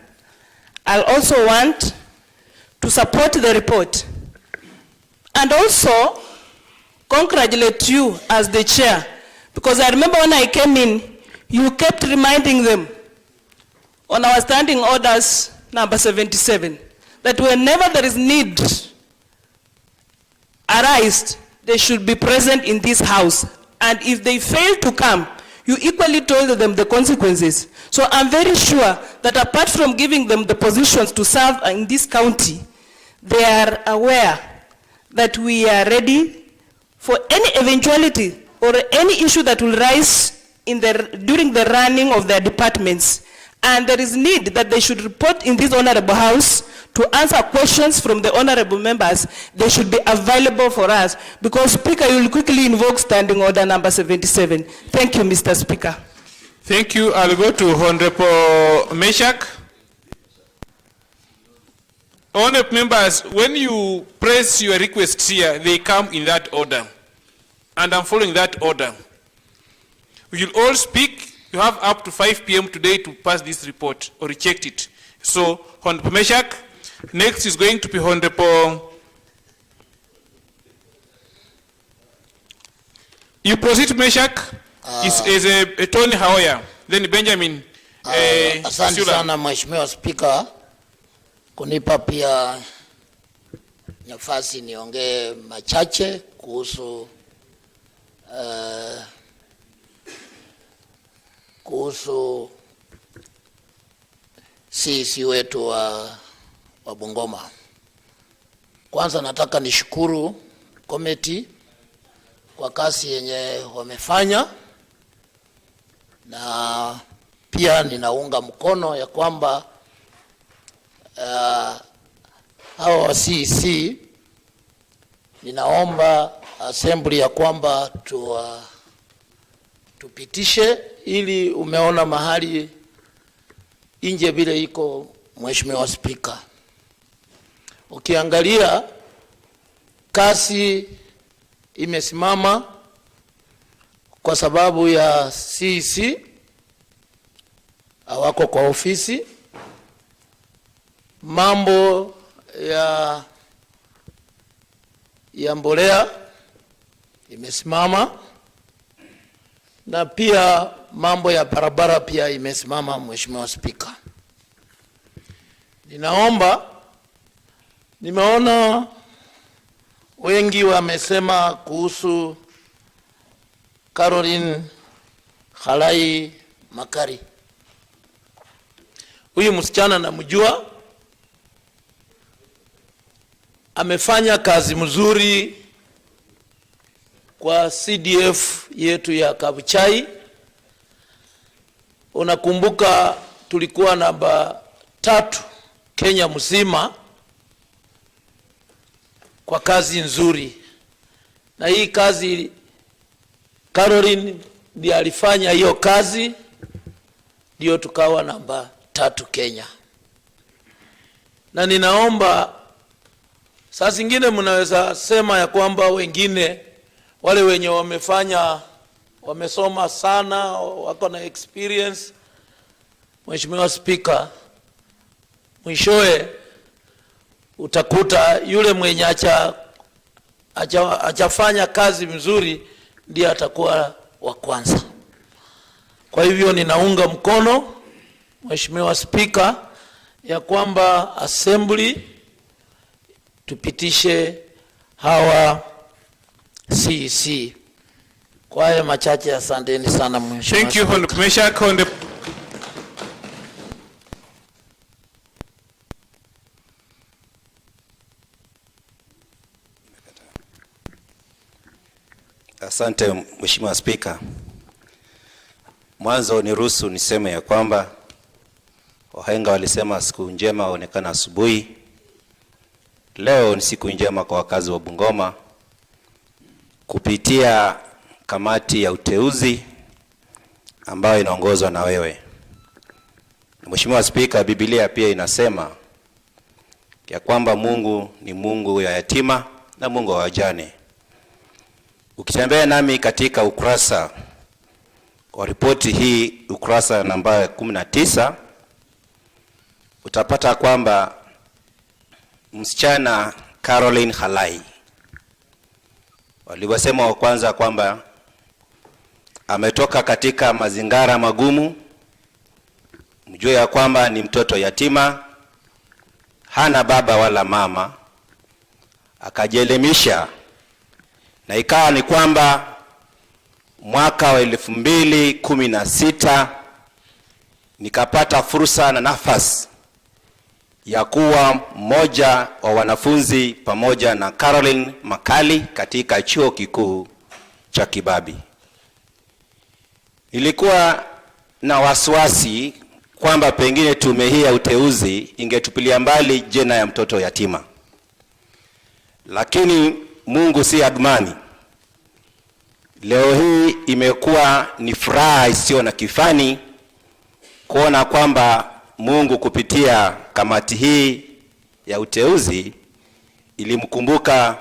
I'll also want to support the report and also congratulate you as the chair, because I remember when I came in, you kept reminding them on our standing orders number 77 that whenever there is need arise, they should be present in this house, and if they fail to come, you equally told them the consequences. So I'm very sure that apart from giving them the positions to serve in this county, they are aware that we are ready for any eventuality or any issue that will rise during the running of their departments. And there is need that they should report in this honorable house to answer questions from the honorable members. They should be available for us, because Speaker, you will quickly invoke standing order number 77. Thank you, Mr. Speaker. Thank you. I'll go to Honorable Meshach. Honorable members, when you press your requests here, they come in that order. And I'm following that order. We will all speak. You have up to 5 p.m. today to pass this report or reject it. So, Honorable Meshach, next is going to be Honorable. You proceed, Meshach. Is a Tony Hawaya. Then Benjamin. Asante sana Mheshimiwa Speaker kunipa pia nafasi niongee machache kuhusu CEC wetu wa Bungoma. Kwanza nataka nishukuru komiti kwa kazi yenye wamefanya, na pia ninaunga mkono ya kwamba hawa wa CEC, ninaomba assembly ya kwamba tupitishe, ili umeona mahali nje vile iko. Mheshimiwa Speaker, ukiangalia kasi imesimama kwa sababu ya CEC hawako kwa ofisi. Mambo ya mbolea imesimama, na pia mambo ya barabara pia imesimama. Mheshimiwa Speaker, nimeona wengi wamesema kuhusu Caroline Halai Makari. Huyu msichana namjua, amefanya kazi mzuri kwa CDF yetu ya Kabuchai. Unakumbuka tulikuwa namba 3 Kenya mzima kwa kazi nzuri, na hii kazi Caroline ndiye alifanya hiyo kazi, ndio tukawa namba 3 Kenya. Na ninaomba saa zingine mnaweza sema ya kwamba wengine wale wenye wamesoma sana, wako na experience. Mheshimiwa Speaker, mwishowe utakuta yule mwenye hajafanya kazi mzuri, ndiye atakuwa wa kwanza. Kwa hivyo ninaunga mkono Mheshimiwa Spika ya kwamba assembly tupitishe hawa CEC. Kwa haya machache, asanteni sana Mheshimiwa. Thank you, Honorable Commissioner. Asante Mheshimiwa Spika. Mwanzo niruhusu niseme ya kwamba wahenga walisema siku njema huonekana asubuhi. Leo ni siku njema kwa wakazi wa Bungoma kupitia kamati ya uteuzi ambayo inaongozwa na wewe. Mheshimiwa Spika, Biblia pia inasema ya kwamba Mungu ni Mungu ya yatima na Mungu wa wajane. Ukitembea nami katika ukurasa wa ripoti hii, ukurasa namba 19, utapata kwamba msichana Caroline Halai waliwasema wa kwanza kwamba ametoka katika mazingara magumu. Mjue ya kwamba ni mtoto yatima, hana baba wala mama, akajielimisha, na ikawa ni kwamba mwaka wa 2016 nikapata fursa na nafasi ya kuwa mmoja wa wanafunzi pamoja na Caroline Makali katika chuo kikuu cha Kibabi. Nilikuwa na wasiwasi kwamba pengine tume hii ya uteuzi ingetupilia mbali jina ya mtoto yatima, lakini Mungu si admani. Leo hii imekuwa ni furaha isiyo na kifani kuona kwamba Mungu kupitia kamati hii ya uteuzi ilimkumbuka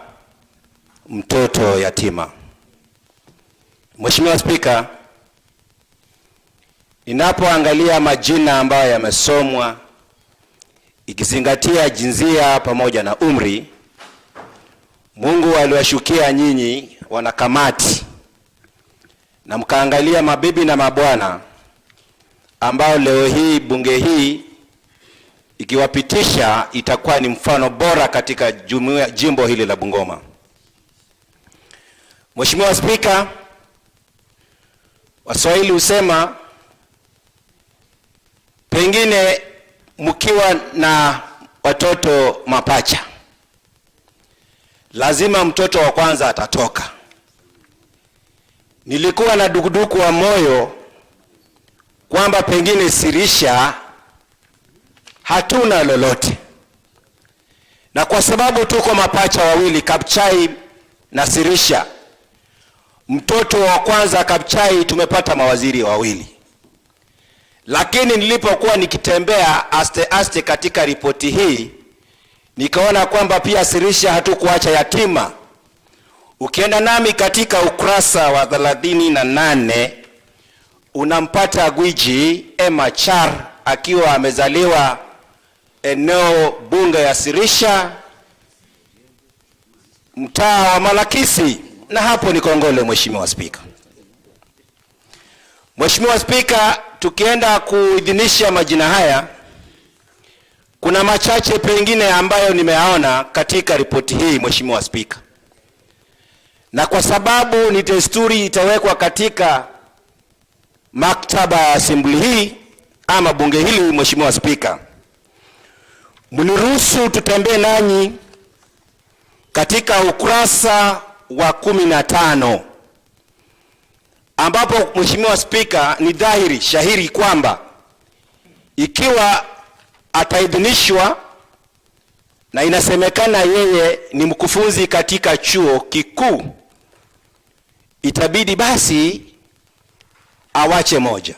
mtoto yatima. Mheshimiwa Spika, ninapoangalia majina ambayo yamesomwa ikizingatia jinsia pamoja na umri, Mungu aliwashukia nyinyi wanakamati na mkaangalia mabibi na mabwana ambao leo hii bunge hii ikiwapitisha itakuwa ni mfano bora katika jimbo hili la Bungoma. Mheshimiwa Spika, Waswahili husema pengine mkiwa na watoto mapacha lazima mtoto wa kwanza atatoka. Nilikuwa na dukuduku wa moyo kwamba pengine Sirisha hatuna lolote, na kwa sababu tuko mapacha wawili, Kapchai na Sirisha, mtoto wa kwanza Kapchai tumepata mawaziri wawili. Lakini nilipokuwa nikitembea aste katika ripoti hii, nikaona kwamba pia Sirisha hatukuacha yatima. Ukienda nami katika ukurasa wa 38 unampata gwiji Emma Char akiwa amezaliwa eneo bunge ya Sirisha, mtaa wa Malakisi, na hapo ni Kongole. Mheshimiwa Spika, Mheshimiwa Spika, tukienda kuidhinisha majina haya, kuna machache pengine ambayo nimeaona katika ripoti hii Mheshimiwa Spika, na kwa sababu ni desturi itawekwa katika maktaba ya assembly hii ama bunge hili, Mheshimiwa Spika, mniruhusu tutembee nanyi katika ukurasa wa 15 ambapo Mheshimiwa Spika, ni dhahiri shahiri kwamba ikiwa ataidhinishwa na inasemekana yeye ni mkufunzi katika chuo kikuu, itabidi basi awache moja.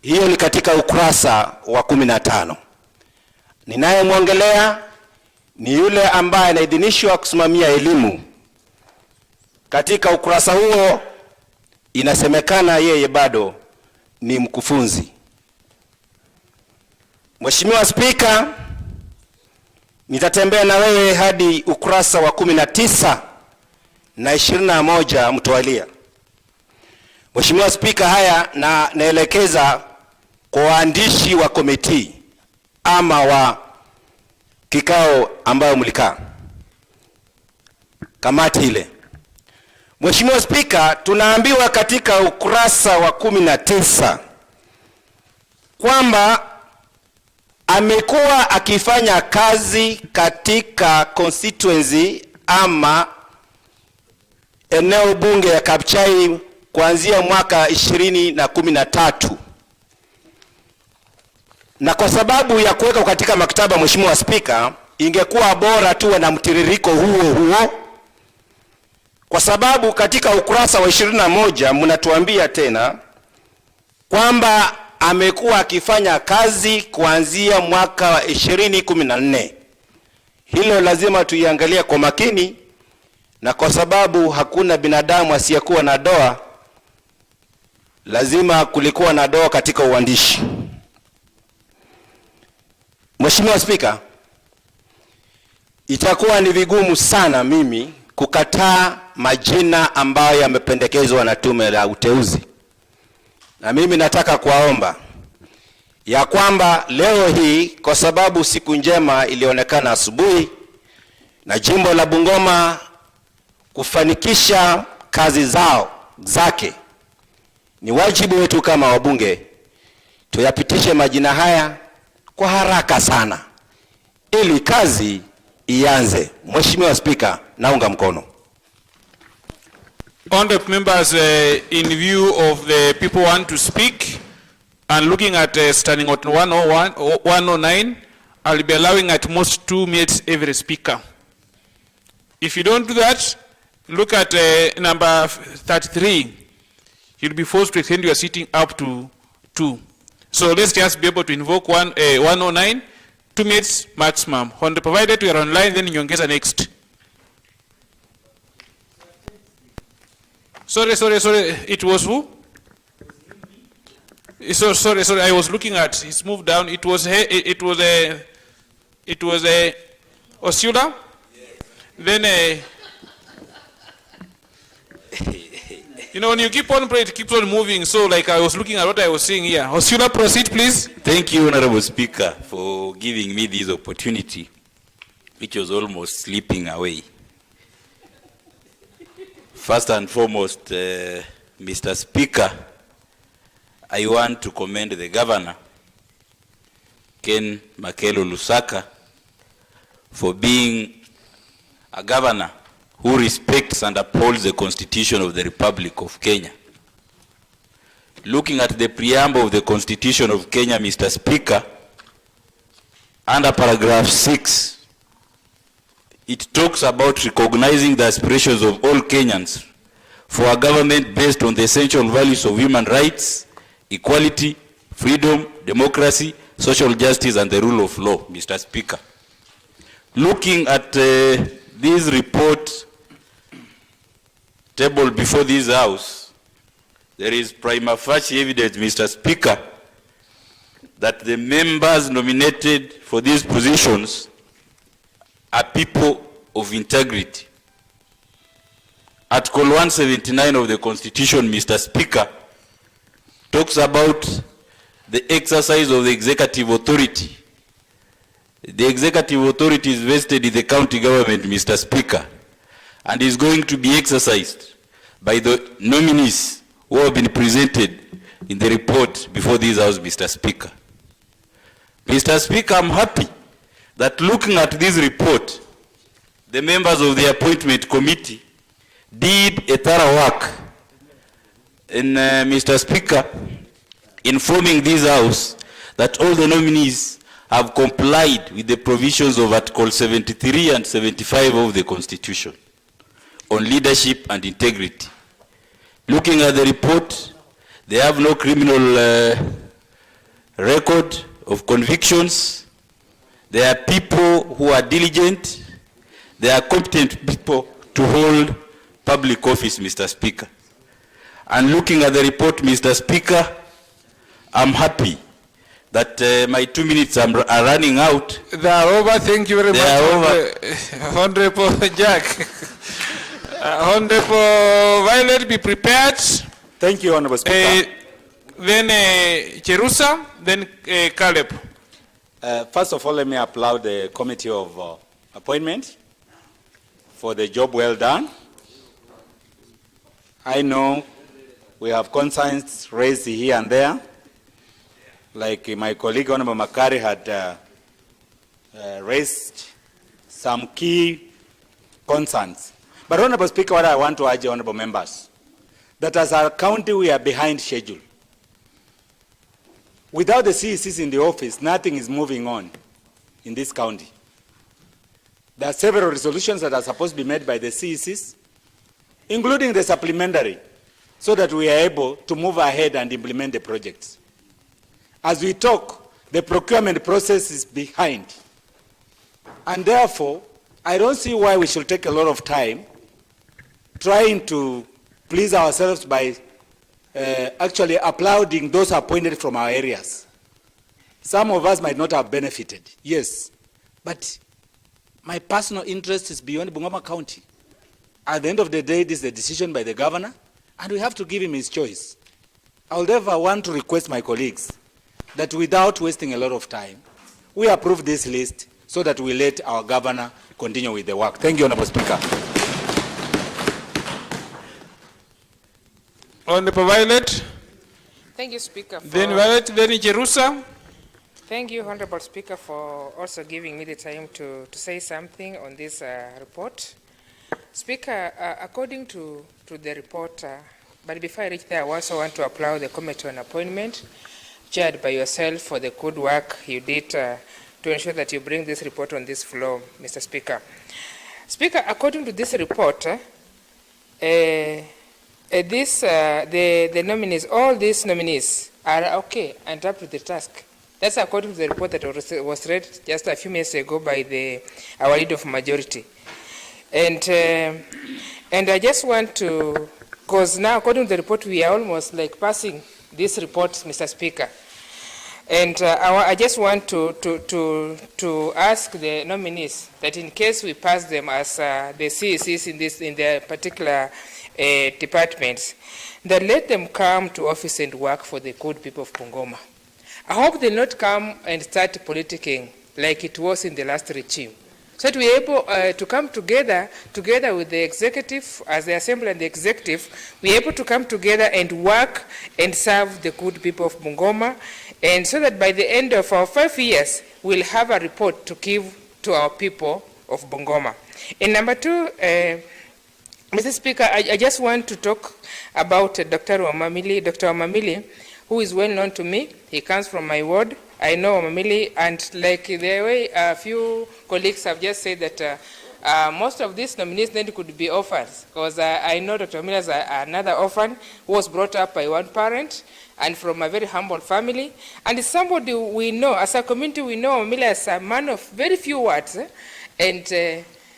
Hiyo ni katika ukurasa wa 15. Ninayemwongelea ni yule ambaye anaidhinishwa kusimamia elimu. Katika ukurasa huo inasemekana yeye bado ni mkufunzi. Mheshimiwa Spika, Nitatembea na wewe hadi ukurasa wa 19 na 21 mtawalia. Mheshimiwa Spika, haya naelekeza kwa waandishi wa komiti ama wa kikao ambayo mlikaa, kamati ile. Mheshimiwa Spika, tunaambiwa katika ukurasa wa 19 kwamba amekuwa akifanya kazi katika constituency ama eneo bunge ya Kabuchai kuanzia mwaka 2013. Na kwa sababu ya kuweka katika maktaba, Mheshimiwa Spika, ingekuwa bora tuwe na mtiririko huo, kwa sababu katika ukurasa wa 21 mnatuambia tena kwamba amekuwa akifanya kazi kuanzia mwaka wa 2014. Hilo lazima tuiangalie kwa makini, na kwa sababu hakuna binadamu asiyekuwa na doa, lazima kulikuwa na doa katika uandishi. Mheshimiwa Spika, itakuwa ni vigumu sana mimi kukataa majina ambayo yamependekezwa na tume la uteuzi. Na mimi nataka kuwaomba ya kwamba leo hii, kwa sababu siku njema ilionekana asubuhi na jimbo la Bungoma kufanikisha kazi zake, ni wajibu wetu kama wabunge tuyapitishe majina haya kwa haraka sana ili kazi ianze. Mheshimiwa Spika, naunga mkono. Honorable members, in view of the people want to speak and looking at standing at 109, I'll be allowing at most 2 minutes every speaker. If you don't do that, look at number 33. You'll be forced to extend your sitting up to 2. So let's just be able to invoke 109, 2 minutes maximum. Provided we are online, then Nyongeza next. Sorry. It was who? Sorry. I was looking at. It's moved down. It was a Osula. Yes. Then you know, when you keep on praying, it keeps on moving. So, like I was looking at what I was saying here. Osula, proceed, please. Thank you, Honorable Speaker, for giving me this opportunity, which was almost slipping away. First and foremost, Mr. Speaker, I want to commend the Governor, Ken Makelo Lusaka, for being a governor who respects and upholds the Constitution of the Republic of Kenya. Looking at the preamble of the Constitution of Kenya, Mr. Speaker, under paragraph 6, it talks about recognizing the aspirations of all Kenyans for a government based on the essential values of human rights, equality, freedom, democracy, social justice, and the rule of law, Mr. Speaker. Looking at this report table before this House, there is prima facie evidence, Mr. Speaker, that the members nominated for these positions are people of integrity. Article 179 of the Constitution, Mr. Speaker, talks about the exercise of the executive authority. The executive authority is vested in the county government, Mr. Speaker, and is going to be exercised by the nominees who have been presented in the report before this House, Mr. Speaker. Mr. Speaker, I'm happy that looking at this report, the members of the appointment committee did a thorough work in, Mr. Speaker, informing this House that all the nominees have complied with the provisions of Article 73 and 75 of the Constitution on leadership and integrity. Looking at the report, they have no criminal record of convictions. They are people who are diligent. They are competent people to hold public office, Mr. Speaker. And looking at the report, Mr. Speaker, I'm happy that my 2 minutes are running out. They are over. Thank you very They much, are Honorable Jack. Honorable Violet, be prepared. Thank you, Honorable Speaker. Then Cherusa, then Caleb. First of all, let me applaud the Committee of Appointment for the job well done. I know we have concerns raised here and there, like my colleague Honorable Makari had raised some key concerns. But Honorable Speaker, what I want to urge Honorable members, that as our county we are behind schedule. Without the CECs in the office, nothing is moving on in this county. There are several resolutions that are supposed to be made by the CECs, including the supplementary, so that we are able to move ahead and implement the projects. As we talk, the procurement process is behind. And therefore, I don't see why we should take a lot of time trying to please ourselves by actually applauding those appointed from our areas. Some of us might not have benefited, yes, but my personal interest is beyond Bungoma County. At the end of the day, this is a decision by the governor, and we have to give him his choice. I will therefore want to request my colleagues that without wasting a lot of time, we approve this list so that we let our governor continue with the work. Thank you, Honorable Speaker. Honorable Violet. Thank you, Speaker. Then Violet, then Jerusa. Thank you, Honorable Speaker, for also giving me the time to say something on this report. Speaker, according to the report, but before I reach there, I also want to applaud the Committee on Appointment, chaired by yourself, for the good work you did to ensure that you bring this report on this floor, Mr. Speaker. Speaker, according to this report, the nominees, all these nominees are okay and up to the task. That's according to the report that was read just a few minutes ago by our leader of majority. And I just want to, because now according to the report, we are almost like passing this report, Mr. Speaker. And I just want to ask the nominees that in case we pass them as the CECs in their particular departments, that let them come to office and work for the good people of Bungoma. I hope they not come and start politicking like it was in the last regime. So that we are able to come together with the executive, as the assembly and the executive, we are able to come together and work and serve the good people of Bungoma, and so that by the end of our 5 years, we'll have a report to give to our people of Bungoma. And number two, Mr. Speaker, I just want to talk about Dr. Omamili, who is well known to me. He comes from my ward. I know Omamili, and like the way a few colleagues have just said that most of these nominees then could be orphans, because I know Dr. Omamili is another orphan who was brought up by one parent and from a very humble family. And it's somebody we know, as a community, we know Omamili as a man of very few words. And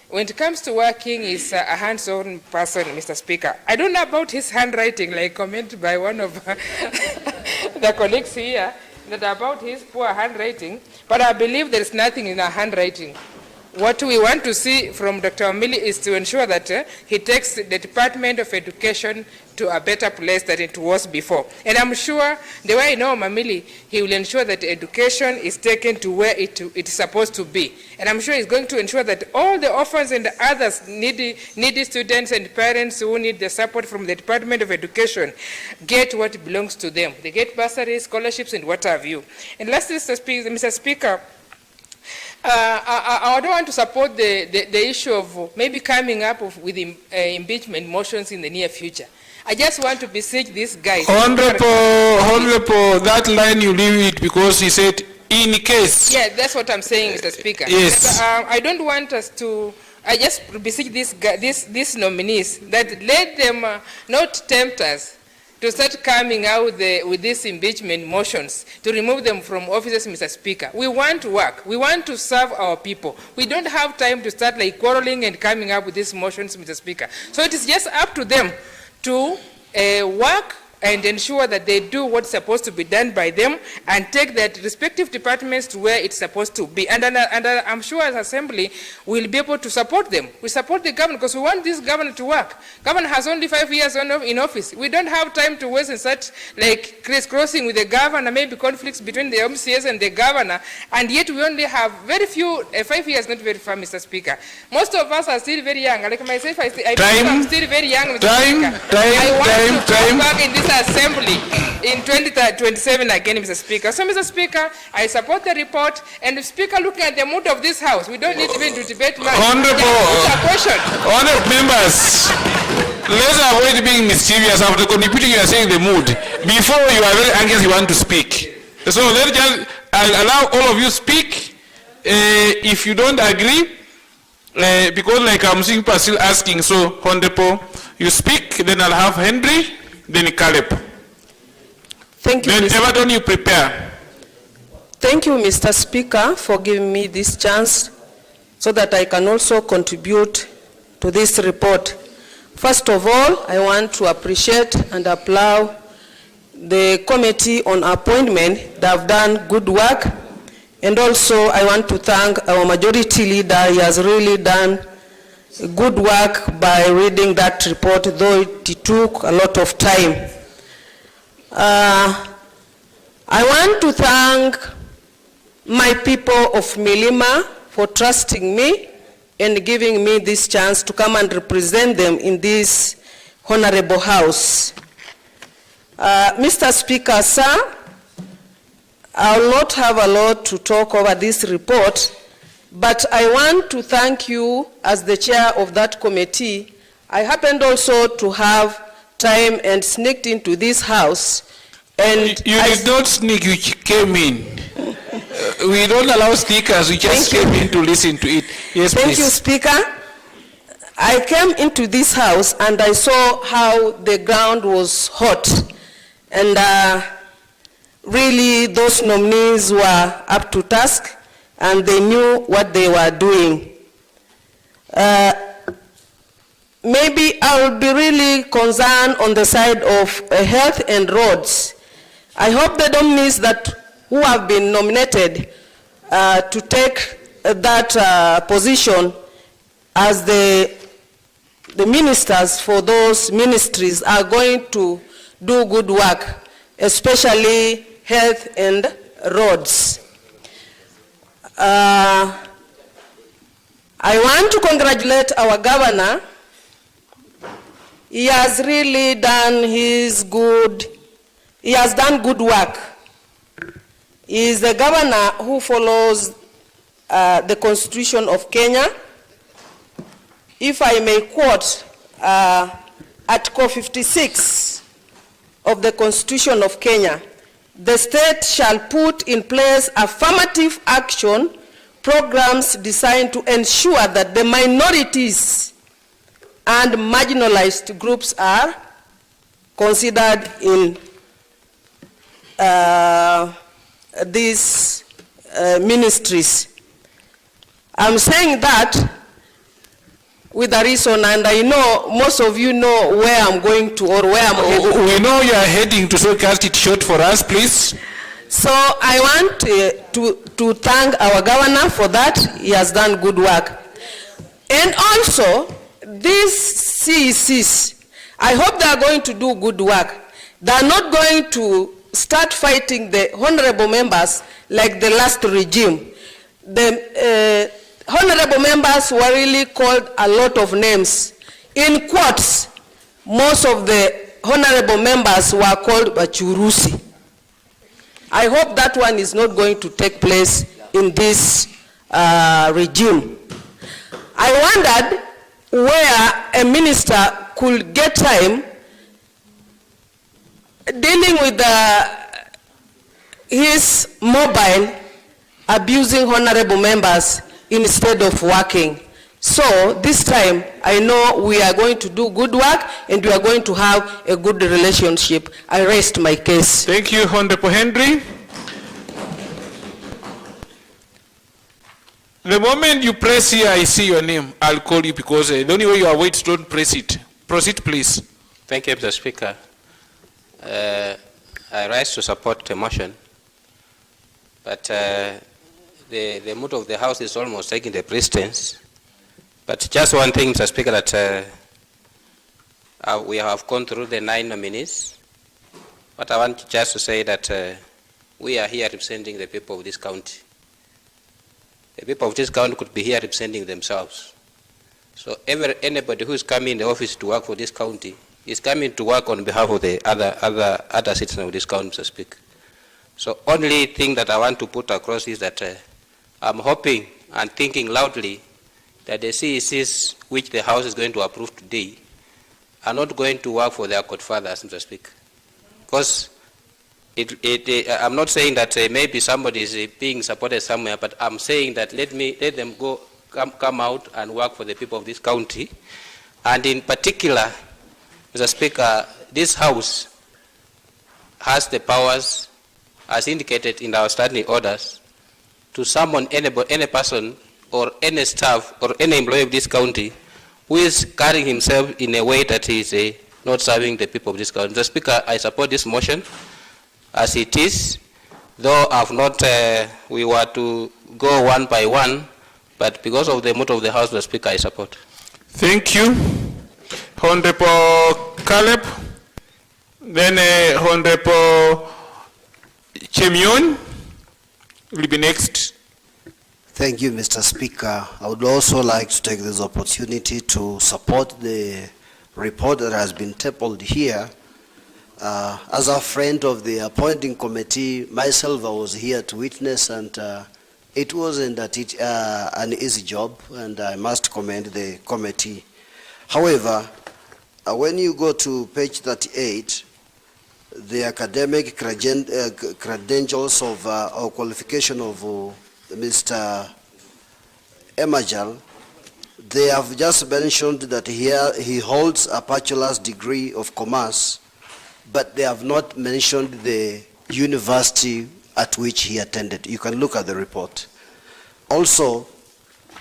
when it comes to working, he's a hands-on person, Mr. Speaker. I don't know about his handwriting, like commented by one of the colleagues here, that about his poor handwriting, but I believe there is nothing in our handwriting. What we want to see from Dr. Omamili is to ensure that he takes the Department of Education to a better place than it was before. And I'm sure, the way I know Omamili, he will ensure that education is taken to where it is supposed to be. And I'm sure he's going to ensure that all the orphans and others needy students and parents who need the support from the Department of Education get what belongs to them. They get bursaries, scholarships, and what have you. And lastly, Mr. Speaker, I don't want to support the issue of maybe coming up with impeachment motions in the near future. I just want to beseech these guys. Honorable, that line you leave it because he said in case. Yeah, that's what I'm saying, Mr. Speaker. Yes. I don't want us to. I just beseech these nominees that let them not tempt us to start coming out with these impeachment motions, to remove them from offices, Mr. Speaker. We want to work. We want to serve our people. We don't have time to start like quarreling and coming up with these motions, Mr. Speaker. So it is just up to them to work and ensure that they do what's supposed to be done by them and take their respective departments to where it's supposed to be. And I'm sure as Assembly we'll be able to support them. We support the government because we want this government to work. Government has only 5 years in office. We don't have time to waste in such like crisscrossing with the governor, maybe conflicts between the MCS and the governor, and yet we only have very few, 5 years, not very far, Mr. Speaker. Most of us are still very young. Like myself, I'm still very young, Mr. Speaker. I want to come back in this Assembly in 2027 again, Mr. Speaker. So, Mr. Speaker, I support the report, and the Speaker, looking at the mood of this House, we don't need even to debate much. Honorable members, let's avoid being mischievous after contributing. You are saying the mood. Before you are very anxious, you want to speak. So let's just allow all of you speak. If you don't agree, because like I'm seeing people still asking, so Honorable, you speak, then I'll have Henry, then Caleb. Thank you, then Everton, you prepare. Thank you, Mr. Speaker, for giving me this chance so that I can also contribute to this report. First of all, I want to appreciate and applaud the Committee on Appointment. They have done good work. And also, I want to thank our Majority Leader. He has really done good work by reading that report, though it took a lot of time. I want to thank my people of Milima for trusting me and giving me this chance to come and represent them in this honorable House. Mr. Speaker, sir, I will not have a lot to talk over this report, but I want to thank you as the chair of that committee. I happened also to have time and sneaked into this House. And you did not sneak, you came in. We don't allow sneakers, we just came in to listen to it. Yes, Thank please. you, Speaker. I came into this House and I saw how the ground was hot. And really those nominees were up to task and they knew what they were doing. Maybe I will be really concerned on the side of health and roads. I hope the nominees who have been nominated to take that position as the ministers for those ministries are going to do good work, especially health and roads. I want to congratulate our governor. He has really done he has done good work. He is the governor who follows the Constitution of Kenya. If I may quote Article 56 of the Constitution of Kenya, the state shall put in place affirmative action programs designed to ensure that the minorities and marginalized groups are considered in these ministries. I'm saying that with a reason, and I know most of you know where I'm going to or where I'm heading. We know you are heading to, so cast it short for us, please. So I want to thank our governor for that. He has done good work. And also, these CECs, I hope they are going to do good work. They are not going to start fighting the honorable members like the last regime. The honorable members were really called a lot of names. In quotes, most of the honorable members were called Bachurusi. I hope that one is not going to take place in this regime. I wondered where a minister could get time dealing with his mobile, abusing honorable members instead of working. So this time, I know we are going to do good work and we are going to have a good relationship. I rest my case. Thank you, Honorable Henry. The moment you press here, I see your name, I'll call you because the only way you are waiting, don't press it. Proceed, please. Thank you, Mr. Speaker. I rise to support the motion, but the mood of the House is almost taking the precedence. But just one thing, Mr. Speaker, that we have gone through the 9 nominees. But I want just to say that we are here representing the people of this county. The people of this county could be here representing themselves. So anybody who is coming in the office to work for this county is coming to work on behalf of the other citizens of this county, Mr. Speaker. So only thing that I want to put across is that I'm hoping and thinking loudly that the CECs which the House is going to approve today are not going to work for their godfathers, Mr. Speaker. Because I'm not saying that maybe somebody is being supported somewhere, but I'm saying that let them come out and work for the people of this county. And in particular, Mr. Speaker, this House has the powers, as indicated in our standing orders, to summon any person or any staff or any employee of this county who is carrying himself in a way that he is not serving the people of this county. Mr. Speaker, I support this motion as it is, though I've not, we were to go one by one, but because of the mood of the House, Mr. Speaker, I support. Thank you. Honorable Caleb, then Honorable Chemion will be next. Thank you, Mr. Speaker. I would also like to take this opportunity to support the report that has been tabled here. As a friend of the appointing committee, myself, I was here to witness, and it wasn't an easy job, and I must commend the committee. However, when you go to page 38, the academic credentials of or qualification of Mr. Emajal, they have just mentioned that he holds a bachelor's degree of commerce, but they have not mentioned the university at which he attended. You can look at the report. Also,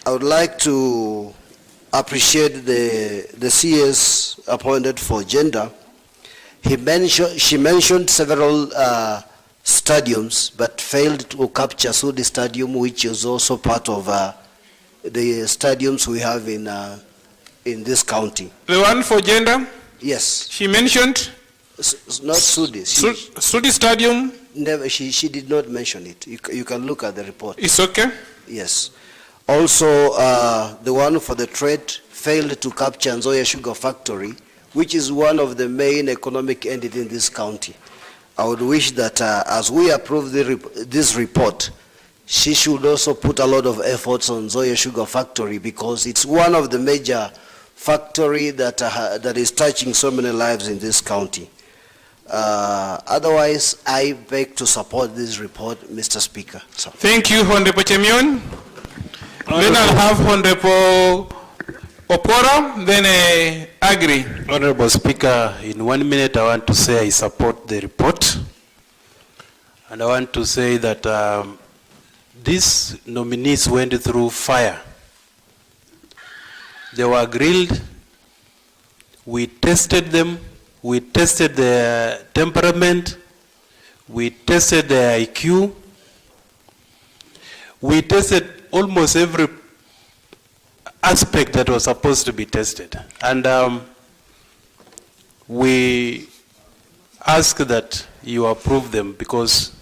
I would like to appreciate the CS appointed for gender. She mentioned several stadiums, but failed to capture Sudi Stadium, which is also part of the stadiums we have in this county. The one for gender? Yes. She mentioned? Not Sudi. Sudi Stadium? Never. She did not mention it. You can look at the report. It's okay? Yes. Also, the one for the trade failed to capture Nzoia Sugar Factory, which is one of the main economic entities in this county. I would wish that as we approve this report, she should also put a lot of efforts on Nzoia Sugar Factory, because it's one of the major factory that is touching so many lives in this county. Otherwise, I beg to support this report, Mr. Speaker. So. Thank you, Honorable Chemion. Then I'll have Honorable Opora, then Agri. Honorable Speaker, in 1 minute I want to say I support the report. And I want to say that these nominees went through fire. They were grilled. We tested them. We tested their temperament. We tested their IQ. We tested almost every aspect that was supposed to be tested. And we ask that you approve them because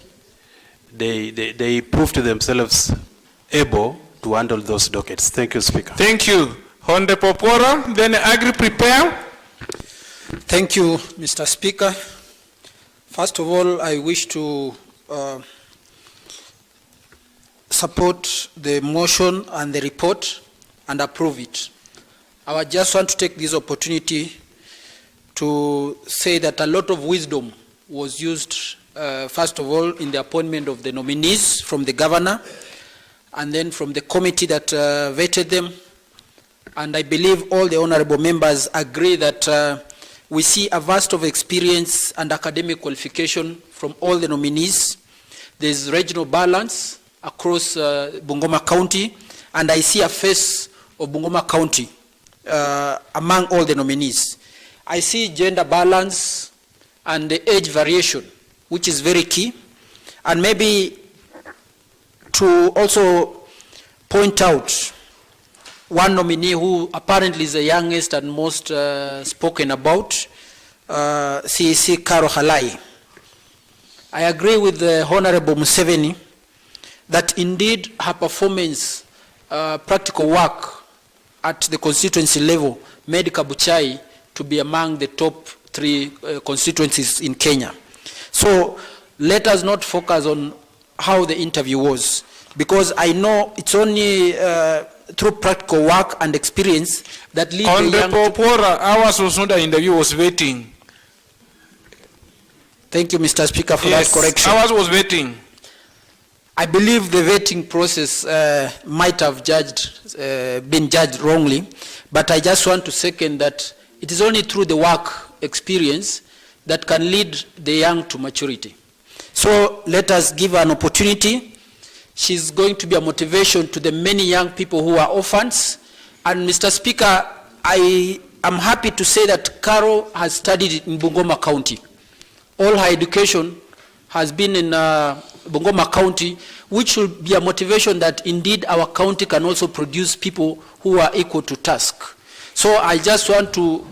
they proved themselves able to handle those dockets. Thank you, Speaker. Thank you. Honorable Pora, then Agri prepare. Thank you, Mr. Speaker. First of all, I wish to support the motion and the report and approve it. I just want to take this opportunity to say that a lot of wisdom was used, first of all, in the appointment of the nominees from the governor, and then from the committee that vetted them. And I believe all the honorable members agree that we see a vast of experience and academic qualification from all the nominees. There's regional balance across Bungoma County, and I see a face of Bungoma County among all the nominees. I see gender balance, and the age variation, which is very key. And maybe to also point out one nominee who apparently is the youngest and most spoken about, CEC Karo Halai. I agree with the Honorable Museveni that indeed her performance, practical work at the constituency level made Kabuchai to be among the top 3 constituencies in Kenya. So let us not focus on how the interview was, because I know it's only through practical work and experience that lead the young Honorable Pora, ours was not an interview, was waiting. Thank you, Mr. Speaker, for Yes, that correction. ours was waiting. I believe the vetting process might have been judged wrongly, but I just want to second that it is only through the work experience that can lead the young to maturity. So let us give her an opportunity. She's going to be a motivation to the many young people who are orphans. And Mr. Speaker, I am happy to say that Carol has studied in Bungoma County. All her education has been in Bungoma County, which will be a motivation that indeed our county can also produce people who are equal to task. So I just want to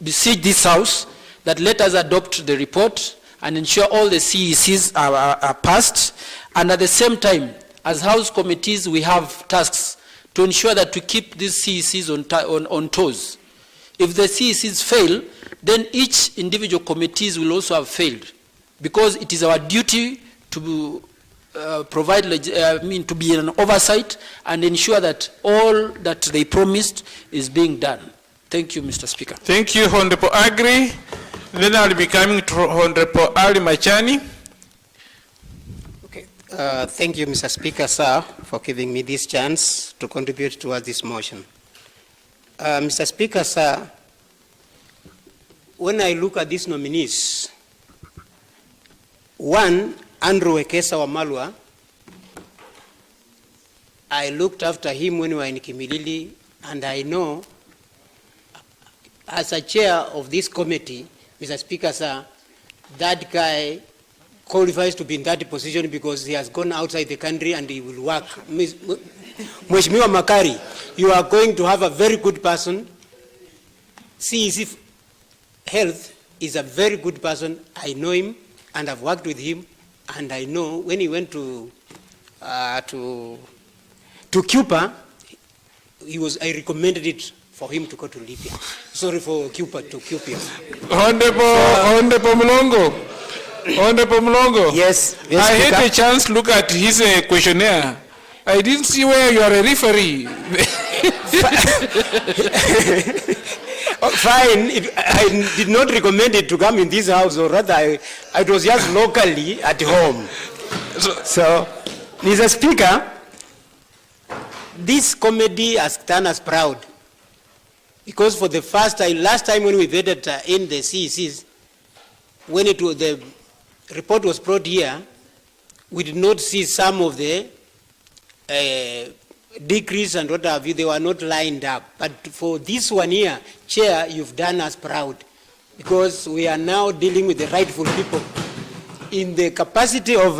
beseech this House that let us adopt the report and ensure all the CECs are passed. And at the same time, as House committees, we have tasks to ensure that we keep these CECs on toes. If the CECs fail, then each individual committees will also have failed, because it is our duty to to be an oversight and ensure that all that they promised is being done. Thank you, Mr. Speaker. Thank you, Honorable Agri. Then I'll be coming to Honorable Ali Machani. Okay. Thank you, Mr. Speaker, sir, for giving me this chance to contribute towards this motion. Mr. Speaker, sir, when I look at these nominees, one, Andrew Wekesa Wamalwa, I looked after him when we were in Kimilili, and I know, as a chair of this committee, Mr. Speaker, sir, that guy qualifies to be in that position because he has gone outside the country and he will work. Mheshimiwa Makari, you are going to have a very good person. CEC Health is a very good person. I know him and I've worked with him, and I know when he went to Cuba, I recommended it for him to go to Libya. Sorry for Cuba, to Cuba. Honorable Mulongo. Honorable Mulongo. Yes. I had a chance to look at his questionnaire. I didn't see where you are a referee. Fine. I did not recommend it to come in this house, or rather, it was just locally at home. So, Mr. Speaker, this committee has done us proud. Because for the first time, last time when we vetted in the CECs, when the report was brought here, we did not see some of the decrease and what have you, they were not lined up. But for this one here, Chair, you've done us proud, because we are now dealing with the rightful people. In the capacity of,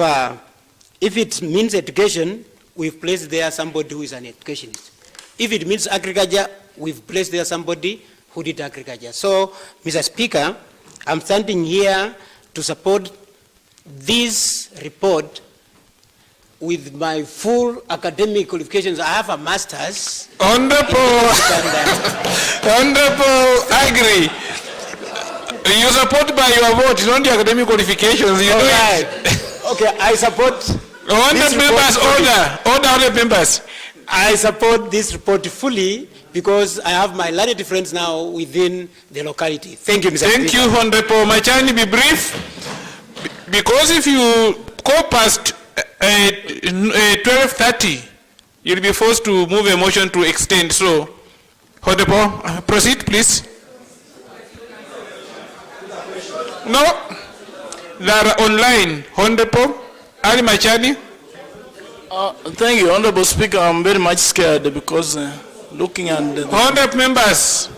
if it means education, we've placed there somebody who is an educationist. If it means agriculture, we've placed there somebody who did agriculture. So, Mr. Speaker, I'm standing here to support this report with my full academic qualifications. I have a master's. Honorable Agri, you support by your vote, not the academic qualifications. You know it. Okay, I support. Honorable members, order members. I support this report fully because I have my learned friends now within the locality. Thank you, Mr. Thank Speaker. you, Honorable Machani. Be brief, because if you go past 12:30, you'll be forced to move a motion to extend. So, Honorable, proceed, please. No, they are online. Honorable Ali Machani. Thank you, Honorable Speaker. I'm very much scared because looking at the... Honorable members,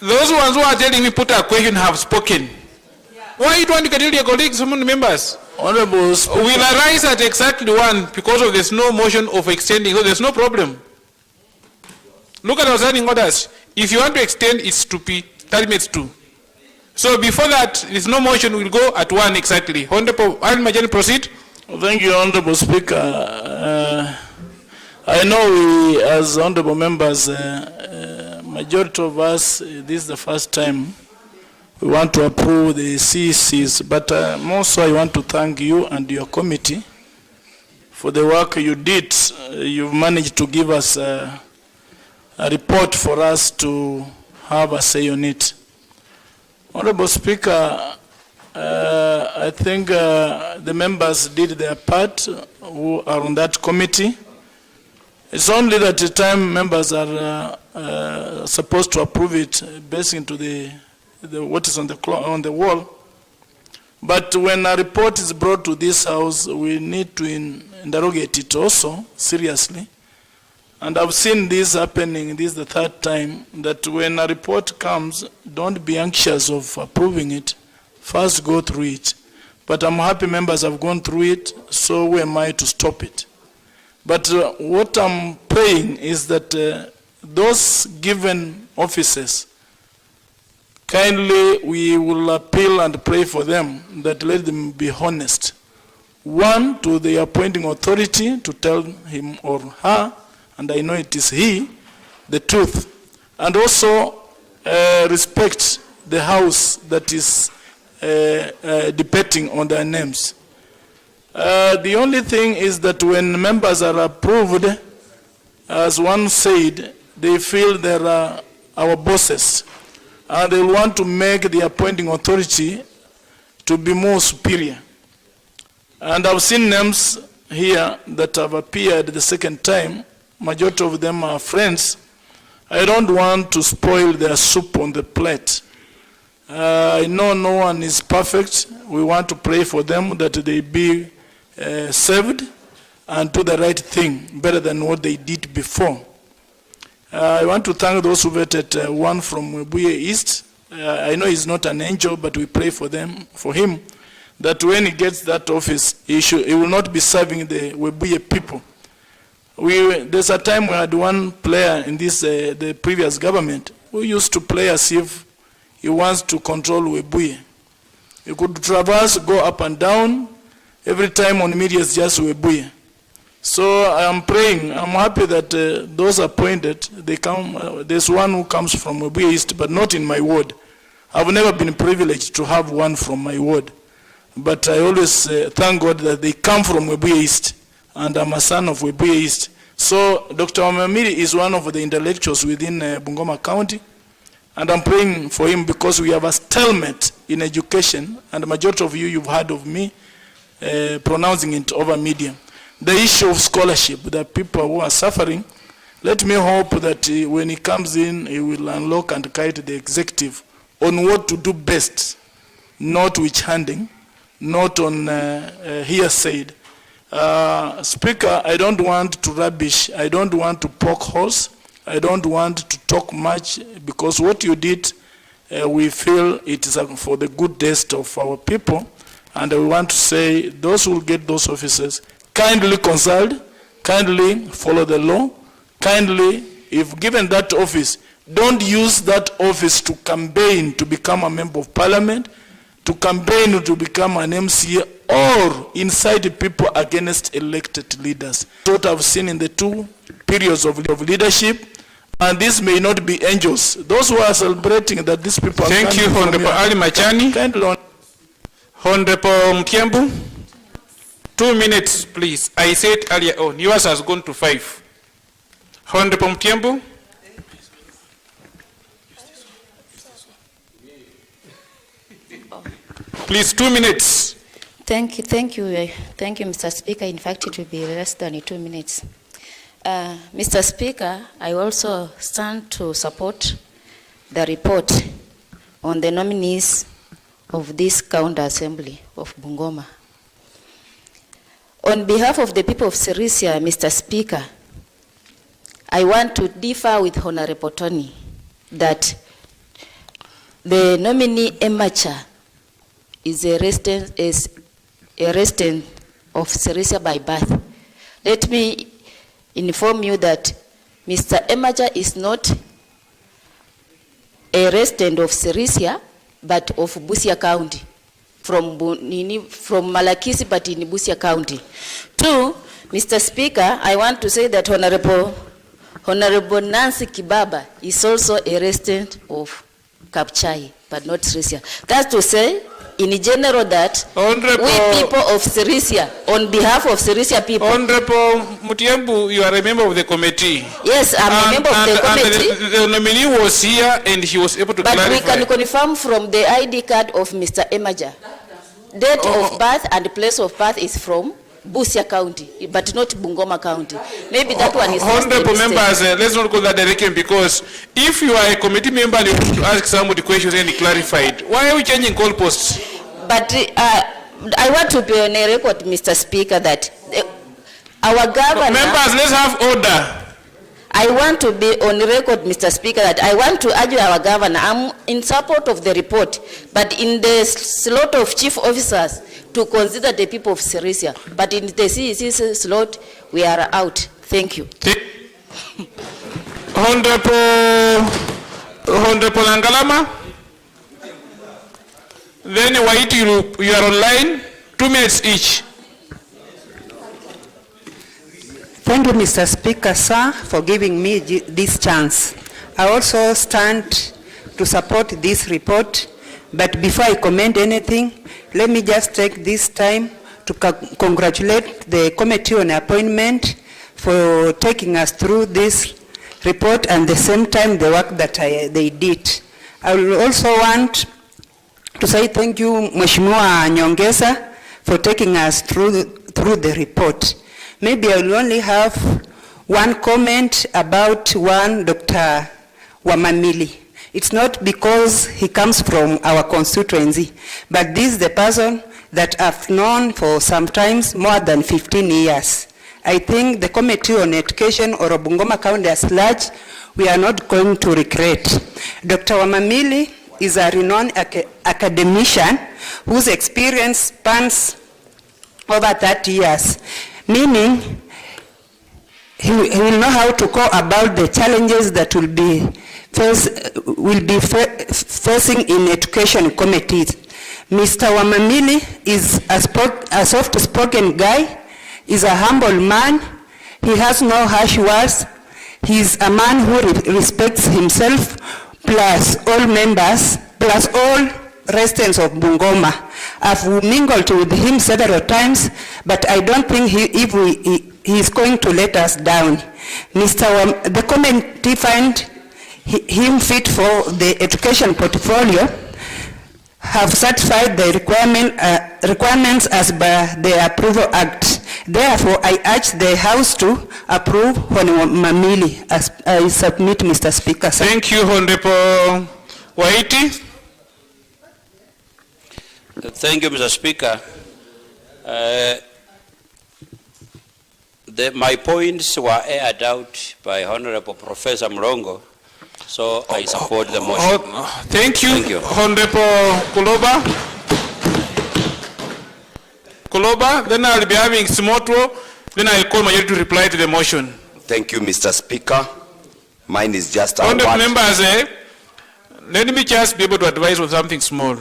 those ones who are telling me put a question have spoken. Why don't you tell your colleagues, members? Honorable Speaker. We'll arise at exactly 1 because of there's no motion of extending, so there's no problem. Look at our standing orders. If you want to extend, it's to be 30 minutes to. So before that, there's no motion, we'll go at 1 exactly. Honorable Ali Majani, proceed. Well, thank you, Honorable Speaker. I know we, as honorable members, majority of us, this is the first time we want to approve the CECs, but more so I want to thank you and your committee for the work you did. You've managed to give us a report for us to have a say on it. Honorable Speaker, I think the members did their part who are on that committee. It's only that the time members are supposed to approve it based into the what is on the wall. But when a report is brought to this house, we need to interrogate it also seriously. And I've seen this happening, this is the third time, that when a report comes, don't be anxious of approving it. First go through it. But I'm happy members have gone through it, so who am I to stop it? But what I'm praying is that those given offices, kindly we will appeal and pray for them that let them be honest. One, to the appointing authority to tell him or her, and I know it is he, the truth. And also respect the house that is depending on their names. The only thing is that when members are approved, as one said, they feel they are our bosses. And they want to make the appointing authority to be more superior. And I've seen names here that have appeared the second time. Majority of them are friends. I don't want to spoil their soup on the plate. I know no one is perfect. We want to pray for them that they be saved and do the right thing better than what they did before. I want to thank those who voted one from Webuye East. I know he's not an angel, but we pray for him, that when he gets that office, he will not be serving the Webuye people. There's a time we had one player in this, the previous government, who used to play as if he wants to control Webuye. He could traverse, go up and down. Every time on media is just Webuye. So I am praying, I'm happy that those appointed, they come, there's one who comes from Webuye East, but not in my ward. I've never been privileged to have one from my ward. But I always thank God that they come from Webuye East, and I'm a son of Webuye East. So Dr. Omamiri is one of the intellectuals within Bungoma County, and I'm praying for him because we have a stalemate in education, and the majority of you've heard of me pronouncing it over media. The issue of scholarship, the people who are suffering, let me hope that when he comes in, he will unlock and guide the executive on what to do best, not witch-hunting, not on hearsay. Speaker, I don't want to rubbish, I don't want to poke holes, I don't want to talk much, because what you did, we feel it is for the good taste of our people, and we want to say those who will get those offices, kindly consult, kindly follow the law, kindly, if given that office, don't use that office to campaign to become a member of parliament, to campaign to become an MCA, or incite people against elected leaders. What I've seen in the 2 periods of leadership, and this may not be angels. Those who are celebrating that these people are... Thank you, Honorable Ali Machani. Honorable Mtiambu. 2 minutes, please. I said earlier on, yours has gone to 5. Honorable Mtiambu. Please, 2 minutes. Thank you, Mr. Speaker. In fact, it will be less than 2 minutes. Mr. Speaker, I also stand to support the report on the nominees of this county assembly of Bungoma. On behalf of the people of Sirisia, Mr. Speaker, I want to differ with Honorable Tony that the nominee Emacha is a resident of Sirisia by birth. Let me inform you that Mr. Emaja is not a resident of Sirisia, but of Busia County, from Malakisi, but in Busia County. 2, Mr. Speaker, I want to say that Honorable Nancy Kibaba is also a resident of Kapchai, but not Sirisia. That's to say, in general, that we people of Sirisia, on behalf of Sirisia people. Honorable Mutiambu, you are a member of the committee. Yes, I'm a member of the committee. And the nominee was here and he was able to clarify. But we can confirm from the ID card of Mr. Emaja. Date of birth and place of birth is from Busia County, but not Bungoma County. Maybe that one is Honorable members, let's not go that direction, because if you are a committee member and you want to ask somebody questions and clarify it, why are we changing goalposts? But I want to be on a record, Mr. Speaker, that our governor... Members, let's have order. I want to be on record, Mr. Speaker, that I want to urge our governor, I'm in support of the report, but in the slot of chief officers, to consider the people of Sirisia. But in the CEC slot, we are out. Thank you. Honorable Angalama. Then White, you are online. 2 minutes each. Thank you, Mr. Speaker, sir, for giving me this chance. I also stand to support this report, but before I comment anything, let me just take this time to congratulate the committee on appointment for taking us through this report and at the same time the work that they did. I will also want to say thank you, Mheshimiwa Nyongesa, for taking us through the report. Maybe I will only have one comment about one Dr. Wamamili. It's not because he comes from our constituency, but this is the person that I've known for sometimes more than 15 years. I think the Committee on Education or Bungoma County as large, we are not going to regret. Dr. Wamamili is a renowned academician whose experience spans over 30 years, meaning he will know how to go about the challenges that will be facing in education committees. Mr. Wamamili is a soft-spoken guy, is a humble man, he has no harsh words, he is a man who respects himself, plus all members, plus all residents of Bungoma. I've mingled with him several times, but I don't think he is going to let us down. The committee find him fit for the education portfolio, have satisfied the requirements as per the Approval Act. Therefore, I urge the House to approve Honorable Mamili as I submit, Mr. Speaker. Sir. Thank you, Honorable Waiti. Thank you, Mr. Speaker. My points were aired out by Honorable Professor Mrongo, so I support the motion. Thank you. Thank you. Honorable Kuloba. Kuloba, then I'll be having Simoto, then I'll call majority to reply to the motion. Thank you, Mr. Speaker. Mine is just Honorable members, let me just be able to advise on something small.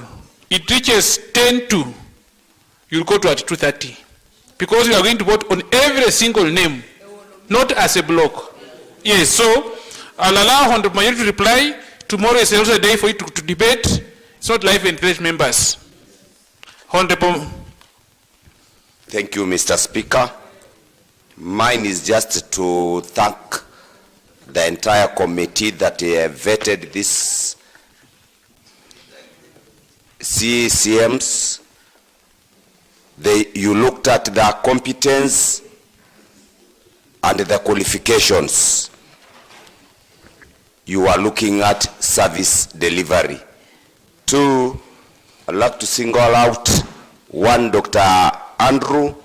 It reaches 10-2, you'll go to at 2:30. Because we are going to vote on every single name, not as a block. Yes, so I'll allow Honorable Majority to reply. Tomorrow is also a day for you to debate. It's not live and direct, members. Honorable. Thank you, Mr. Speaker. Mine is just to thank the entire committee that vetted this CECMs. You looked at their competence and the qualifications. You are looking at service delivery. 2, I'd like to single out one, Dr. Andrew,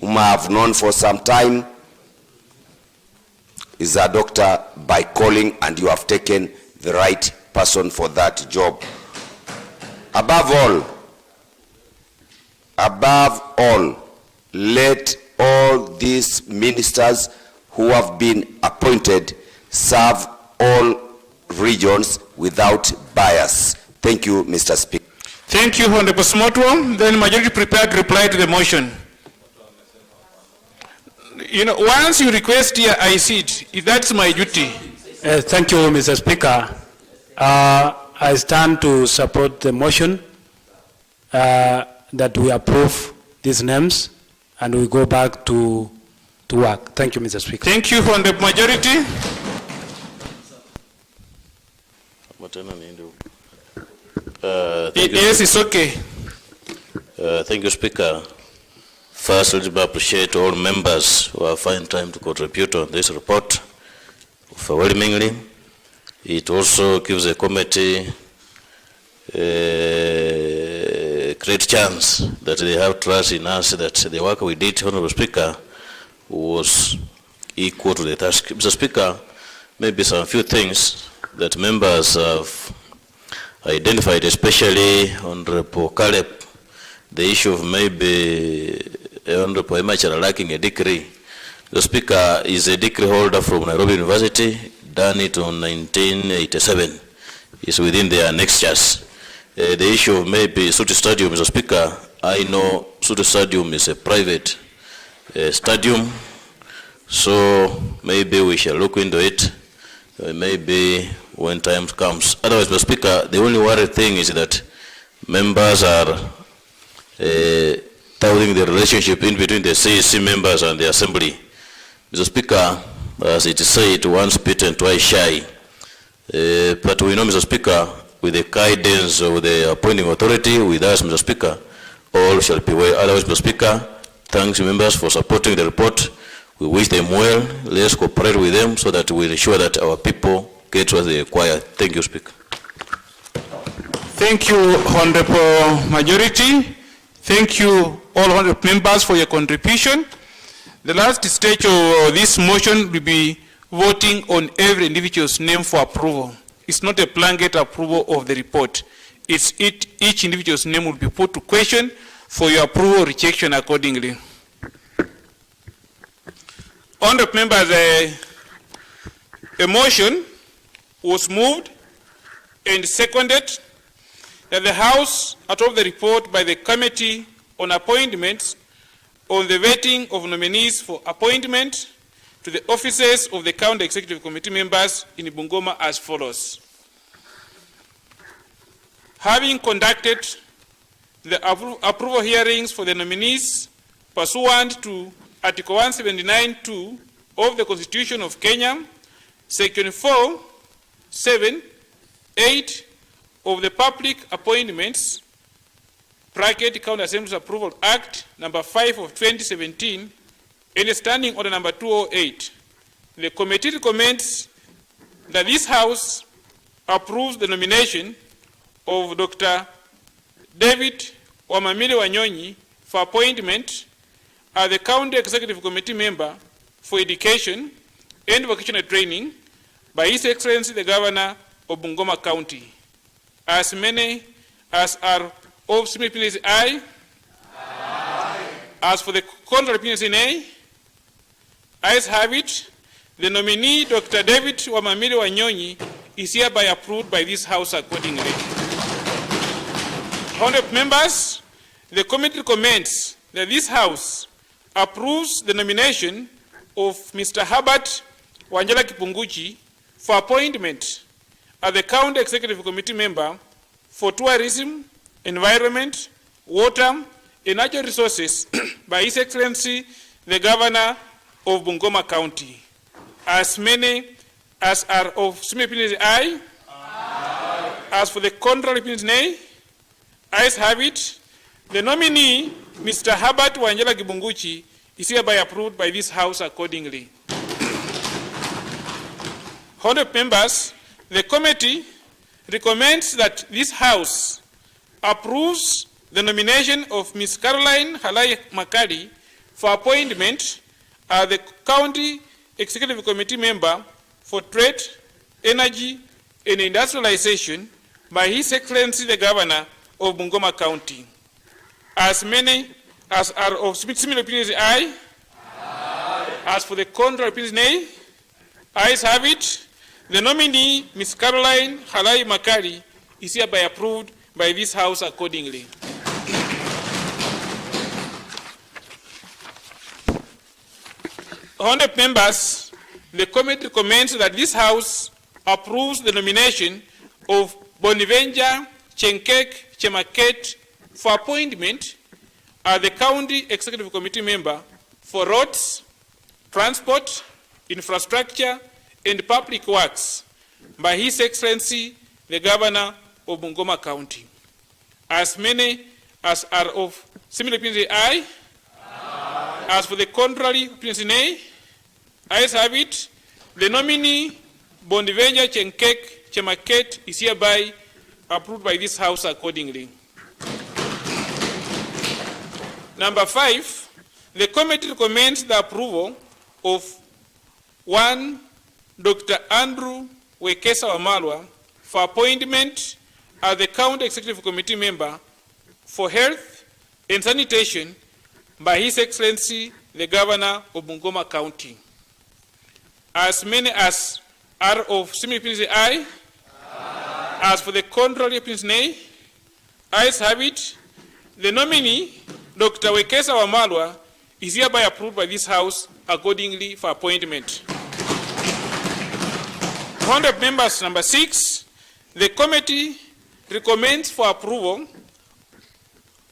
whom I have known for some time, is a doctor by calling, and you have taken the right person for that job. Above all, above all, let all these ministers who have been appointed serve all regions without bias. Thank you, Mr. Speaker. Thank you, Honorable Smotwo. Then majority prepared to reply to the motion. You know, once you request here, I see it. That's my duty. Thank you, Mr. Speaker. I stand to support the motion that we approve these names and we go back to work. Thank you, Mr. Speaker. Thank you, Honorable Majority. Yes, it's okay. Thank you, Speaker. First, let me appreciate all members who have found time to contribute on this report overwhelmingly. It also gives the committee a great chance that they have trust in us that the work we did, Honorable Speaker, was equal to the task. Mr. Speaker, maybe some few things that members have identified, especially Honorable Caleb, the issue of maybe Honorable Emachara lacking a degree. The Speaker is a degree holder from Nairobi University, done it in 1987. It's within their annexures. The issue of maybe Suti Stadium, Mr. Speaker, I know Suti Stadium is a private stadium, so maybe we shall look into it, maybe when time comes. Otherwise, Mr. Speaker, the only worry thing is that members are doubting the relationship in between the CEC members and the Assembly. Mr. Speaker, as it is said, once bitten, twice shy. But we know, Mr. Speaker, with the guidance of the appointing authority, with us, Mr. Speaker, all shall be well. Otherwise, Mr. Speaker, thanks members for supporting the report. We wish them well. Let's cooperate with them so that we ensure that our people get what they require. Thank you, Speaker. Thank you, Honorable Majority. Thank you, all honorable members, for your contribution. The last stage of this motion will be voting on every individual's name for approval. It's not a blanket approval of the report. It's each individual's name will be put to question for your approval or rejection accordingly. Honorable members, a motion was moved and seconded that the House approve the report by the Committee on Appointments on the vetting of nominees for appointment to the offices of the County Executive Committee members in Bungoma as follows. Having conducted the approval hearings for the nominees pursuant to Article 179(2) of the Constitution of Kenya, Section 4, 7, 8 of the Public Appointments (County Assembly's Approval Act number 5 of 2017) and Standing Order number 208. The committee recommends that this House approves the nomination of Dr. David Wamamile Wanyonyi for appointment as the County Executive Committee member for Education and Vocational Training by His Excellency the Governor of Bungoma County. As many as are of similar opinion say aye. Aye. As for the contrary opinion say nay. Ayes have it. The nominee, Dr. David Wamamile Wanyonyi, is hereby approved by this House accordingly. Honorable members, the committee recommends that this House approves the nomination of Mr. Herbert Wanjala Kipunguchi for appointment as the County Executive Committee member for Tourism, Environment, Water, and Natural Resources by His Excellency the Governor of Bungoma County. As many as are of similar opinion say aye. Aye. As for the contrary opinion nay. Ayes have it. The nominee, Mr. Herbert Wanjala Kibunguchi, is hereby approved by this House accordingly. Honorable members, the committee recommends that this House approves the nomination of Ms. Caroline Halai Makadi for appointment as the County Executive Committee member for Trade, Energy, and Industrialization by His Excellency the Governor of Bungoma County. As many as are of similar opinions, aye. As for the contrary opinions, nay. Ayes have it. The nominee, Ms. Caroline Halai Makari, is hereby approved by this House accordingly. Honourable members, the committee recommends that this House approves the nomination of Bonivenja Chenkek Chemaket for appointment as the County Executive Committee member for roads, transport, infrastructure, and public works by His Excellency the Governor of Bungoma County. As many as are of similar opinions, aye. As for the contrary opinions, nay. Ayes have it. The nominee, Bonivenja Chenkek Chemaket, is hereby approved by this House accordingly. Number 5, the committee recommends the approval of 1, Dr. Andrew Wekesa Wamalwa for appointment as the County Executive Committee member for health and sanitation by His Excellency the Governor of Bungoma County. As many as are of similar opinions, aye. As for the contrary opinions, nay. Ayes have it. The nominee, Dr. Wekesa Wamalwa, is hereby approved by this House accordingly for appointment. Honourable members, number 6, the committee recommends for approval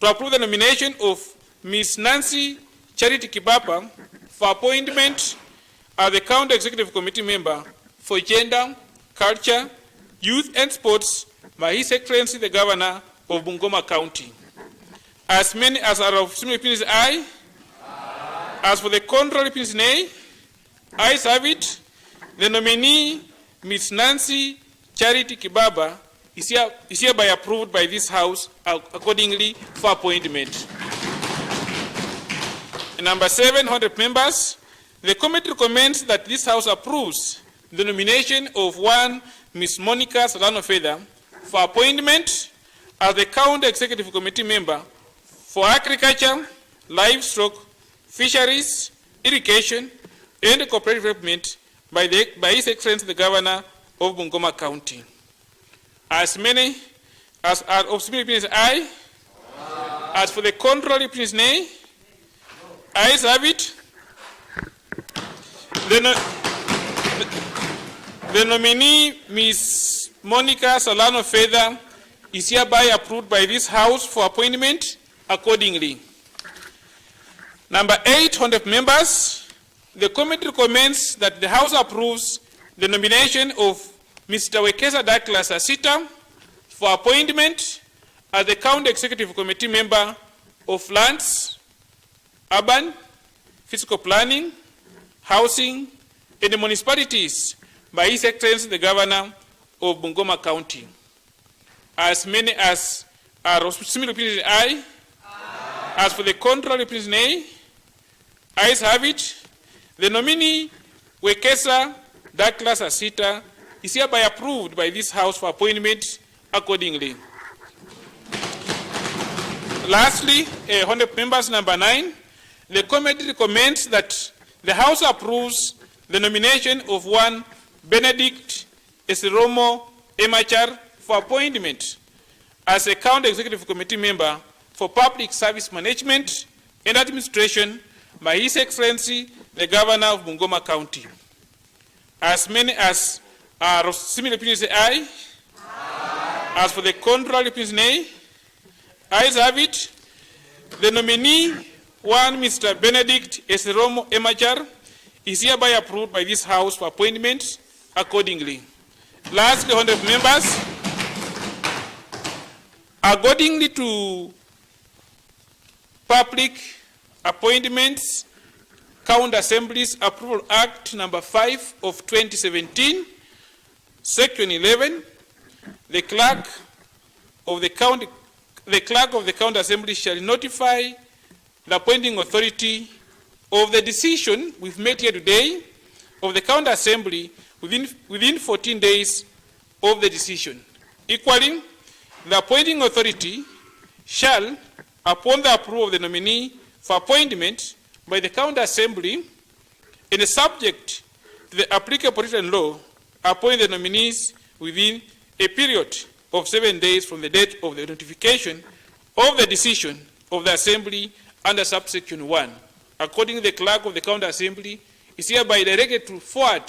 to approve the nomination of Ms. Nancy Charity Kibapa for appointment as the County Executive Committee member for Gender, Culture, Youth and Sports by His Excellency the Governor of Bungoma County. As many as are of similar opinions, aye. As for the contrary opinions, nay. Ayes have it. The nominee, Ms. Nancy Charity Kibaba, is hereby approved by this House accordingly for appointment. Number 7, honourable members, the committee recommends that this House approves the nomination of 1, Ms. Monica Solano Feather, for appointment as the County Executive Committee member for agriculture, livestock, fisheries, irrigation, and cooperative development by His Excellency the Governor of Bungoma County. As many as are of similar opinions, aye. As for the contrary opinions, nay. Ayes have it. The nominee, Ms. Monica Solano Feather, is hereby approved by this House for appointment accordingly. Number 8, honourable members, the committee recommends that the House approves the nomination of Mr. Wekesa Douglas Asita for appointment as the County Executive Committee member of Lands, Urban, Physical Planning, Housing, and the Municipalities by His Excellency the Governor of Bungoma County. As many as are of similar opinions, aye. As for the contrary opinions, nay. Ayes have it. The nominee, Wekesa Douglas Asita, is hereby approved by this House for appointment accordingly. Lastly, honourable members, number 9, the committee recommends that the House approves the nomination of 1 Benedict Esiromo Emachar for appointment as a County Executive Committee member for Public Service Management and Administration by His Excellency the Governor of Bungoma County. As many as are of similar opinions, say aye. As for the contrary opinions, nay. Ayes have it. The nominee, 1 Mr. Benedict Esiromo Emachar, is hereby approved by this House for appointment accordingly. Lastly, honourable members, accordingly to Public Appointments County Assemblies Approval Act number 5 of 2017, Section 11, the clerk of the county assembly shall notify the appointing authority of the decision we've made here today of the county assembly within 14 days of the decision. Equally, the appointing authority shall upon the approval of the nominee for appointment by the County Assembly and subject to the applicable written law, appoint the nominees within a period of 7 days from the date of the notification of the decision of the Assembly under subsection 1. Accordingly, the Clerk of the County Assembly is hereby directed to forward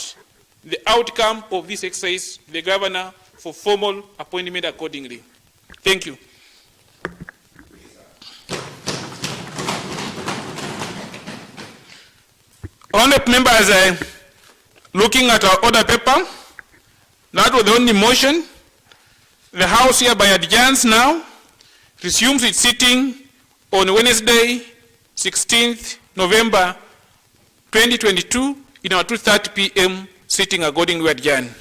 the outcome of this exercise to the Governor for formal appointment accordingly. Thank you. Honourable members, looking at our order paper, that was the only motion. The House hereby adjourns now, resumes its sitting on Wednesday, 16th November 2022, in our 2:30 p.m. sitting accordingly adjourned.